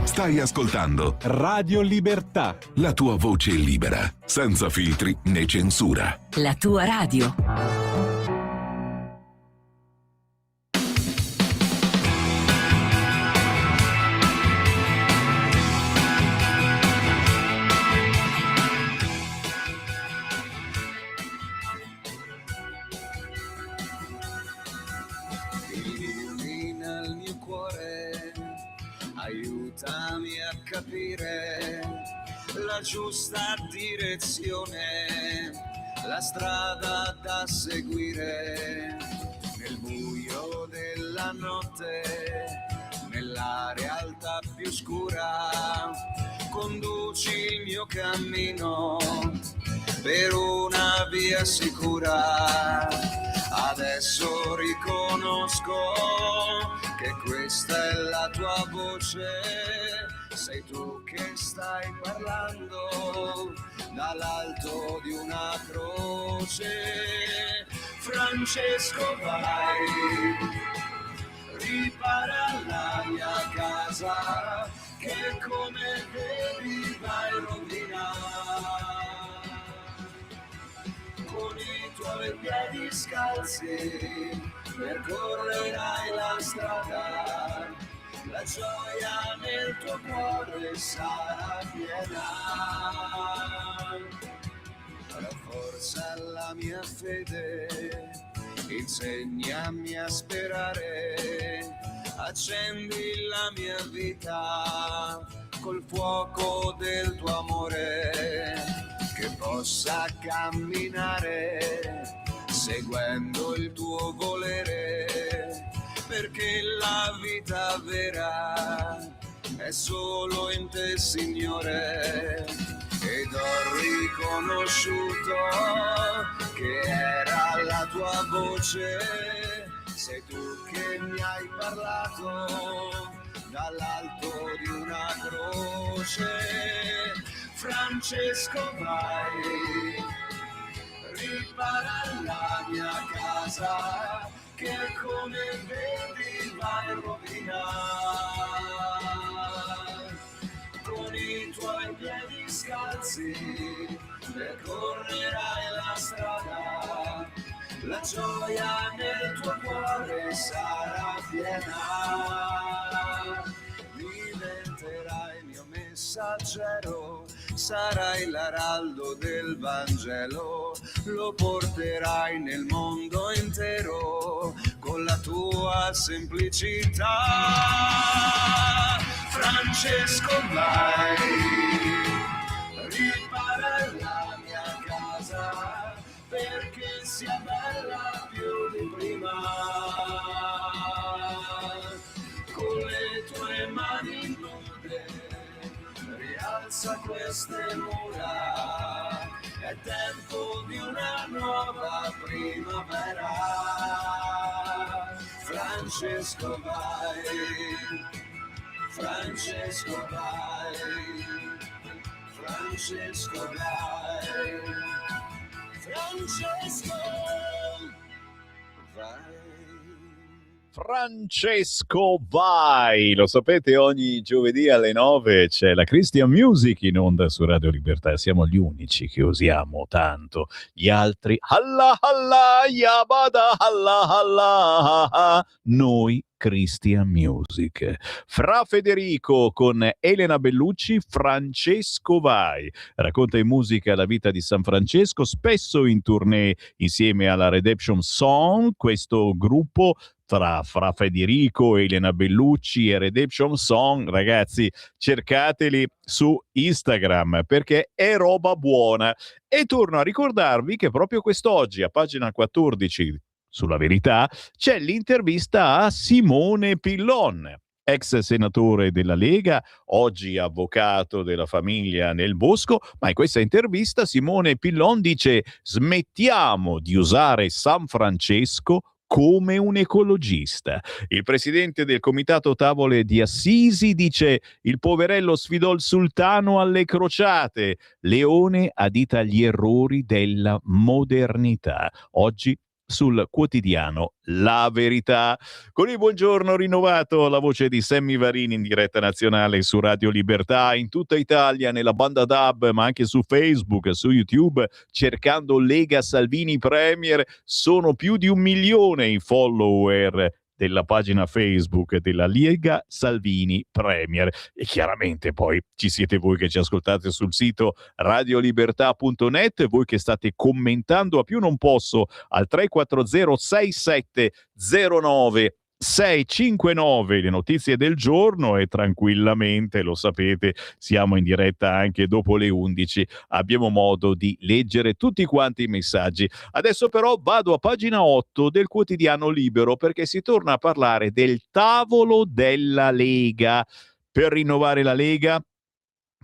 Stai ascoltando Radio Libertà. La tua voce libera, senza filtri né censura. La tua radio. Illumina il mio cuore, aiutami a capire la giusta direzione, la strada da seguire. Nel buio della notte, nella realtà più scura, conduci il mio cammino per una via sicura. Adesso riconosco che questa è la tua voce, sei tu che stai parlando dall'alto di una croce. Francesco, vai, ripara la mia casa che come vedi vai rovinare. Con i tuoi piedi scalzi percorrerai la strada, la gioia nel tuo cuore sarà piena. Rafforza la mia fede, insegnami a sperare, accendi la mia vita col fuoco del tuo amore, che possa camminare seguendo il tuo volere, perché la vita vera è solo in te, Signore. Ed ho riconosciuto che era la tua voce, sei tu che mi hai parlato dall'alto di una croce. Francesco, vai, ripara la mia casa che come vedi va in rovina. Con i tuoi piedi scalzi percorrerai la strada, la gioia nel tuo cuore sarà piena. Diventerai mio messaggero, sarai l'araldo del Vangelo, lo porterai nel mondo intero con la tua semplicità. Francesco vai, ripara la mia casa perché sia bella più di prima. Con le tue mani nude rialza queste mura, è tempo di una nuova primavera. Francesco vai, Francesco vai, Francesco vai, Francesco vai. Francesco vai, lo sapete, ogni giovedì alle 9 c'è la Christian Music in onda su Radio Libertà. Siamo gli unici che usiamo tanto, gli altri alla alla yabada alla alla, noi Christian Music. Fra Federico con Elena Bellucci, Francesco vai, racconta in musica la vita di San Francesco, spesso in tournée insieme alla Redemption Song, questo gruppo tra Fra Federico, Elena Bellucci e Redemption Song. Ragazzi, cercateli su Instagram perché è roba buona. E torno a ricordarvi che proprio quest'oggi a pagina 14 sulla Verità c'è l'intervista a Simone Pillon, ex senatore della Lega, oggi avvocato della famiglia nel bosco, ma in questa intervista Simone Pillon dice: smettiamo di usare San Francesco come un ecologista. Il presidente del comitato Tavole di Assisi dice: il poverello sfidò il sultano alle crociate, Leone addita gli errori della modernità. Oggi sul quotidiano La Verità. Con il buongiorno rinnovato, la voce di Sammy Varini in diretta nazionale su Radio Libertà in tutta Italia, nella banda DAB, ma anche su Facebook, su YouTube, cercando Lega Salvini Premier. Sono più di 1 milione i follower della pagina Facebook della Lega Salvini Premier. E chiaramente poi ci siete voi che ci ascoltate sul sito radiolibertà.net, voi che state commentando a più non posso al 340 6709 659 le notizie del giorno, e tranquillamente, lo sapete, siamo in diretta anche dopo le 11, abbiamo modo di leggere tutti quanti i messaggi. Adesso però vado a pagina 8 del quotidiano Libero perché si torna a parlare del tavolo della Lega. Per rinnovare la Lega,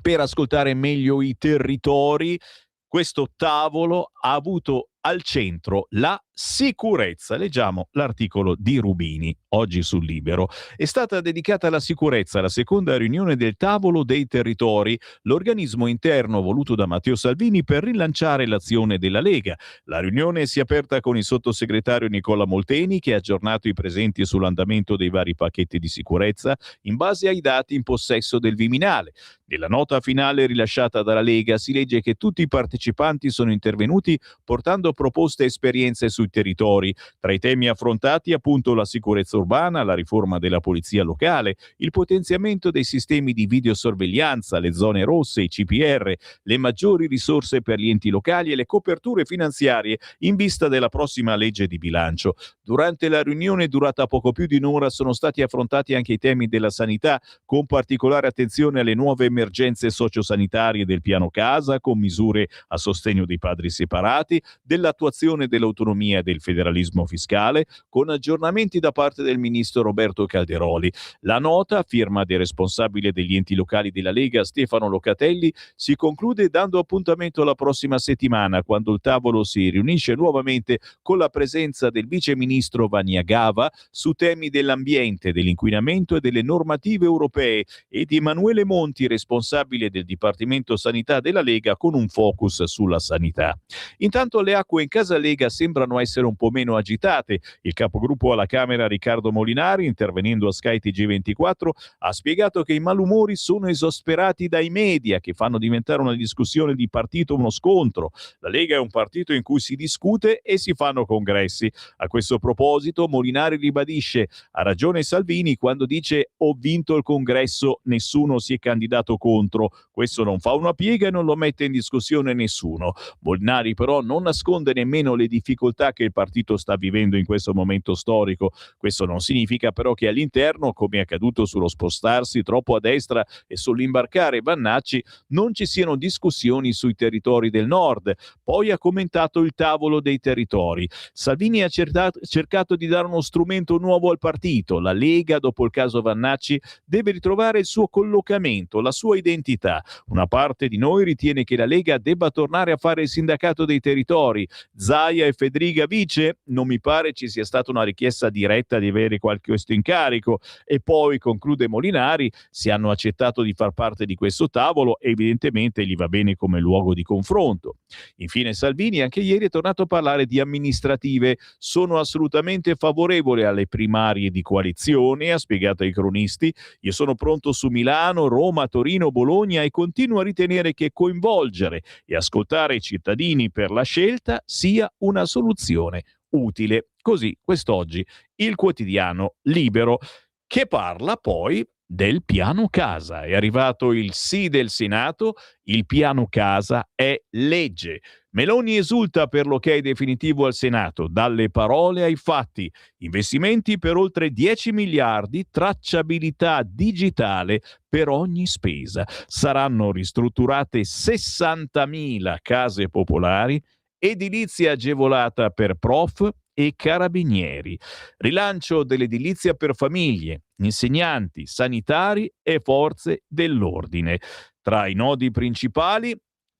per ascoltare meglio i territori, questo tavolo ha avuto al centro la sicurezza. Leggiamo l'articolo di Rubini oggi sul Libero. È stata dedicata alla sicurezza la seconda riunione del tavolo dei territori, l'organismo interno voluto da Matteo Salvini per rilanciare l'azione della Lega. La riunione si è aperta con il sottosegretario Nicola Molteni, che ha aggiornato i presenti sull'andamento dei vari pacchetti di sicurezza in base ai dati in possesso del Viminale. Nella nota finale rilasciata dalla Lega si legge che tutti i partecipanti sono intervenuti portando proposte e esperienze sui territori. Tra i temi affrontati appunto la sicurezza urbana, la riforma della polizia locale, il potenziamento dei sistemi di videosorveglianza, le zone rosse, i CPR, le maggiori risorse per gli enti locali e le coperture finanziarie in vista della prossima legge di bilancio. Durante la riunione, durata poco più di un'ora, sono stati affrontati anche i temi della sanità, con particolare attenzione alle nuove emergenze sociosanitarie del piano casa, con misure a sostegno dei padri separati, dell'attuazione dell'autonomia e del federalismo fiscale, con aggiornamenti da parte del ministro Roberto Calderoli. La nota, firma del responsabile degli enti locali della Lega Stefano Locatelli, si conclude dando appuntamento alla prossima settimana, quando il tavolo si riunisce nuovamente con la presenza del vice ministro Vaniagava su temi dell'ambiente, dell'inquinamento e delle normative europee, e di Emanuele Monti, responsabile del Dipartimento Sanità della Lega, con un focus sulla sanità. Intanto le acque acque in casa Lega sembrano essere un po' meno agitate. Il capogruppo alla Camera Riccardo Molinari, intervenendo a Sky TG24, ha spiegato che i malumori sono esasperati dai media che fanno diventare una discussione di partito uno scontro. La Lega è un partito in cui si discute e si fanno congressi. A questo proposito Molinari ribadisce: ha ragione Salvini quando dice ho vinto il congresso, nessuno si è candidato contro. Questo non fa una piega e non lo mette in discussione nessuno. Molinari però non nasconde nemmeno le difficoltà che il partito sta vivendo in questo momento storico. Questo non significa però che all'interno, come è accaduto sullo spostarsi troppo a destra e sull'imbarcare Vannacci, non ci siano discussioni sui territori del nord. Poi ha commentato il tavolo dei territori. Salvini ha cercato di dare uno strumento nuovo al partito. La Lega, dopo il caso Vannacci, deve ritrovare il suo collocamento, la sua identità. Una parte di noi ritiene che la Lega debba tornare a fare il sindacato dei territori. Zaia e Federica vice? Non mi pare ci sia stata una richiesta diretta di avere questo incarico. E poi, conclude Molinari, se hanno accettato di far parte di questo tavolo, evidentemente gli va bene come luogo di confronto. Infine Salvini anche ieri è tornato a parlare di amministrative. Sono assolutamente favorevole alle primarie di coalizione, ha spiegato ai cronisti. Io sono pronto su Milano, Roma, Torino, Bologna e continuo a ritenere che coinvolgere e ascoltare i cittadini per la scelta sia una soluzione utile. Così quest'oggi il quotidiano Libero, che parla poi del piano casa. È arrivato il sì del Senato, il piano casa è legge. Meloni esulta per l'ok definitivo al Senato, dalle parole ai fatti. Investimenti per oltre 10 miliardi, tracciabilità digitale per ogni spesa. Saranno ristrutturate 60.000 case popolari, edilizia agevolata per prof e carabinieri, rilancio dell'edilizia per famiglie, insegnanti, sanitari e forze dell'ordine. Tra i nodi principali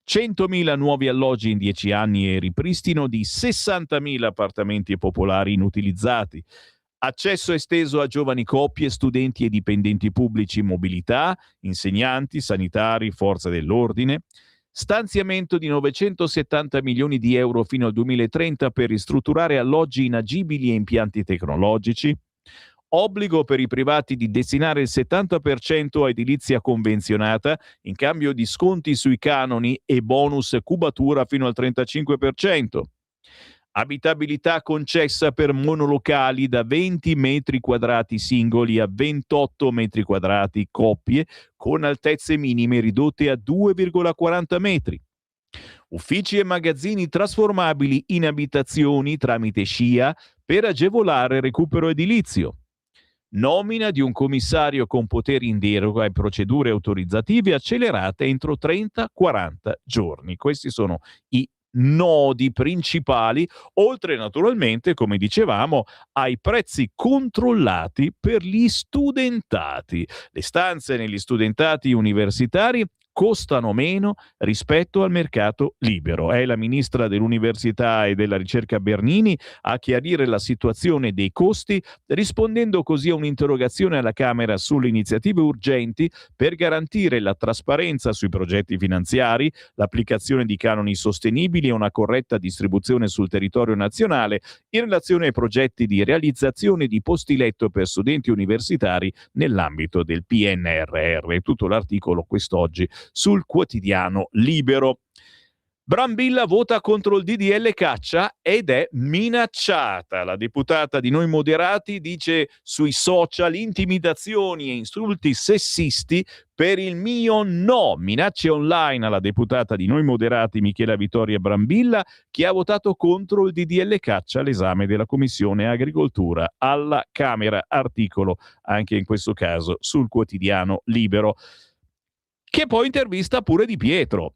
100.000 nuovi alloggi in 10 anni e ripristino di 60.000 appartamenti popolari inutilizzati. Accesso esteso a giovani coppie, studenti e dipendenti pubblici, mobilità, insegnanti, sanitari, forze dell'ordine. Stanziamento di 970 milioni di euro fino al 2030 per ristrutturare alloggi inagibili e impianti tecnologici. Obbligo per i privati di destinare il 70% a edilizia convenzionata in cambio di sconti sui canoni e bonus cubatura fino al 35%. Abitabilità concessa per monolocali da 20 metri quadrati singoli a 28 metri quadrati coppie con altezze minime ridotte a 2,40 metri. Uffici e magazzini trasformabili in abitazioni tramite SCIA per agevolare il recupero edilizio. Nomina di un commissario con poteri in deroga e procedure autorizzative accelerate entro 30-40 giorni. Questi sono i nodi principali, oltre naturalmente, come dicevamo, ai prezzi controllati per gli studentati. Le stanze negli studentati universitari costano meno rispetto al mercato libero. È la ministra dell'Università e della Ricerca Bernini a chiarire la situazione dei costi, rispondendo così a un'interrogazione alla Camera sulle iniziative urgenti per garantire la trasparenza sui progetti finanziari, l'applicazione di canoni sostenibili e una corretta distribuzione sul territorio nazionale in relazione ai progetti di realizzazione di posti letto per studenti universitari nell'ambito del PNRR. Tutto l'articolo quest'oggi sul quotidiano Libero. Brambilla vota contro il DDL caccia ed è minacciata. La deputata di Noi Moderati dice sui social intimidazioni e insulti sessisti per il mio no. Minacce online alla deputata di Noi Moderati Michela Vittoria Brambilla, che ha votato contro il DDL caccia all'esame della Commissione Agricoltura alla Camera. Articolo anche in questo caso sul quotidiano Libero, che poi intervista pure Di Pietro.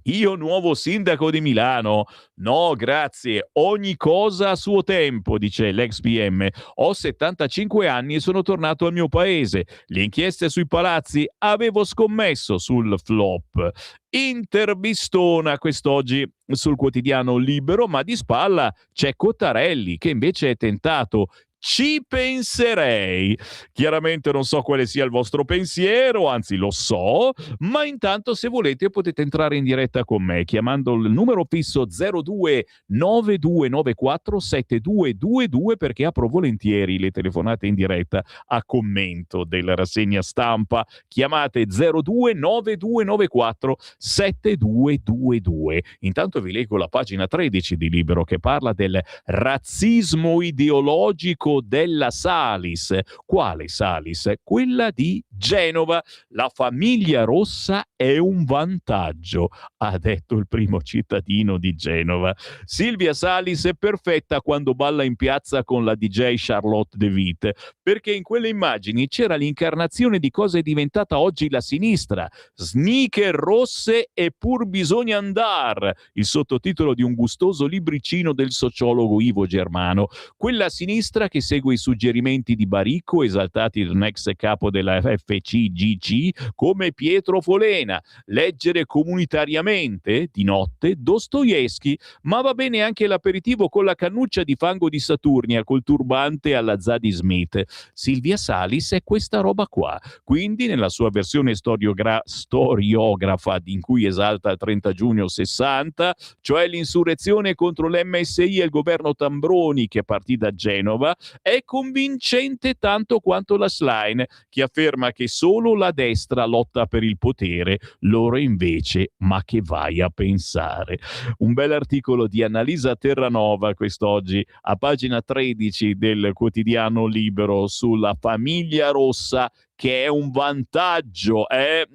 Io nuovo sindaco di Milano? No, grazie. Ogni cosa a suo tempo, dice l'ex PM. Ho 75 anni e sono tornato al mio paese. Le inchieste sui palazzi avevo scommesso sul flop. Intervistona quest'oggi sul quotidiano Libero, ma di spalla c'è Cottarelli che invece è tentato. Ci penserei. Chiaramente non so quale sia il vostro pensiero, anzi lo so, ma intanto se volete potete entrare in diretta con me chiamando il numero fisso 0292947222 perché apro volentieri le telefonate in diretta a commento della rassegna stampa. Chiamate 0292947222. Intanto vi leggo la pagina 13 di Libero che parla del razzismo ideologico della Salis. Quale Salis? Quella di Genova. La famiglia rossa è un vantaggio, ha detto il primo cittadino di Genova. Silvia Salis è perfetta quando balla in piazza con la DJ Charlotte De Witt, perché in quelle immagini c'era l'incarnazione di cosa è diventata oggi la sinistra. Sneaker rosse e pur bisogna andar, il sottotitolo di un gustoso libricino del sociologo Ivo Germano. Quella sinistra che segue i suggerimenti di Baricco esaltati da un ex capo della FCGC come Pietro Folena, leggere comunitariamente di notte Dostoevsky, ma va bene anche l'aperitivo con la cannuccia di fango di Saturnia col turbante alla Zadie Smith. Silvia Salis è questa roba qua, quindi nella sua versione storiografa in cui esalta il 30 giugno 60, cioè l'insurrezione contro l'MSI e il governo Tambroni che partì da Genova, è convincente tanto quanto la Schlein, che afferma che solo la destra lotta per il potere, loro invece, ma che vai a pensare. Un bel articolo di Annalisa Terranova quest'oggi a pagina 13 del quotidiano Libero sulla famiglia rossa che è un vantaggio. È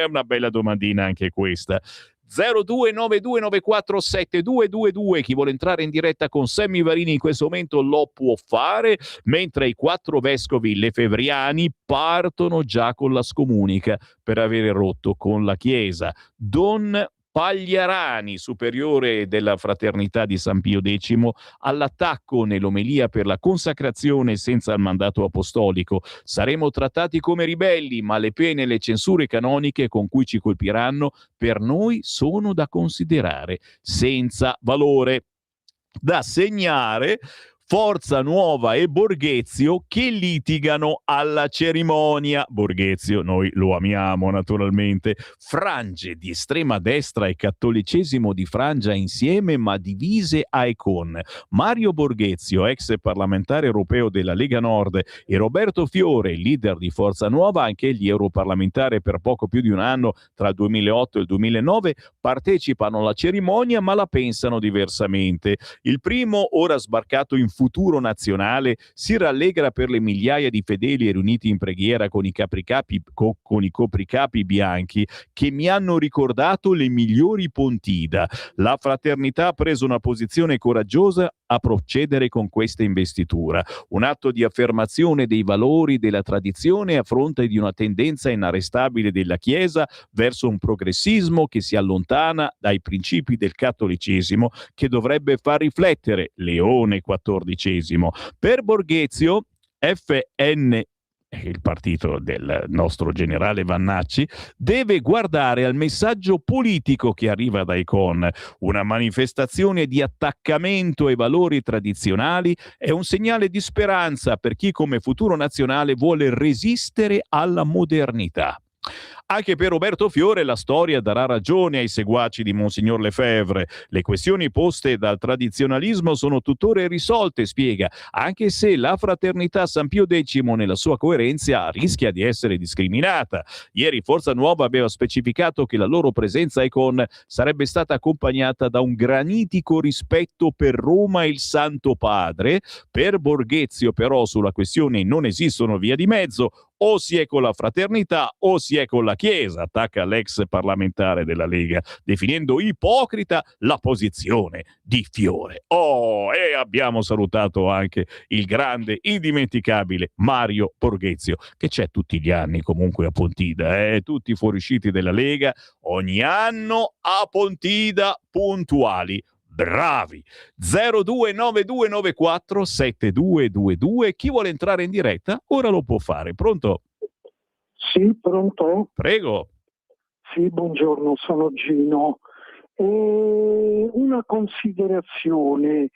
una bella domandina anche questa. 0292947222. Chi vuole entrare in diretta con Sammy Varini in questo momento lo può fare, mentre i 4 vescovi lefevriani partono già con la scomunica per avere rotto con la Chiesa. Don Pagliarani, superiore della Fraternità di San Pio X, all'attacco nell'omelia per la consacrazione senza il mandato apostolico. Saremo trattati come ribelli, ma le pene e le censure canoniche con cui ci colpiranno per noi sono da considerare senza valore. Da segnare Forza Nuova e Borghezio che litigano alla cerimonia. Borghezio noi lo amiamo naturalmente. Frange di estrema destra e cattolicesimo di frangia insieme ma divise a icon. Mario Borghezio, ex parlamentare europeo della Lega Nord, e Roberto Fiore, leader di Forza Nuova, anche egli europarlamentare per poco più di un anno tra il 2008 e il 2009, partecipano alla cerimonia ma la pensano diversamente. Il primo, ora sbarcato in Futuro Nazionale, si rallegra per le migliaia di fedeli riuniti in preghiera con i copricapi bianchi che mi hanno ricordato le migliori Pontida. La fraternità ha preso una posizione coraggiosa a procedere con questa investitura, un atto di affermazione dei valori della tradizione a fronte di una tendenza inarrestabile della Chiesa verso un progressismo che si allontana dai principi del cattolicesimo che dovrebbe far riflettere Leone XIV. Per Borghezio, FN, il partito del nostro generale Vannacci, deve guardare al messaggio politico che arriva da Icon. Una manifestazione di attaccamento ai valori tradizionali è un segnale di speranza per chi come Futuro Nazionale vuole resistere alla modernità. Anche per Roberto Fiore la storia darà ragione ai seguaci di Monsignor Lefebvre. Le questioni poste dal tradizionalismo sono tuttora irrisolte, spiega, anche se la fraternità San Pio X nella sua coerenza rischia di essere discriminata. Ieri Forza Nuova aveva specificato che la loro presenza a Icon sarebbe stata accompagnata da un granitico rispetto per Roma e il Santo Padre. Per Borghezio però sulla questione non esistono vie di mezzo. O si è con la fraternità o si è con la Chiesa, attacca l'ex parlamentare della Lega, definendo ipocrita la posizione di Fiore. E abbiamo salutato anche il grande, indimenticabile Mario Borghezio, che c'è tutti gli anni comunque a Pontida, tutti fuoriusciti della Lega, ogni anno a Pontida puntuali. Bravi! 0292947222. Chi vuole entrare in diretta ora lo può fare. Pronto? Sì, pronto? Prego. Sì, buongiorno, sono Gino. Una considerazione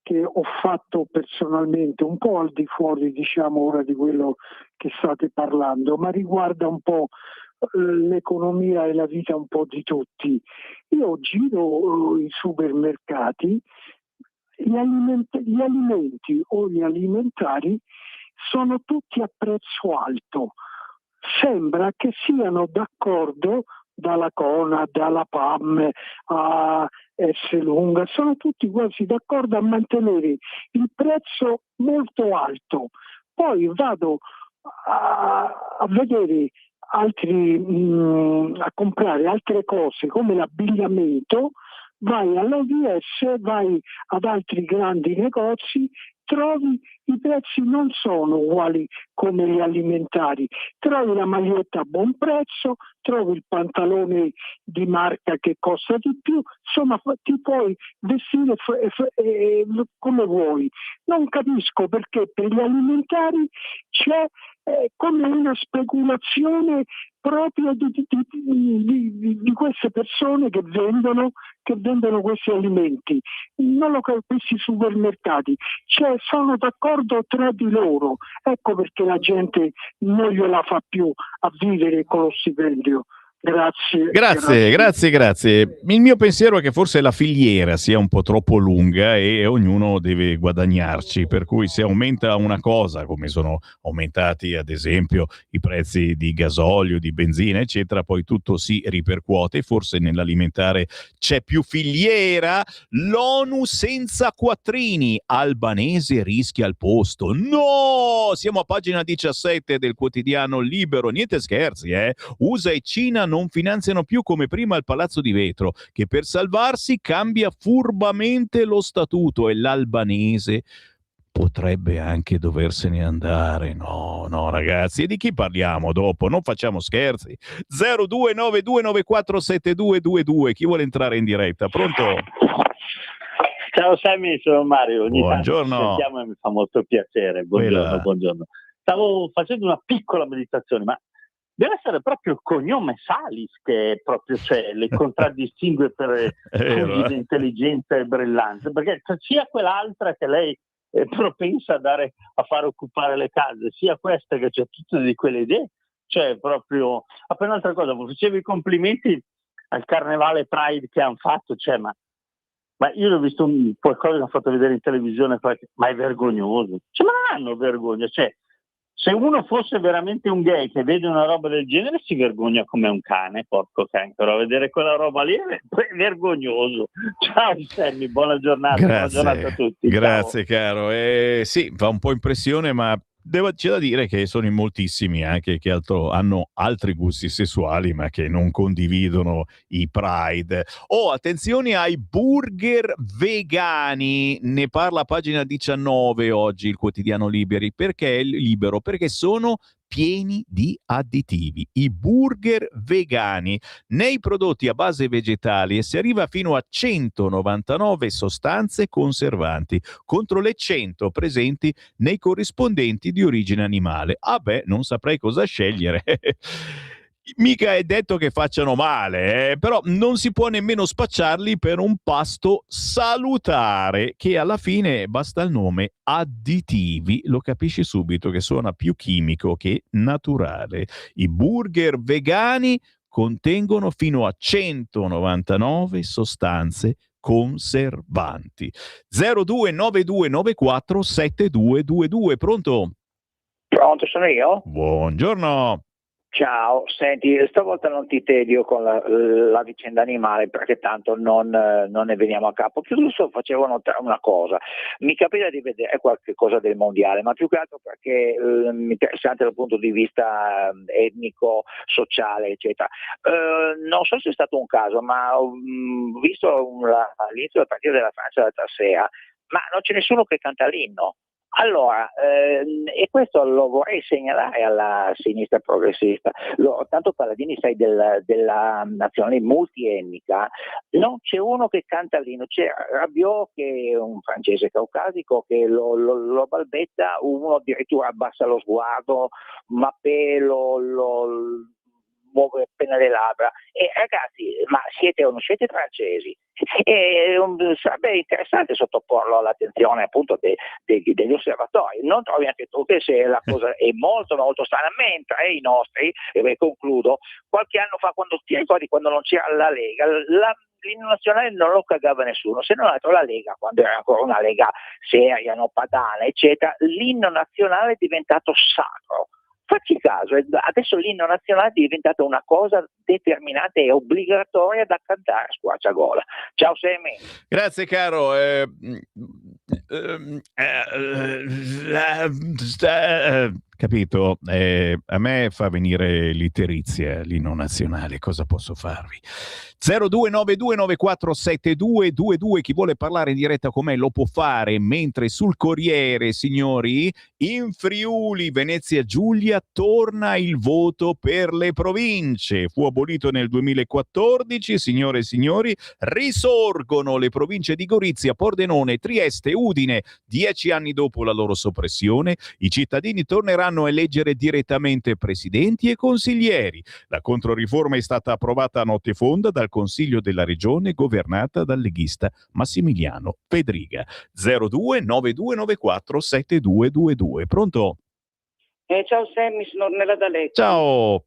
che ho fatto personalmente, un po' al di fuori, diciamo, ora di quello che state parlando, ma riguarda un po' l'economia e la vita un po' di tutti. Io giro i supermercati, gli alimenti o gli alimentari sono tutti a prezzo alto. Sembra che siano d'accordo, dalla Conad, dalla PAM a Esselunga, sono tutti quasi d'accordo a mantenere il prezzo molto alto. Poi vado a vedere a comprare altre cose come l'abbigliamento, vai all'OVS, vai ad altri grandi negozi, trovi i prezzi non sono uguali come gli alimentari, trovi la maglietta a buon prezzo, trovi il pantalone di marca che costa di più, insomma ti puoi vestire come vuoi. Non capisco perché per gli alimentari c'è come una speculazione proprio di queste persone che vendono questi alimenti. Non lo capisco, sui supermercati, sono d'accordo tra di loro, ecco perché la gente non gliela fa più a vivere con lo stipendio. Grazie. Il mio pensiero è che forse la filiera sia un po' troppo lunga e ognuno deve guadagnarci, per cui se aumenta una cosa, come sono aumentati ad esempio i prezzi di gasolio, di benzina, eccetera, poi tutto si ripercuote. Forse nell'alimentare c'è più filiera. L'ONU senza quattrini, Albanese rischia il posto. No! Siamo a pagina 17 del quotidiano Libero, niente scherzi, USA e Cina non finanziano più come prima il Palazzo di Vetro, che per salvarsi cambia furbamente lo statuto, e l'Albanese potrebbe anche doversene andare. No, ragazzi, e di chi parliamo dopo? Non facciamo scherzi. 0292947222, chi vuole entrare in diretta? Pronto? Ciao Sammy, sono Mario. Ogni Buongiorno. tanto ci sentiamo e mi fa molto piacere. Buongiorno. Stavo facendo una piccola meditazione, ma deve essere proprio il cognome Salis che proprio le contraddistingue per fuggi di intelligenza e brillanza, perché sia quell'altra che lei è propensa a far occupare le case, sia questa che c'è tutte di quelle idee, proprio. Appena un'altra cosa, facevo i complimenti al carnevale Pride che hanno fatto, ma io ho visto qualcosa che hanno fatto vedere in televisione, ma è vergognoso, ma non hanno vergogna, se uno fosse veramente un gay che vede una roba del genere si vergogna come un cane, porco cane, però a vedere quella roba lì è vergognoso. Ciao Sammy, buona giornata. Buona giornata a tutti. Grazie caro. Sì, fa un po' impressione, ma c'è da dire che sono in moltissimi anche che hanno altri gusti sessuali ma che non condividono i Pride. Attenzione ai burger vegani, ne parla a pagina 19 oggi il quotidiano Libero, perché sono pieni di additivi. I burger vegani, nei prodotti a base vegetali, e si arriva fino a 199 sostanze conservanti contro le 100 presenti nei corrispondenti di origine animale. Non saprei cosa scegliere. Mica è detto che facciano male, però non si può nemmeno spacciarli per un pasto salutare, che alla fine basta il nome additivi, lo capisci subito che suona più chimico che naturale. I burger vegani contengono fino a 199 sostanze conservanti. 0292947222. Pronto? Pronto, sono io? Buongiorno. Ciao, senti, stavolta non ti tedio con la vicenda animale perché tanto non ne veniamo a capo. Giusto facevo notare una cosa, mi capita di vedere qualche cosa del mondiale, ma più che altro perché interessante dal punto di vista etnico, sociale, eccetera. Non so se è stato un caso, ma ho visto all'inizio della partita della Francia l'altra sera, ma non c'è nessuno che canta l'inno. Allora, e questo lo vorrei segnalare alla sinistra progressista, tanto Paladini sai della nazionale multietnica, non c'è uno che canta l'inno, c'è Rabiot che è un francese caucasico che lo balbetta, uno addirittura abbassa lo sguardo, Mappé muove appena le labbra. E ragazzi, ma siete o non siete francesi? Sarebbe interessante sottoporlo all'attenzione appunto degli osservatori. Non trovi anche tu che se la cosa è molto molto strana, mentre i nostri, e concludo, qualche anno fa, quando ti ricordi quando non c'era la Lega, l'inno nazionale non lo cagava nessuno, se non altro la Lega, quando era ancora una Lega seria, no, padana, eccetera, l'inno nazionale è diventato sacro. Facci caso, adesso l'inno nazionale è diventata una cosa determinante e obbligatoria da cantare a squarciagola. Ciao Sammy. Grazie caro. Capito? A me fa venire l'itterizia l'inno nazionale, cosa posso farvi? 0292947222, chi vuole parlare in diretta con me lo può fare, mentre sul Corriere, signori, in Friuli Venezia Giulia torna il voto per le province. Fu abolito nel 2014, signore e signori, risorgono le province di Gorizia, Pordenone, Trieste, Udine. 10 anni dopo la loro soppressione, i cittadini torneranno a eleggere direttamente presidenti e consiglieri. La controriforma è stata approvata a notte fonda dal Consiglio della Regione governata dal leghista Massimiliano Pedriga. 0292947222. Pronto? Ciao Sammy, sono Ornella D'Alecco. Ciao.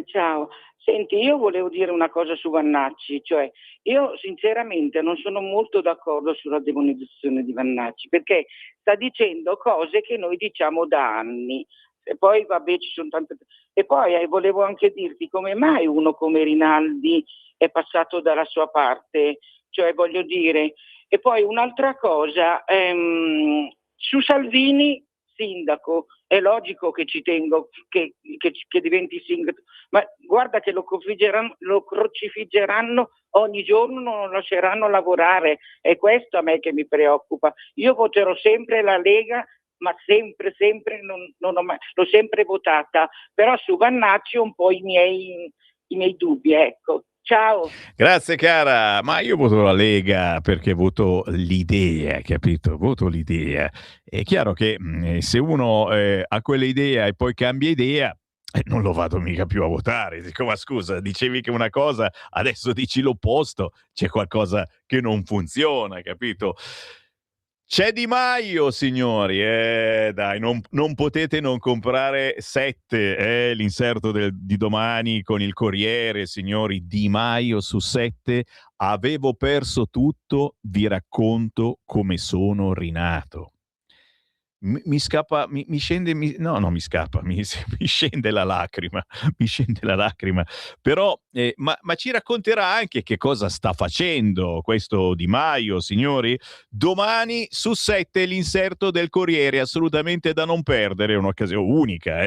Ciao. Senti, io volevo dire una cosa su Vannacci, cioè io sinceramente non sono molto d'accordo sulla demonizzazione di Vannacci, perché sta dicendo cose che noi diciamo da anni. E poi vabbè, ci sono tante. E poi volevo anche dirti come mai uno come Rinaldi è passato dalla sua parte, cioè voglio dire. E poi un'altra cosa, su Salvini sindaco, è logico che ci tengo che diventi sindaco, ma guarda che lo crocifiggeranno ogni giorno, non lo lasceranno lavorare, è questo a me che mi preoccupa. Io voterò sempre la Lega, ma sempre, l'ho sempre votata, però su Vannacci ho un po' i miei dubbi, ecco. Ciao. Grazie cara, ma io voto la Lega perché voto l'idea, capito? Voto l'idea. È chiaro che se uno ha quell'idea e poi cambia idea, non lo vado mica più a votare. Dico, ma scusa, dicevi che una cosa, adesso dici l'opposto, c'è qualcosa che non funziona, capito? C'è Di Maio, signori, dai, non potete non comprare 7, l'inserto di domani con il Corriere, signori. Di Maio su 7, avevo perso tutto, vi racconto come sono rinato. Mi scappa, mi scende, non mi scappa, mi scende la lacrima, però, ma ci racconterà anche che cosa sta facendo questo Di Maio, signori. Domani su 7 l'inserto del Corriere, assolutamente da non perdere, un'occasione unica,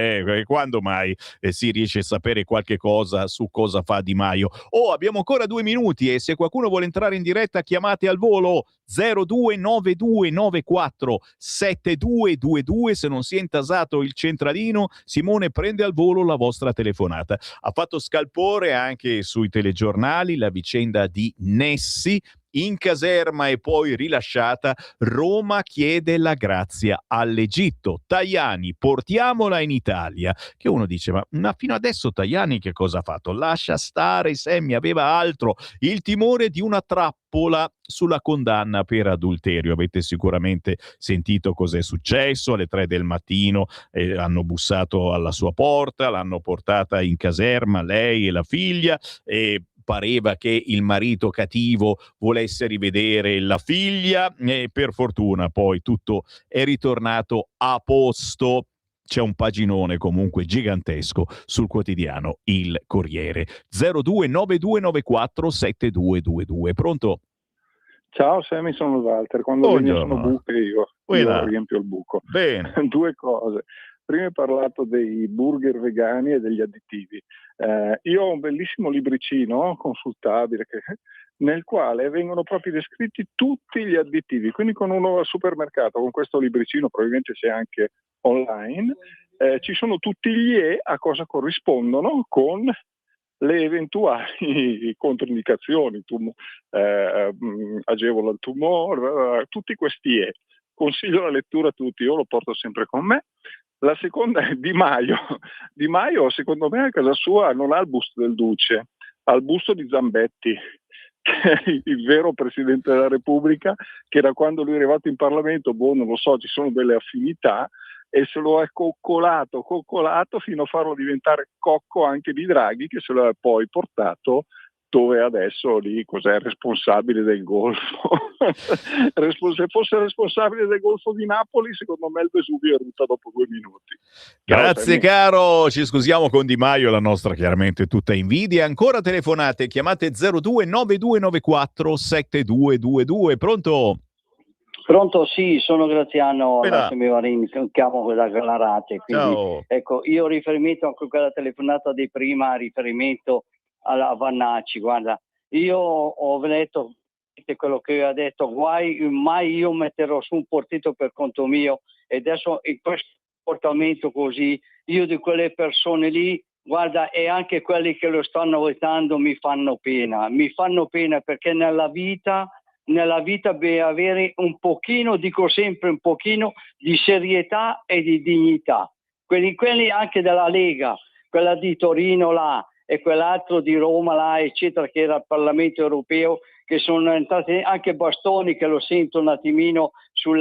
quando mai si riesce a sapere qualche cosa su cosa fa Di Maio. Abbiamo ancora 2 minuti e se qualcuno vuole entrare in diretta chiamate al volo 0292947222. Se non si è intasato il centralino, Simone prende al volo la vostra telefonata. Ha fatto scalpore anche sui telegiornali la vicenda di Nessi, in caserma e poi rilasciata. Roma chiede la grazia all'Egitto. Tajani, portiamola in Italia. Che uno dice, ma fino adesso Tajani che cosa ha fatto? Lascia stare, Sammy, aveva altro. Il timore di una trappola sulla condanna per adulterio. Avete sicuramente sentito cos'è successo. Alle 3 del mattino hanno bussato alla sua porta, l'hanno portata in caserma, lei e la figlia, e pareva che il marito cattivo volesse rivedere la figlia e per fortuna poi tutto è ritornato a posto. C'è un paginone comunque gigantesco sul quotidiano Il Corriere. 0292947222. Pronto? Ciao Sammy, sono Walter. Quando sono buche io riempio il buco. Bene. 2 cose. Prima hai parlato dei burger vegani e degli additivi. Io ho un bellissimo libricino consultabile nel quale vengono proprio descritti tutti gli additivi. Quindi con uno al supermercato, con questo libricino, probabilmente c'è anche online, ci sono tutti gli a cosa corrispondono con le eventuali controindicazioni, agevola il tumore, tutti questi Consiglio la lettura a tutti, io lo porto sempre con me. La seconda è Di Maio. Di Maio, secondo me, a casa sua non ha il busto del Duce, ha il busto di Zambetti, che è il vero Presidente della Repubblica, che da quando lui è arrivato in Parlamento, non lo so, ci sono delle affinità, e se lo è coccolato fino a farlo diventare cocco anche di Draghi, che se lo è poi portato dove adesso lì cos'è responsabile del Golfo. Se fosse responsabile del Golfo di Napoli, secondo me il Vesuvio erutta dopo 2 minuti. Grazie caro, ci scusiamo con Di Maio, la nostra chiaramente tutta invidia. Ancora telefonate, chiamate 0292947222. Pronto? Pronto, sì, sono Graziano Marini, chiamo da Gallarate. Ciao. Ecco, io riferimento anche a quella telefonata di prima, riferimento alla Vannacci. Guarda, io ho letto quello che ha detto, mai io metterò su un partito per conto mio, e adesso in questo comportamento così, io di quelle persone lì, guarda, e anche quelli che lo stanno votando mi fanno pena perché nella vita bisogna avere un pochino, dico sempre un pochino, di serietà e di dignità. Quelli anche della Lega, quella di Torino là, e quell'altro di Roma là, eccetera, che era al Parlamento europeo, che sono entrati anche Bastoni, che lo sento un attimino su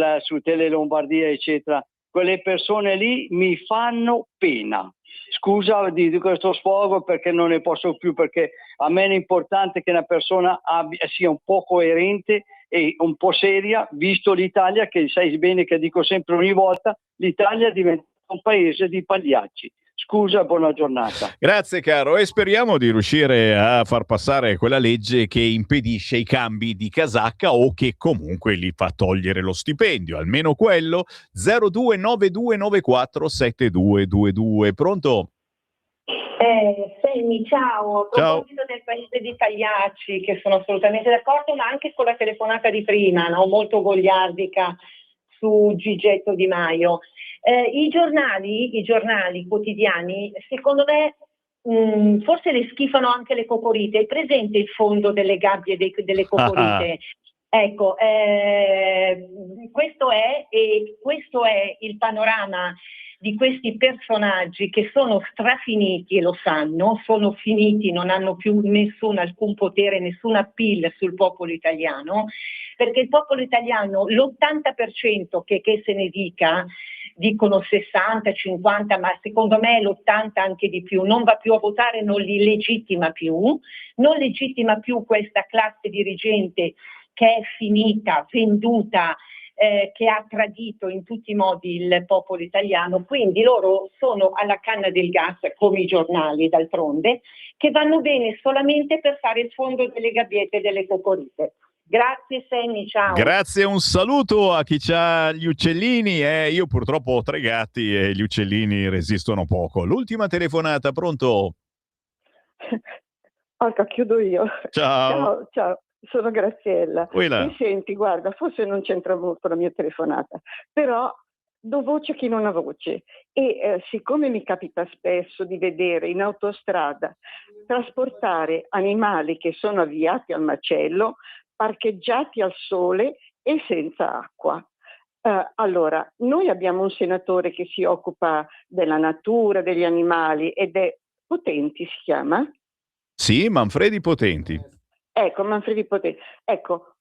Tele Lombardia, eccetera. Quelle persone lì mi fanno pena. Scusa di questo sfogo, perché non ne posso più, perché a me è importante che una persona sia un po' coerente e un po' seria, visto l'Italia, che sai bene che dico sempre ogni volta, l'Italia diventa un paese di pagliacci. Scusa, buona giornata. Grazie caro, e speriamo di riuscire a far passare quella legge che impedisce i cambi di casacca o che comunque li fa togliere lo stipendio, almeno quello. 0292947222. Pronto? Semmi, ciao. A proposito del paese di pagliacci, che sono assolutamente d'accordo, ma anche con la telefonata di prima, no? Molto goliardica su Gigetto Di Maio. I giornali quotidiani, secondo me, forse le schifano anche le cocorite. È presente il fondo delle gabbie delle cocorite? Ecco, questo è il panorama di questi personaggi che sono strafiniti e lo sanno, sono finiti, non hanno più alcun potere, nessun appeal sul popolo italiano, perché il popolo italiano, l'80% che se ne dicono 60, 50, ma secondo me l'80 anche di più, non va più a votare, non legittima più questa classe dirigente che è finita, venduta, che ha tradito in tutti i modi il popolo italiano. Quindi loro sono alla canna del gas, come i giornali d'altronde, che vanno bene solamente per fare il fondo delle gabbiette delle cocorite. Grazie Senni, ciao. Grazie, un saluto a chi c'ha gli uccellini. Io purtroppo ho 3 gatti e gli uccellini resistono poco. L'ultima telefonata, pronto? Chiudo io. Ciao. Ciao. Sono Graziella. Uila. Mi senti, guarda, forse non c'entra molto la mia telefonata, però do voce a chi non ha voce. E siccome mi capita spesso di vedere in autostrada trasportare animali che sono avviati al macello, parcheggiati al sole e senza acqua. Allora, noi abbiamo un senatore che si occupa della natura, degli animali, ed è Potenti, si chiama? Sì, Manfredi Potenti. Ecco, Manfredi Potenti. Ecco,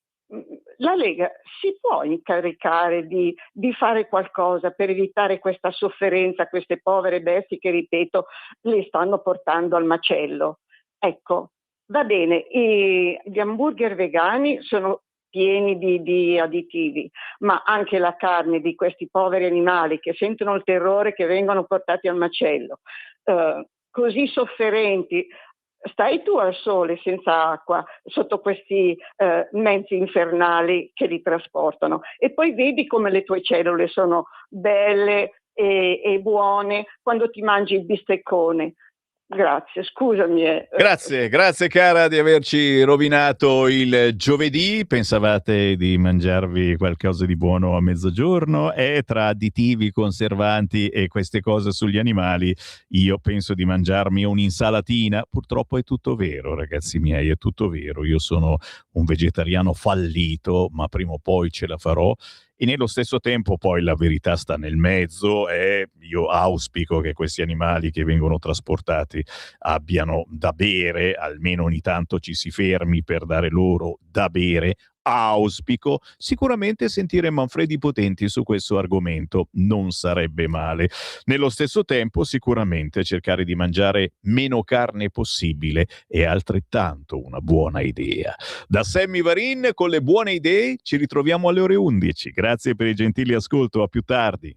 la Lega si può incaricare di fare qualcosa per evitare questa sofferenza, queste povere bestie che, ripeto, le stanno portando al macello. Ecco, va bene, gli hamburger vegani sono pieni di additivi, ma anche la carne di questi poveri animali che sentono il terrore che vengono portati al macello, così sofferenti. Stai tu al sole senza acqua sotto questi mezzi infernali che li trasportano e poi vedi come le tue cellule sono belle e buone quando ti mangi il bisteccone. Grazie, scusami. Grazie cara di averci rovinato il giovedì. Pensavate di mangiarvi qualcosa di buono a mezzogiorno? E tra additivi, conservanti e queste cose sugli animali, io penso di mangiarmi un'insalatina. Purtroppo è tutto vero, ragazzi miei, è tutto vero. Io sono un vegetariano fallito, ma prima o poi ce la farò. e nello stesso tempo poi la verità sta nel mezzo e io auspico che questi animali che vengono trasportati abbiano da bere, almeno ogni tanto ci si fermi per dare loro da bere. Auspico sicuramente sentire Manfredi Potenti su questo argomento, non sarebbe male. Nello stesso tempo sicuramente cercare di mangiare meno carne possibile è altrettanto una buona idea. Da Sammy Varin con le buone idee ci ritroviamo alle ore 11. Grazie per il gentile ascolto, a più tardi.